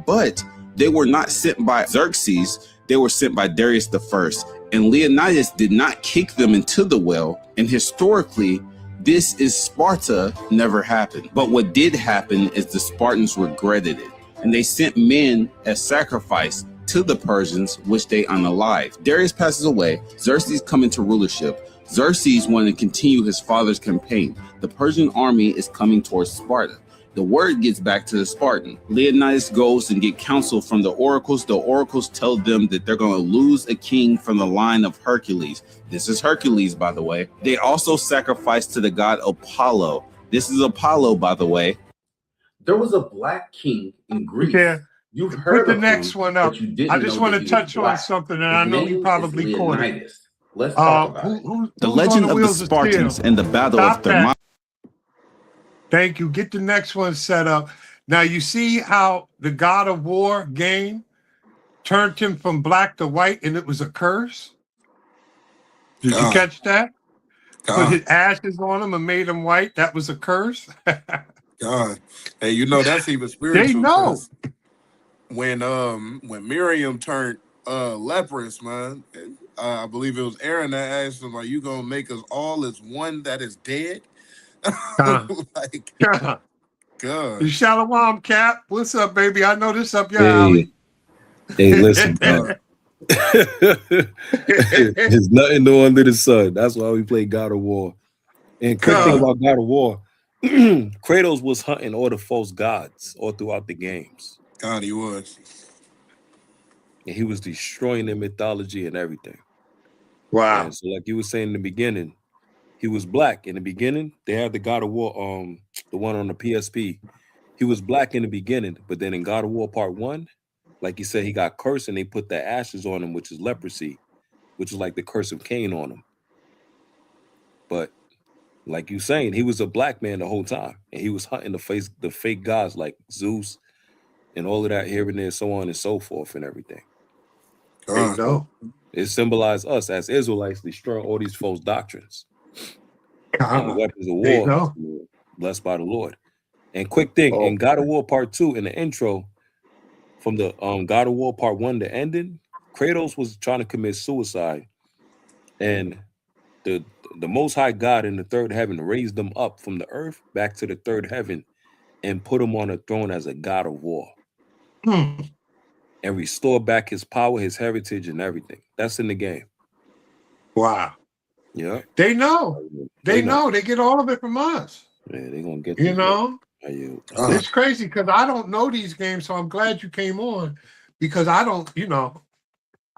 but they were not sent by Xerxes, they were sent by Darius I, and Leonidas did not kick them into the well, and historically, this is Sparta never happened. But what did happen is the Spartans regretted it, and they sent men as sacrifice to the Persians, which they unalived. Darius passes away. Xerxes come into rulership. Xerxes wanted to continue his father's campaign. The Persian army is coming towards Sparta. The word gets back to the Spartan. Leonidas goes and get counsel from the oracles. The oracles tell them that they're going to lose a king from the line of Hercules. This is Hercules, by the way. They also sacrifice to the god Apollo. This is Apollo, by the way. There was a black king in Greece. Yeah. You've heard Put the of next him, one up. but you didn't I just know want that to he touch was on black. something, and His I know name you is probably caught it. Leonidas. Let's talk about it. The who's legend on of the wheels Spartans steel? and the Battle Stop of that. Thermopylae. Thank you. Get the next one set up. Now you see how the God of War game turned him from black to white, and it was a curse. Did you catch that? Put his ashes on him and made him white. That was a curse. God, hey, you know that's even spiritual. They know. 'cause when Miriam turned leprous, man, I believe it was Aaron that asked him, "Are you gonna make us all as one that is dead?" Like, God. Shalom, Cap. What's up, baby? I know this up your Hey, alley. hey, listen, man. There's nothing new under the sun. That's why we play God of War. And quick thing about God of War, Kratos was hunting all the false gods all throughout the games. God, he was. And he was destroying their mythology and everything. Wow. And so like you were saying in the beginning, he was black. In the beginning, they had the God of War, the one on the PSP. He was black in the beginning, but then in God of War Part 1, like you said, he got cursed and they put the ashes on him, which is leprosy, which is like the curse of Cain on him. But like you saying, he was a black man the whole time, and he was hunting the fake gods like Zeus and all of that here and there, so on and so forth and everything. It symbolized us as Israelites destroying all these false doctrines. And the weapons of war blessed by the Lord. And quick thing, in God of War Part 2, in the intro, from the God of War Part 1, the ending, Kratos was trying to commit suicide. And the Most High God in the third heaven raised them up from the earth back to the third heaven and put him on a throne as a god of war and restore back his power, his heritage, and everything. That's in the game. Wow. Yeah. They know. They know. They get all of it from us. Yeah, they're going to get you know? It's crazy because I don't know these games, so I'm glad you came on because I don't, you know,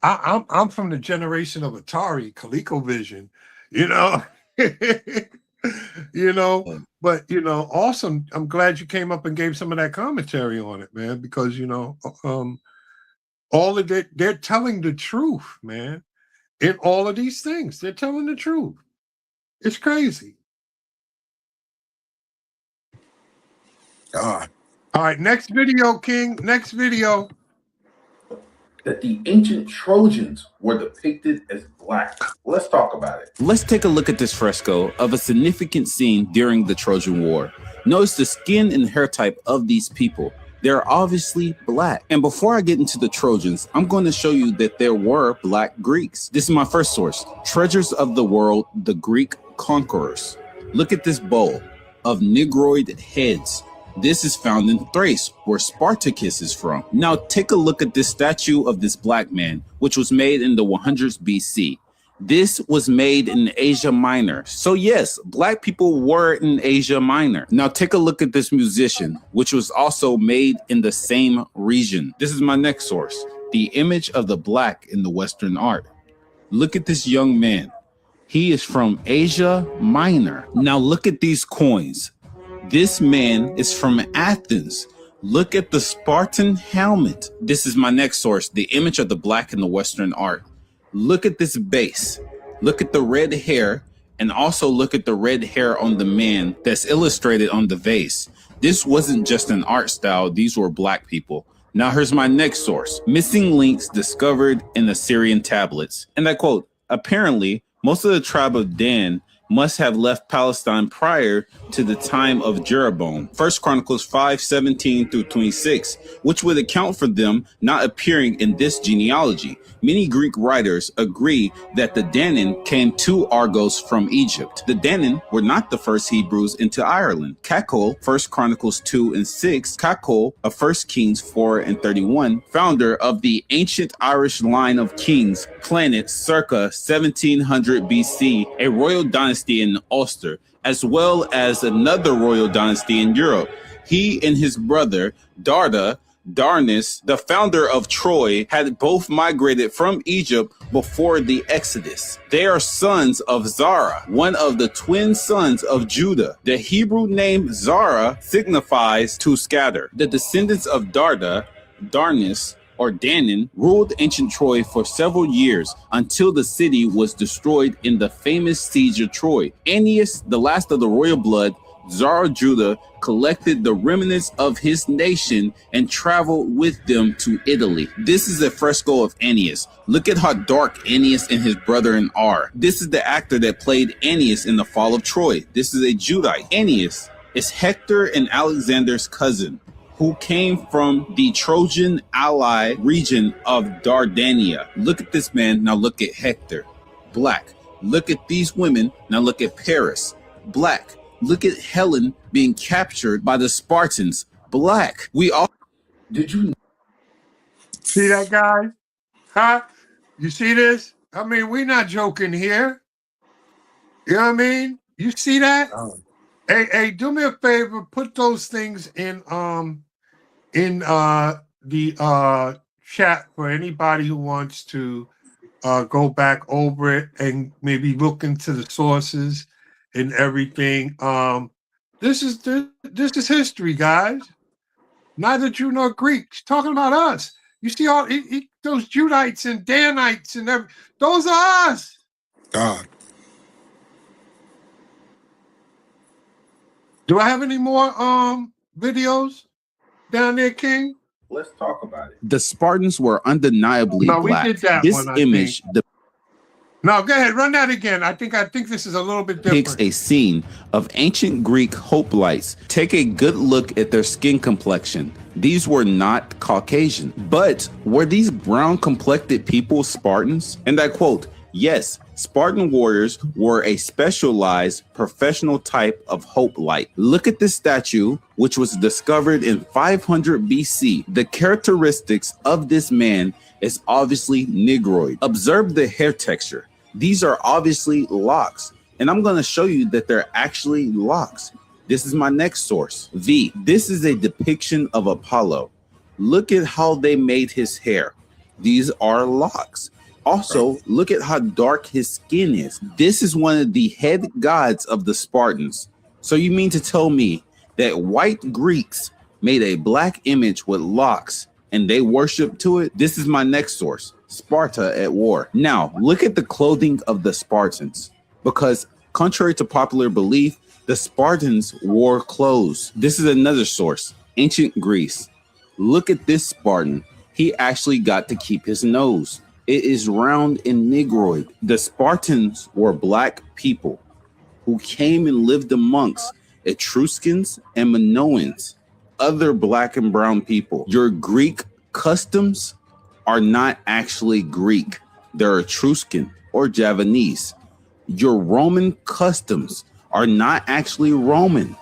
I'm from the generation of Atari, ColecoVision, you know. you know, but you know, awesome. I'm glad you came up and gave some of that commentary on it, man, because you know, all of it, they're telling the truth, man. In all of these things, they're telling the truth. It's crazy. God. All right, next video, King. Next video. That the ancient Trojans were depicted as black. Let's talk about it. Let's take a look at this fresco of a significant scene during the Trojan War. Notice the skin and hair type of these people. They're obviously black. And before I get into the Trojans, I'm going to show you that there were black Greeks. This is my first source. Treasures of the World, the Greek Conquerors. Look at this bowl of Negroid heads. This is found in Thrace, where Spartacus is from. Now take a look at this statue of this black man, which was made in the 100s BC. This was made in Asia Minor. So yes, black people were in Asia Minor. Now take a look at this musician, which was also made in the same region. This is my next source, the image of the black in the Western art. Look at this young man. He is from Asia Minor. Now look at these coins. This man is from Athens. Look at the Spartan helmet. This is my next source, the image of the black in the Western art. Look at this base. Look at the red hair, and also look at the red hair on the man that's illustrated on the vase. This wasn't just an art style, these were black people. Now here's my next source, missing links discovered in Assyrian tablets. And I quote, apparently, most of the tribe of Dan must have left Palestine prior to the time of Jeroboam. 1 Chronicles 5:17 through 26, which would account for them not appearing in this genealogy. Many Greek writers agree that the Danan came to Argos from Egypt. The Danan were not the first Hebrews into Ireland. Cacol, 1 Chronicles 2 and 6, Cacol of 1 Kings 4 and 31, founder of the ancient Irish line of kings, planted circa 1700 BC, a royal dynasty in Ulster, as well as another royal dynasty in Europe. He and his brother, Darnus, the founder of Troy, had both migrated from Egypt before the Exodus. They are sons of Zara, one of the twin sons of Judah. The Hebrew name Zara signifies to scatter. The descendants of Darnus, or Danan, ruled ancient Troy for several years until the city was destroyed in the famous siege of Troy. Aeneas, the last of the royal blood, Zara Judah, collected the remnants of his nation and traveled with them to Italy. This is a fresco of Aeneas. Look at how dark Aeneas and his brethren are. This is the actor that played Aeneas in the fall of Troy. This is a Judite. Aeneas is Hector and Alexander's cousin, who came from the Trojan ally region of Dardania. Look at this man, now look at Hector, black. Look at these women, now look at Paris, black. Look at Helen being captured by the Spartans, black. We all— Did you see that, guy? Huh? You see this? I mean, we're not joking here. You know what I mean? You see that? Hey, do me a favor, put those things in the chat for anybody who wants to go back over it and maybe look into the sources and everything. This is history, guys. Neither Jew nor Greeks. Talking about us. You see all those Judites and Danites and everything. Those are us. God. Do I have any more videos down there, King? Let's talk about it. The Spartans were undeniably No, we black. did that This one, I image No, go ahead, run that again. I think this is a little bit depicts different. a scene of ancient Greek hoplites. Take a good look at their skin complexion. These were not Caucasian, but were these brown complected people Spartans? And I quote, Yes, Spartan warriors were a specialized professional type of hoplite. Look at this statue, which was discovered in 500 BC. The characteristics of this man is obviously negroid. Observe the hair texture. These are obviously locks, and I'm going to show you that they're actually locks. This is my next source. V. This is a depiction of Apollo. Look at how they made his hair. These are locks. Also, look at how dark his skin is. This is one of the head gods of the Spartans. So you mean to tell me that white Greeks made a black image with locks and they worship to it? This is my next source, Sparta at war. Now, look at the clothing of the Spartans, because contrary to popular belief, the Spartans wore clothes. This is another source, ancient Greece. Look at this Spartan. He actually got to keep his nose. It is round and negroid. The Spartans were black people who came and lived amongst Etruscans and Minoans, other black and brown people. Your Greek customs are not actually Greek. They're Etruscan or Javanese. Your Roman customs are not actually Roman.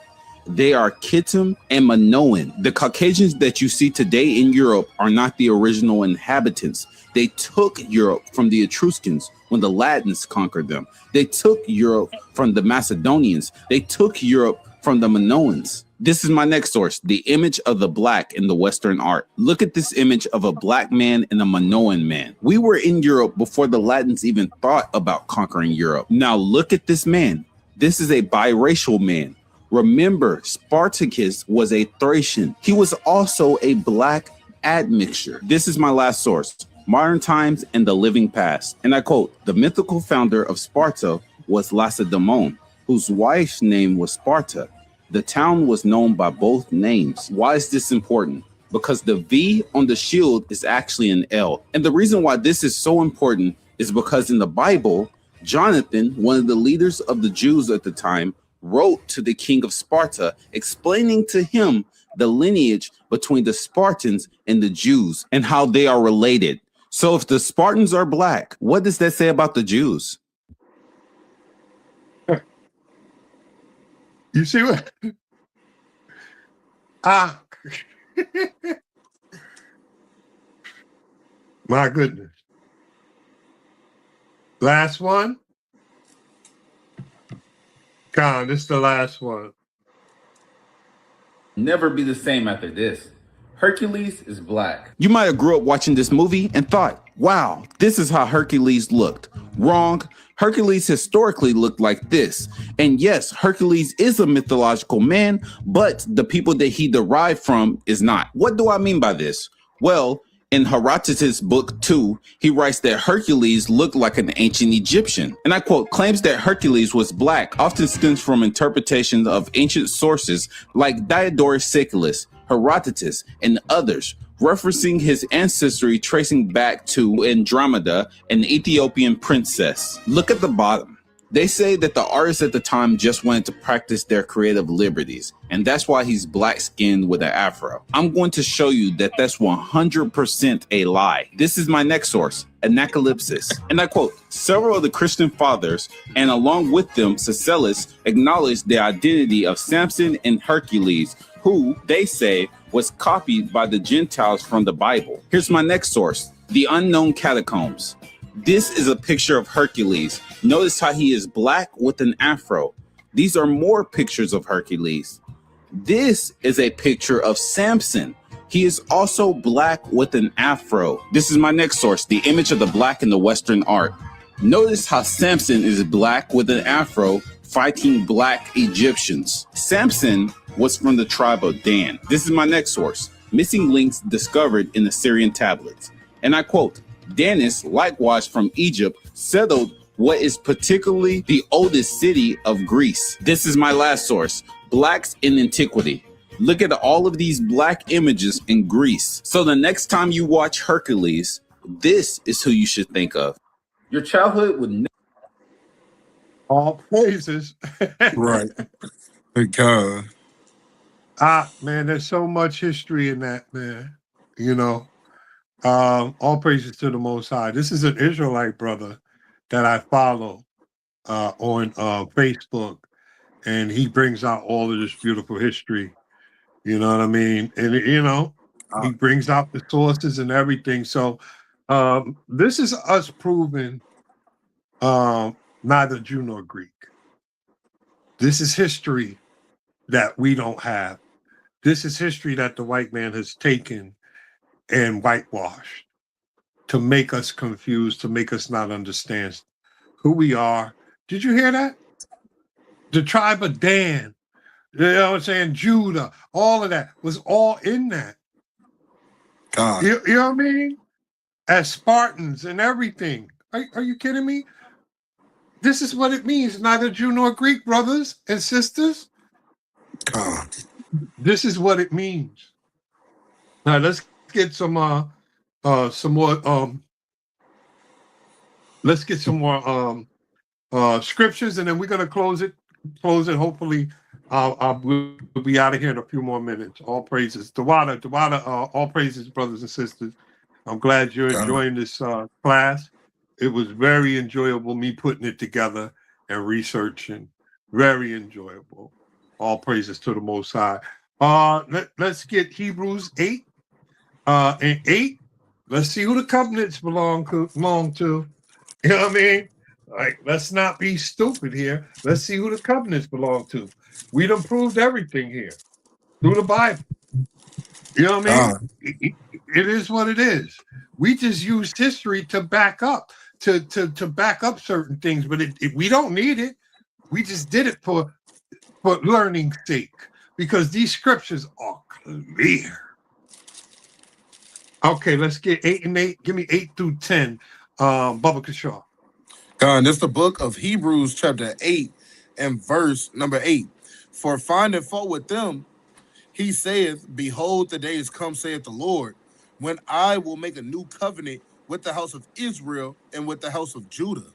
They are Kittim and Minoan. The Caucasians that you see today in Europe are not the original inhabitants. They took Europe from the Etruscans when the Latins conquered them. They took Europe from the Macedonians. They took Europe from the Minoans. This is my next source, the image of the black in the Western art. Look at this image of a black man and a Minoan man. We were in Europe before the Latins even thought about conquering Europe. Now look at this man. This is a biracial man. Remember, Spartacus was a Thracian. He was also a black admixture. This is my last source, Modern Times and the Living Past. And I quote, the mythical founder of Sparta was Lacedaemon, whose wife's name was Sparta. The town was known by both names. Why is this important? Because the V on the shield is actually an L. And the reason why this is so important is because in the Bible, Jonathan, one of the leaders of the Jews at the time, wrote to the king of Sparta, explaining to him the lineage between the Spartans and the Jews and how they are related. So if the Spartans are black, what does that say about the Jews? You see what? My goodness. Last one. Con, this is the last one. Never be the same after this. Hercules is black. You might have grew up watching this movie and thought, wow, this is how Hercules looked. Wrong. Hercules historically looked like this. And yes, Hercules is a mythological man, but the people that he derived from is not. What do I mean by this? Well, in Herodotus' book 2, he writes that Hercules looked like an ancient Egyptian. And I quote, claims that Hercules was black often stems from interpretations of ancient sources like Diodorus Siculus, Herodotus, and others, referencing his ancestry tracing back to Andromeda, an Ethiopian princess. Look at the bottom. They say that the artists at the time just wanted to practice their creative liberties, and that's why he's black-skinned with an afro. I'm going to show you that that's 100% a lie. This is my next source, Anacalypsis. And I quote, several of the Christian fathers, and along with them, Cecilius, acknowledged the identity of Samson and Hercules, who, they say, was copied by the Gentiles from the Bible. Here's my next source, The Unknown Catacombs. This is a picture of Hercules. Notice how he is black with an afro. These are more pictures of Hercules. This is a picture of Samson. He is also black with an afro. This is my next source, the image of the black in the Western art. Notice how Samson is black with an afro fighting black Egyptians. Samson was from the tribe of Dan. This is my next source, missing links discovered in the Syrian tablets. And I quote, Danis, likewise from Egypt, settled what is particularly the oldest city of Greece. This is my last source, Blacks in Antiquity. Look at all of these black images in Greece. So the next time you watch Hercules, this is who you should think of. Your childhood would never. All praises. Right. Because Man, there's so much history in that, man. You know, all praises to the Most High. This is an Israelite brother that I follow on Facebook, and he brings out all of this beautiful history. You know what I mean? And he brings out the sources and everything. So this is us proving neither Jew nor Greek. This is history that we don't have. This is history that the white man has taken and whitewashed to make us confused, to make us not understand who we are. Did you hear that? The tribe of Dan, you know what I'm saying? Judah, all of that was all in that. You know what I mean? As Spartans and everything. Are you kidding me? This is what it means. Neither Jew nor Greek, brothers and sisters. This is what it means. Now let's get some more let's get some more scriptures, and then we're gonna close it. Hopefully we'll be out of here in a few more minutes. All praises. Dawada, all praises, brothers and sisters. I'm glad you're enjoying this class. It was very enjoyable, me putting it together and researching. Very enjoyable. All praises to the Most High. Let's get Hebrews 8 and 8. Let's see who the covenants belong to. You know what I mean? Like, let's not be stupid here. Let's see who the covenants belong to. We done proved everything here through the Bible. You know what I mean? It is what it is. We just used history to back up, to back up certain things, but we don't need it. We just did it for learning's sake, because these scriptures are clear. Okay, let's get 8 and 8. Give me 8 through 10. Bubba Kashaw. This is the book of Hebrews, chapter 8, and verse number 8. For finding fault with them, he saith, Behold, the days come, saith the Lord, when I will make a new covenant with the house of Israel and with the house of Judah.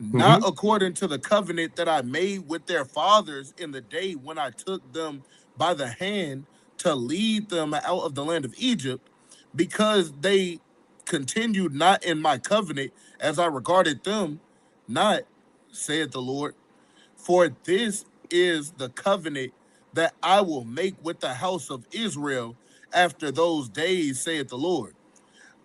Not according to the covenant that I made with their fathers in the day when I took them by the hand to lead them out of the land of Egypt, because they continued not in my covenant as I regarded them not, saith the Lord. For this is the covenant that I will make with the house of Israel after those days, saith the Lord.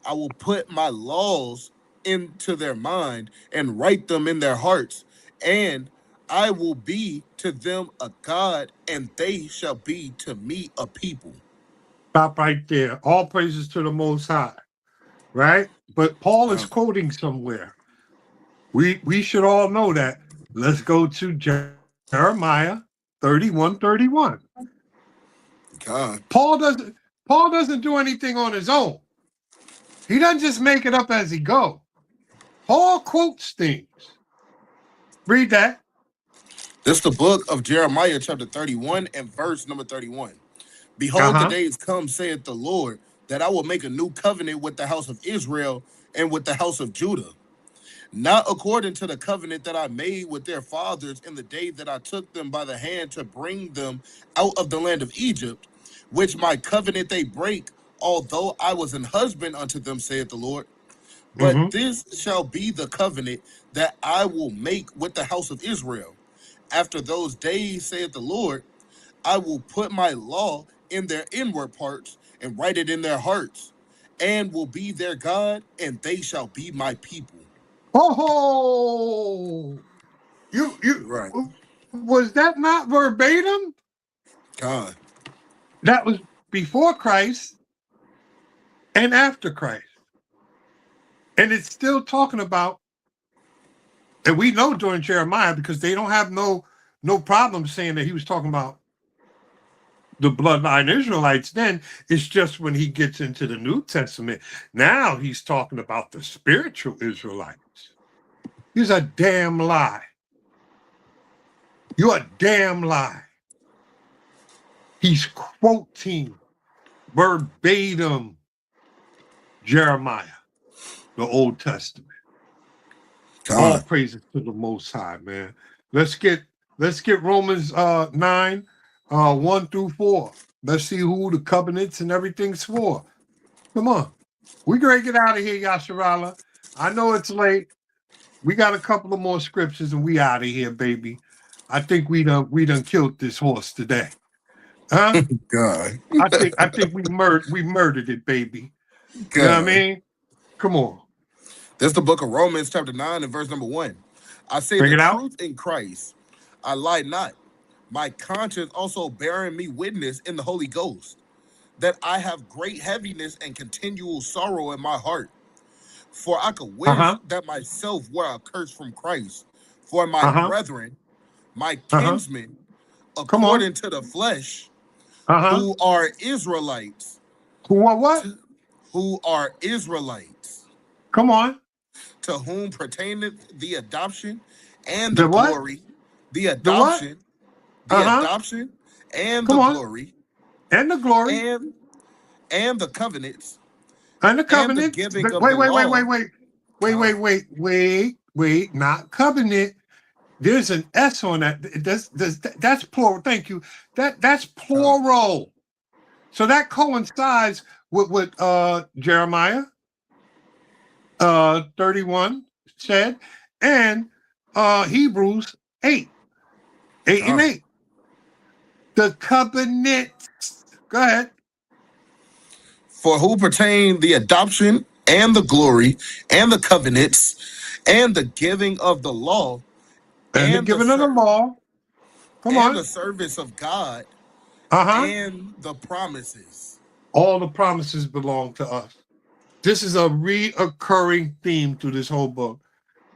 I will put my laws into their mind and write them in their hearts, and I will be to them a God, and they shall be to me a people. Stop right there. All praises to the Most High, right? But Paul is quoting somewhere. We should all know that. Let's go to Jeremiah 31:31. Paul doesn't do anything on his own. He doesn't just make it up as he goes. Paul quotes things. Read that. This is the book of Jeremiah, chapter 31, and verse number 31. Behold, the days come, saith the Lord, that I will make a new covenant with the house of Israel and with the house of Judah. Not according to the covenant that I made with their fathers in the day that I took them by the hand to bring them out of the land of Egypt, which my covenant they break, although I was an husband unto them, saith the Lord. But this shall be the covenant that I will make with the house of Israel. After those days, saith the Lord, I will put my law in their inward parts and write it in their hearts, and will be their God, and they shall be my people. Oh, you right. Was that not verbatim? God. That was before Christ and after Christ. And it's still talking about, and we know during Jeremiah, because they don't have no problem saying that he was talking about the bloodline Israelites then. It's just when he gets into the New Testament, now he's talking about the spiritual Israelites. He's a damn lie. You're a damn lie. He's quoting verbatim Jeremiah, the Old Testament. All praises to the Most High, man. Let's get Romans 9, 1 through 4. Let's see who the covenants and everything's for. Come on. We're going to get out of here, Yasharala. I know it's late. We got a couple of more scriptures and we out of here, baby. I think we done killed this horse today. Huh? God. I think we murdered it, baby. God. You know what I mean? Come on. This is the book of Romans, chapter 9, and verse number 1. I say Bring the it out. truth in Christ. I lie not. My conscience also bearing me witness in the Holy Ghost, that I have great heaviness and continual sorrow in my heart. For I could wish that myself were accursed from Christ, for my brethren, my kinsmen, Come on. according to the flesh, who are Israelites. Who are what? Who are Israelites. Come on. To whom pertaineth the adoption and the what? glory. The adoption. The adoption and Come the on. glory. And the glory. And the covenants. And the covenant. And the giving of the law. Wait. Not covenant. There's an S on that. That's plural. Thank you. That's plural. So that coincides with Jeremiah 31 said, and Hebrews 8 and 8. The covenant. Go ahead. For who pertain the adoption and the glory and the covenants and the giving of the law and the giving of the law. Come on. The service of God and the promises. All the promises belong to us. This is a reoccurring theme through this whole book.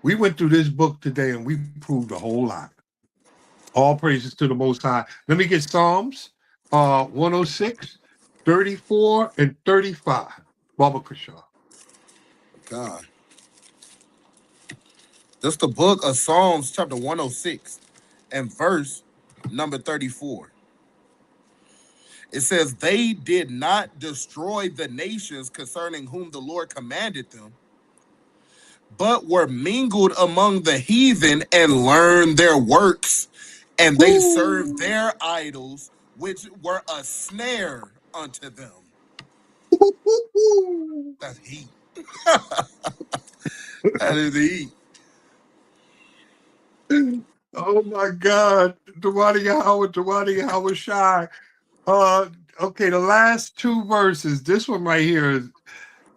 We went through this book today and we proved a whole lot. All praises to the Most High. Let me get Psalms 106, 34, and 35. Baba Kashaw. God. This is the book of Psalms, chapter 106, and verse number 34. It says, they did not destroy the nations concerning whom the Lord commanded them, but were mingled among the heathen and learned their works, and they served their idols, which were a snare unto them. That's heat. That is heat. Oh my God. Dawadi Yahawah Shai. Okay, the last two verses. This one right here is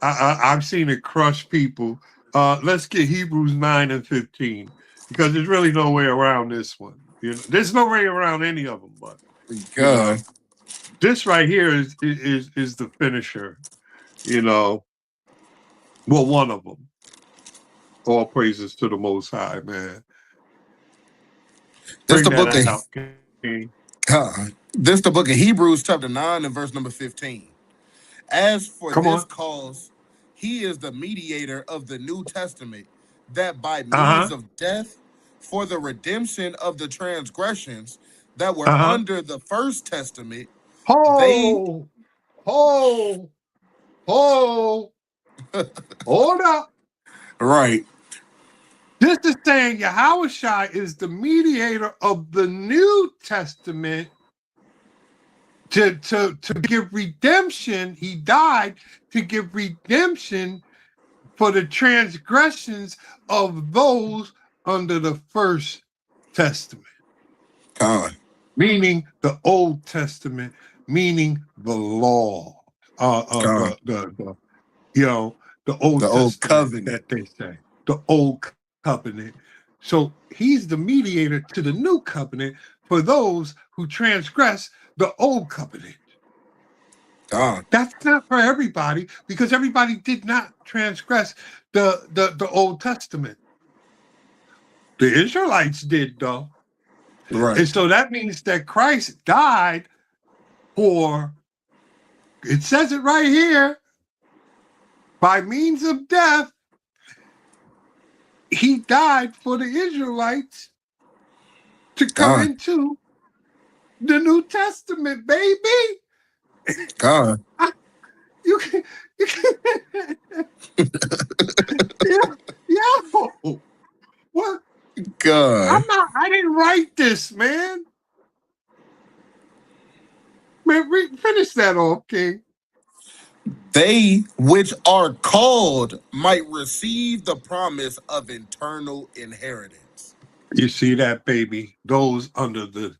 I've seen it crush people. Let's get Hebrews 9 and 15 because there's really no way around this one. You know, there's no way around any of them. But God, this right here is the finisher. You know, well, one of them. All praises to the Most High, man. This the book of God. This the book of Hebrews, chapter 9 and verse number 15. As for this cause, he is the mediator of the New Testament, that by means of death, for the redemption of the transgressions that were under the first testament, hold up. Right. This is saying Yahawah is the mediator of the New Testament to give redemption. He died to give redemption for the transgressions of those under the first testament. Meaning the Old Testament, meaning the law. The Old Testament covenant that they say. The old covenant. So he's the mediator to the new covenant for those who transgress the old covenant. That's not for everybody because everybody did not transgress the Old Testament. The Israelites did though. Right. And so that means that Christ died for, it says it right here, by means of death, he died for the Israelites to come into the New Testament, baby. God. You can yo, what? God. I didn't write this, man. Man, finish that off, King. they which are called might receive the promise of eternal inheritance. You see that, baby? Those under the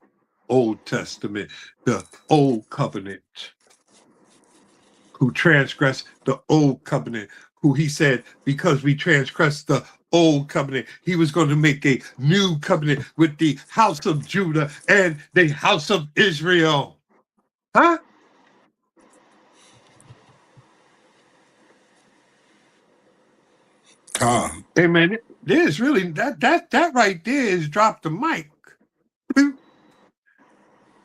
Old Testament, the Old Covenant, who transgressed the Old Covenant, who he said, because we transgressed the Old Covenant, he was going to make a new covenant with the house of Judah and the house of Israel. Huh? Hey man, there's really that right there is drop the mic.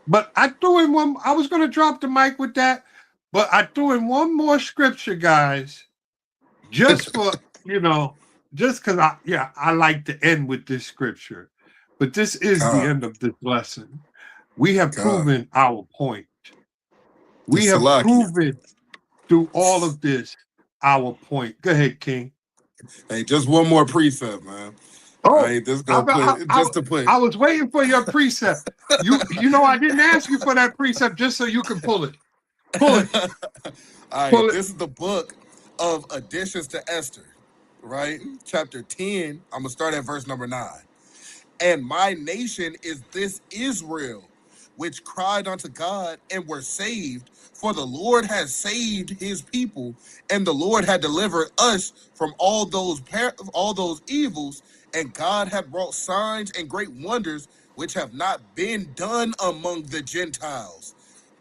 But I threw in one. I was going to drop the mic with that, but I threw in one more scripture, guys, just for just because I like to end with this scripture. But this is the end of this lesson. We have proven our point. We have proven through all of this our point. Go ahead, King. Hey, just one more precept, man. Oh, I was waiting for your precept. You know I didn't ask you for that precept just so you can pull it. Pull it. All right, this is the book of Additions to Esther, right? Chapter 10. I'm gonna start at verse number 9. And my nation is this Israel, which cried unto God and were saved. For the Lord has saved his people, and the Lord had delivered us from all those evils, and God had wrought signs and great wonders which have not been done among the Gentiles.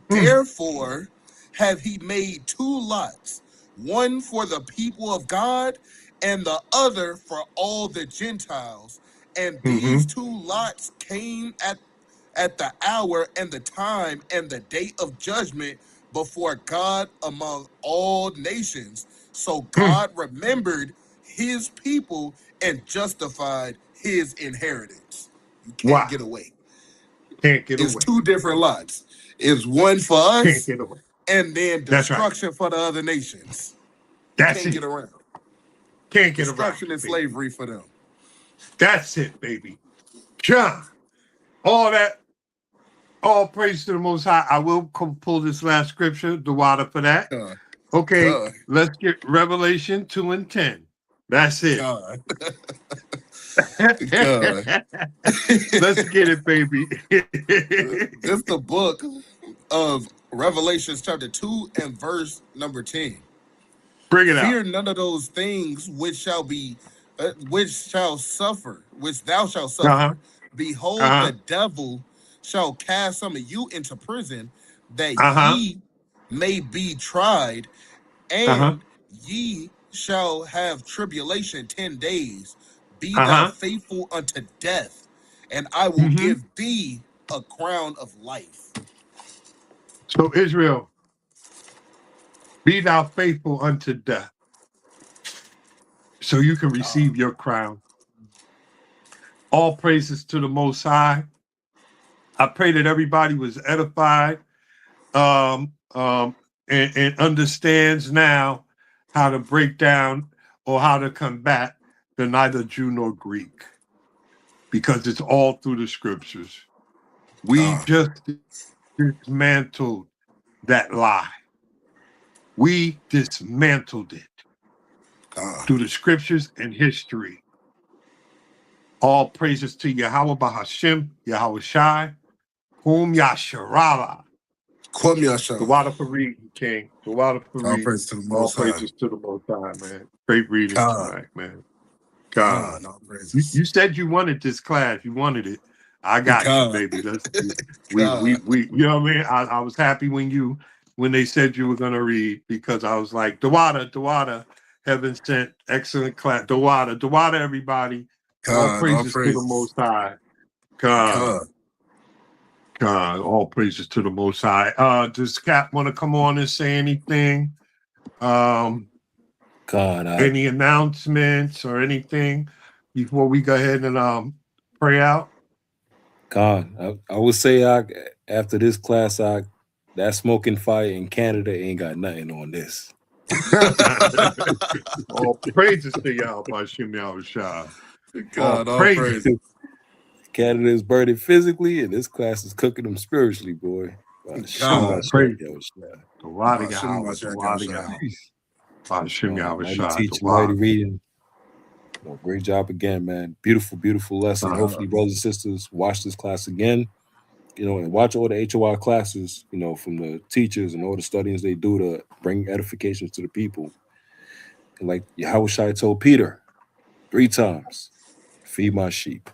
Therefore have he made 2 lots, one for the people of God and the other for all the Gentiles. And these 2 lots came at the hour and the time and the day of judgment before God among all nations. So God remembered his people and justified his inheritance. You can't get away. Can't get away. It's 2 different lots. It's one for us, can't get away. And then destruction for the other nations. That's can't it. Get around. Can't get destruction around. And slavery for them. That's it, baby. John, all praise to the Most High. I will pull this last scripture, the water for that. Okay, let's get Revelation 2 and 10. That's it. Let's get it, baby. This is the book of Revelations chapter 2 and verse number 10. Bring it out. Fear none of those things which thou shalt suffer. Behold, the devil shall cast some of you into prison, that ye may be tried, and ye shall have tribulation 10 days. Be thou faithful unto death, and I will give thee a crown of life. So Israel, be thou faithful unto death, so you can receive your crown. All praises to the Most High. I pray that everybody was edified and understands now how to break down or how to combat the neither Jew nor Greek, because it's all through the scriptures. We just dismantled that lie. We dismantled it through the scriptures and history. All praises to Yahawah Bahashim, Yahweh Shai, Kum Yasharala. The water for reading, King. The water for reading. All praises to the Most High, man. Great reading tonight, man. God. You said you wanted this class. You wanted it. I got you, baby. We you know what I mean? I was happy when they said you were gonna read, because I was like, the water, heaven sent, excellent class. The water, everybody. All praises to the Most High. God, all praises to the Most High. Does Cap want to come on and say anything? Any announcements or anything before we go ahead and pray out? God, I would say after this class, that smoking fire in Canada ain't got nothing on this. All praises to y'all by Shem Yahushua. God, all praises. Canada is burning physically, and this class is cooking them spiritually, boy. God. Praise Yo, the Word of Shimmy Yahawah, the Word of Yahawah. Hashem Yahweh mighty Shai, the teaching, mighty Word. reading. Well, great job again, man. Beautiful, beautiful lesson. Hopefully, brothers and sisters, watch this class again. And watch all the HOI classes, from the teachers and all the studies they do to bring edifications to the people. And like Yahushua told Peter 3 times, feed my sheep.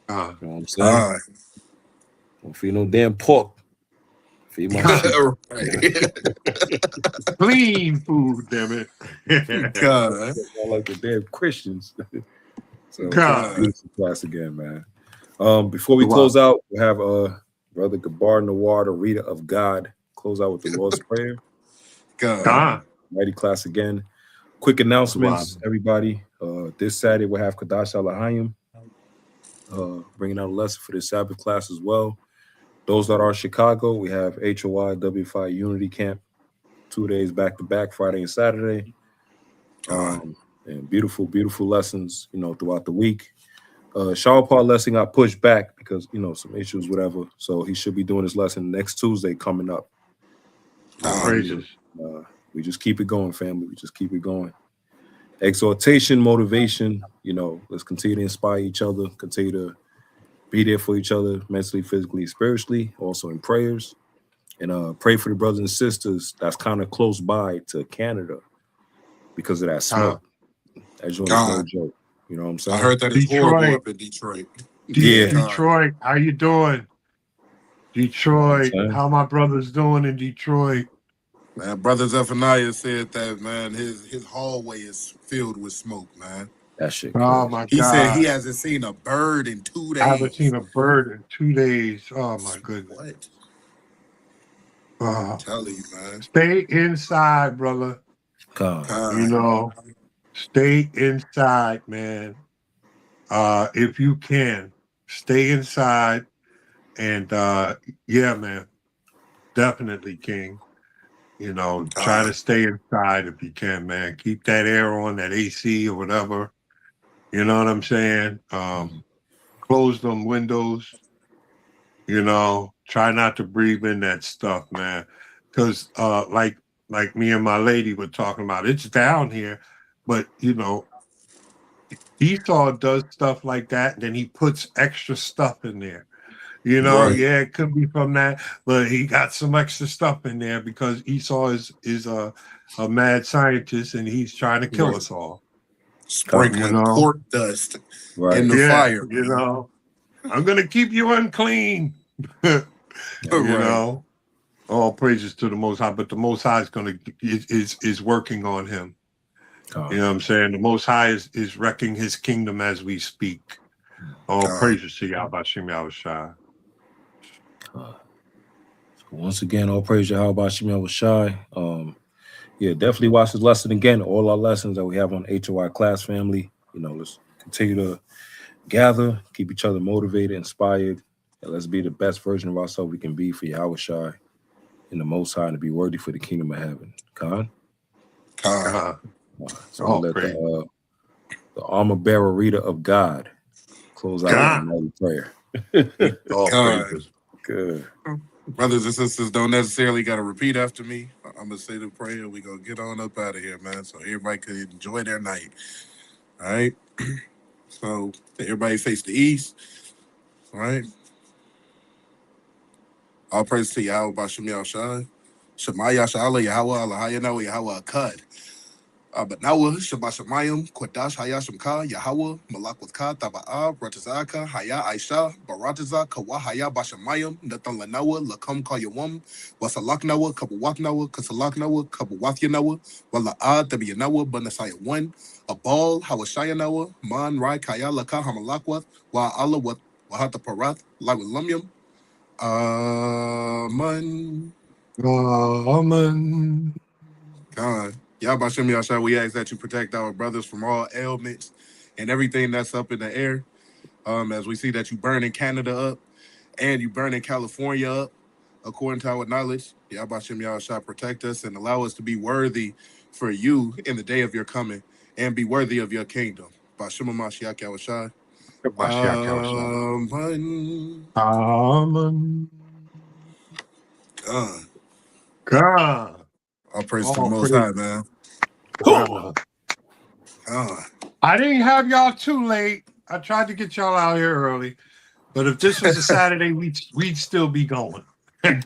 You know what I'm saying? Don't feed no damn pork. Feed my sheep. Clean food, damn it. God. Not like the damn Christians. So God. beautiful class again, man. Before we close out, we have Brother Gabar Nawar, the reader of God, close out with the Lord's Prayer. God. Mighty class again. Quick announcements, everybody. This Saturday we'll have Kadash Alahayim bringing out a lesson for this Sabbath class as well. Those that are in Chicago, we have HOI WFI Unity Camp, 2 days back to back, Friday and Saturday. And beautiful, beautiful lessons, throughout the week. Shawapar lesson got pushed back because, some issues, whatever. So he should be doing his lesson next Tuesday coming up. Praises. We just keep it going, family. We just keep it going. Exhortation, motivation, let's continue to inspire each other, continue to be there for each other mentally, physically, spiritually, also in prayers. And pray for the brothers and sisters that's kind of close by to Canada because of that smoke. That's no joke. You know what I'm saying? I heard that it's horrible up in Detroit. Detroit, how you doing? Detroit, how my brother's doing in Detroit? Man, Brother Zephaniah said that, man, his hallway is filled with smoke, man. That shit. Oh my God. He said he hasn't seen a bird in 2 days. I haven't seen a bird in 2 days. Oh my goodness. What? I'm telling you, man. Stay inside, brother. Stay inside, man. If you can, stay inside. And yeah, man, definitely, King. Try to stay inside if you can, man. Keep that air on, that AC or whatever. You know what I'm saying? Close them windows. Try not to breathe in that stuff, man. Because like me and my lady were talking about, it's down here, but Esau does stuff like that, and then he puts extra stuff in there. Yeah, it could be from that, but he got some extra stuff in there because Esau is a mad scientist and he's trying to kill us all. Sprinkling pork dust in the fire. I'm gonna keep you unclean. All praises to the Most High, but the Most High is working on him. You know what I'm saying? The Most High is wrecking his kingdom as we speak. All praises to Yahweh Shem Yahweh Shai. Once again, all praise Yahweh Shem Yahweh Shai. Definitely watch this lesson again. All our lessons that we have on HOI class family. Let's continue to gather, keep each other motivated, inspired, and let's be the best version of ourselves we can be for Yahweh Shai and the Most High to be worthy for the kingdom of heaven. Khan. So we'll let the armor bearer reader of God close out with a prayer. Good. Brothers and sisters don't necessarily got to repeat after me. I'm going to say the prayer and we're going to get on up out of here, man, so everybody can enjoy their night. All right? So everybody face the east. All right? All praise to Yahweh Bashem Yahushai. Shemaya Shala Yahweh Allahayana Yahweh Akkad. But now Shabbat Shemayim, Kodash Haya Shemka, Yahweh, Malakwaka, Taba'a, Ratazaka, Haya Aisha, Barataza, Kawa Haya Bashamayim, Nathan Lanawa, Lakam Kayawam, Wasalaknawa, Kabawaknawa, Kasalaknawa, Kabawathanawa, Wala'a, Tabiyanawa, Banasaya 1, Abal, Hawashayanawa, Man Rai Kaya Laka Hamalakwath, Wa Allah Wahata Parath, Lawilamyam. Amen. God. Yahweh Shem Yahshua, we ask that you protect our brothers from all ailments and everything that's up in the air. As we see that you burn in Canada up and you burn in California up, according to our knowledge. Yahweh Shem Yahshua, protect us and allow us to be worthy for you in the day of your coming and be worthy of your kingdom. Bashima Mashiach Yahshua. Amen. God. All praise to the All Most praise. High, man. I didn't have y'all too late. I tried to get y'all out here early. But if this was a Saturday, we'd still be going.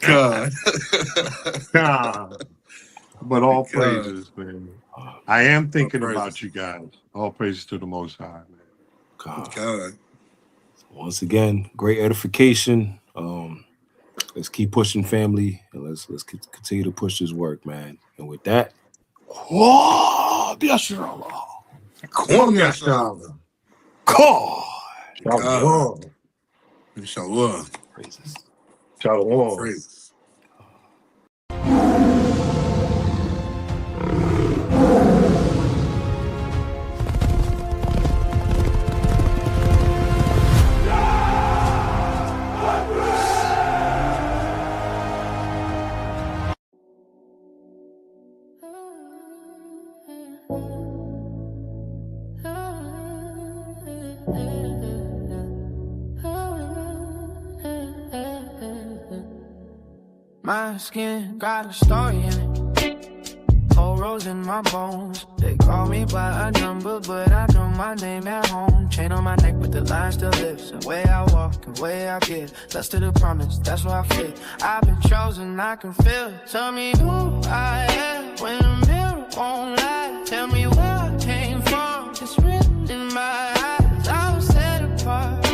God. God. But all God. praises, man. I am thinking praises. about you guys. All praises to the Most High, man. God. Once again, great edification. Let's keep pushing, family, and let's continue to push this work, man. And with that, God. Shalom. praises. Shalom. Praises. My skin got a story in it. Whole rows in my bones. They call me by a number, but I know my name at home. Chain on my neck, but the line still lives. The way I walk, the way I get. Less to the promise, that's where I fit. I've been chosen, I can feel it. Tell me who I am when the mirror won't lie. Tell me where I came from. It's written in my eyes. I was set apart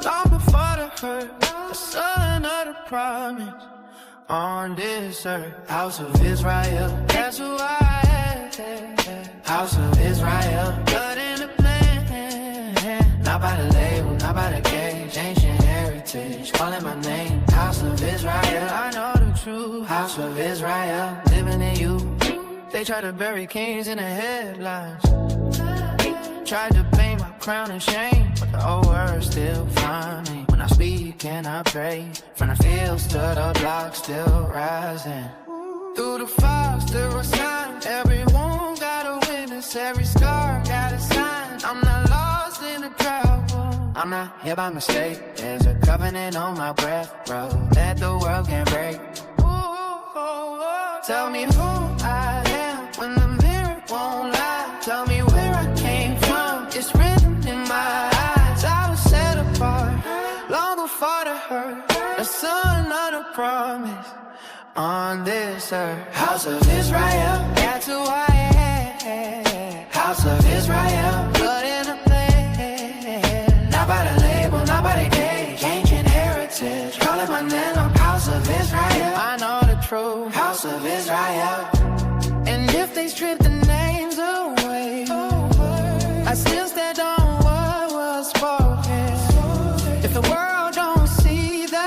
long before the hurt. The son of the promise. On this earth, house of Israel, that's who I am. House of Israel, blood in the plan. Not by the label, not by the cage, ancient heritage, calling my name. House of Israel, I know the truth. House of Israel, living in you. They try to bury kings in the headlines. Tried to paint my crown in shame, but the old words still find me. When I speak and I pray, from the fields to the blocks still rising. Through the fire, still a sign. Every wound got a witness, every scar got a sign. I'm not lost in the crowd. I'm not here by mistake. There's a covenant on my breath, bro, that the world can't break. Tell me who I am when the mirror won't lie. Tell me where I came from. It's written in my eyes. I was set apart long before the hurt. The son of the promise on this earth. House of Israel, that's who I am. House of Israel, blood in the plan. Not by the label, not by the gauge. Ancient heritage, calling my name. I'm House of Israel. I know the truth. House of Israel. And if they strip the names away, I still stand on what was spoken. If the world don't see the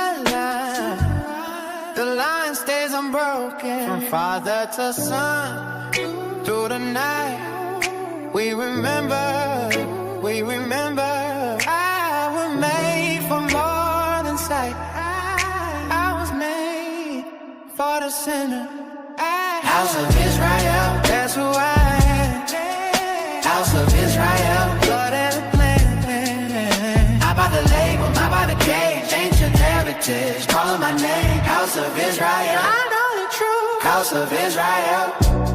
line stays unbroken. From father to son, through the night, we remember. I was made for more than sight. I was made for the sinner. House of Israel, that's who I am. House of Israel, blood and the plan. Not by the label, not by the cage. Ancient heritage, calling my name. House of Israel, I know the truth. House of Israel.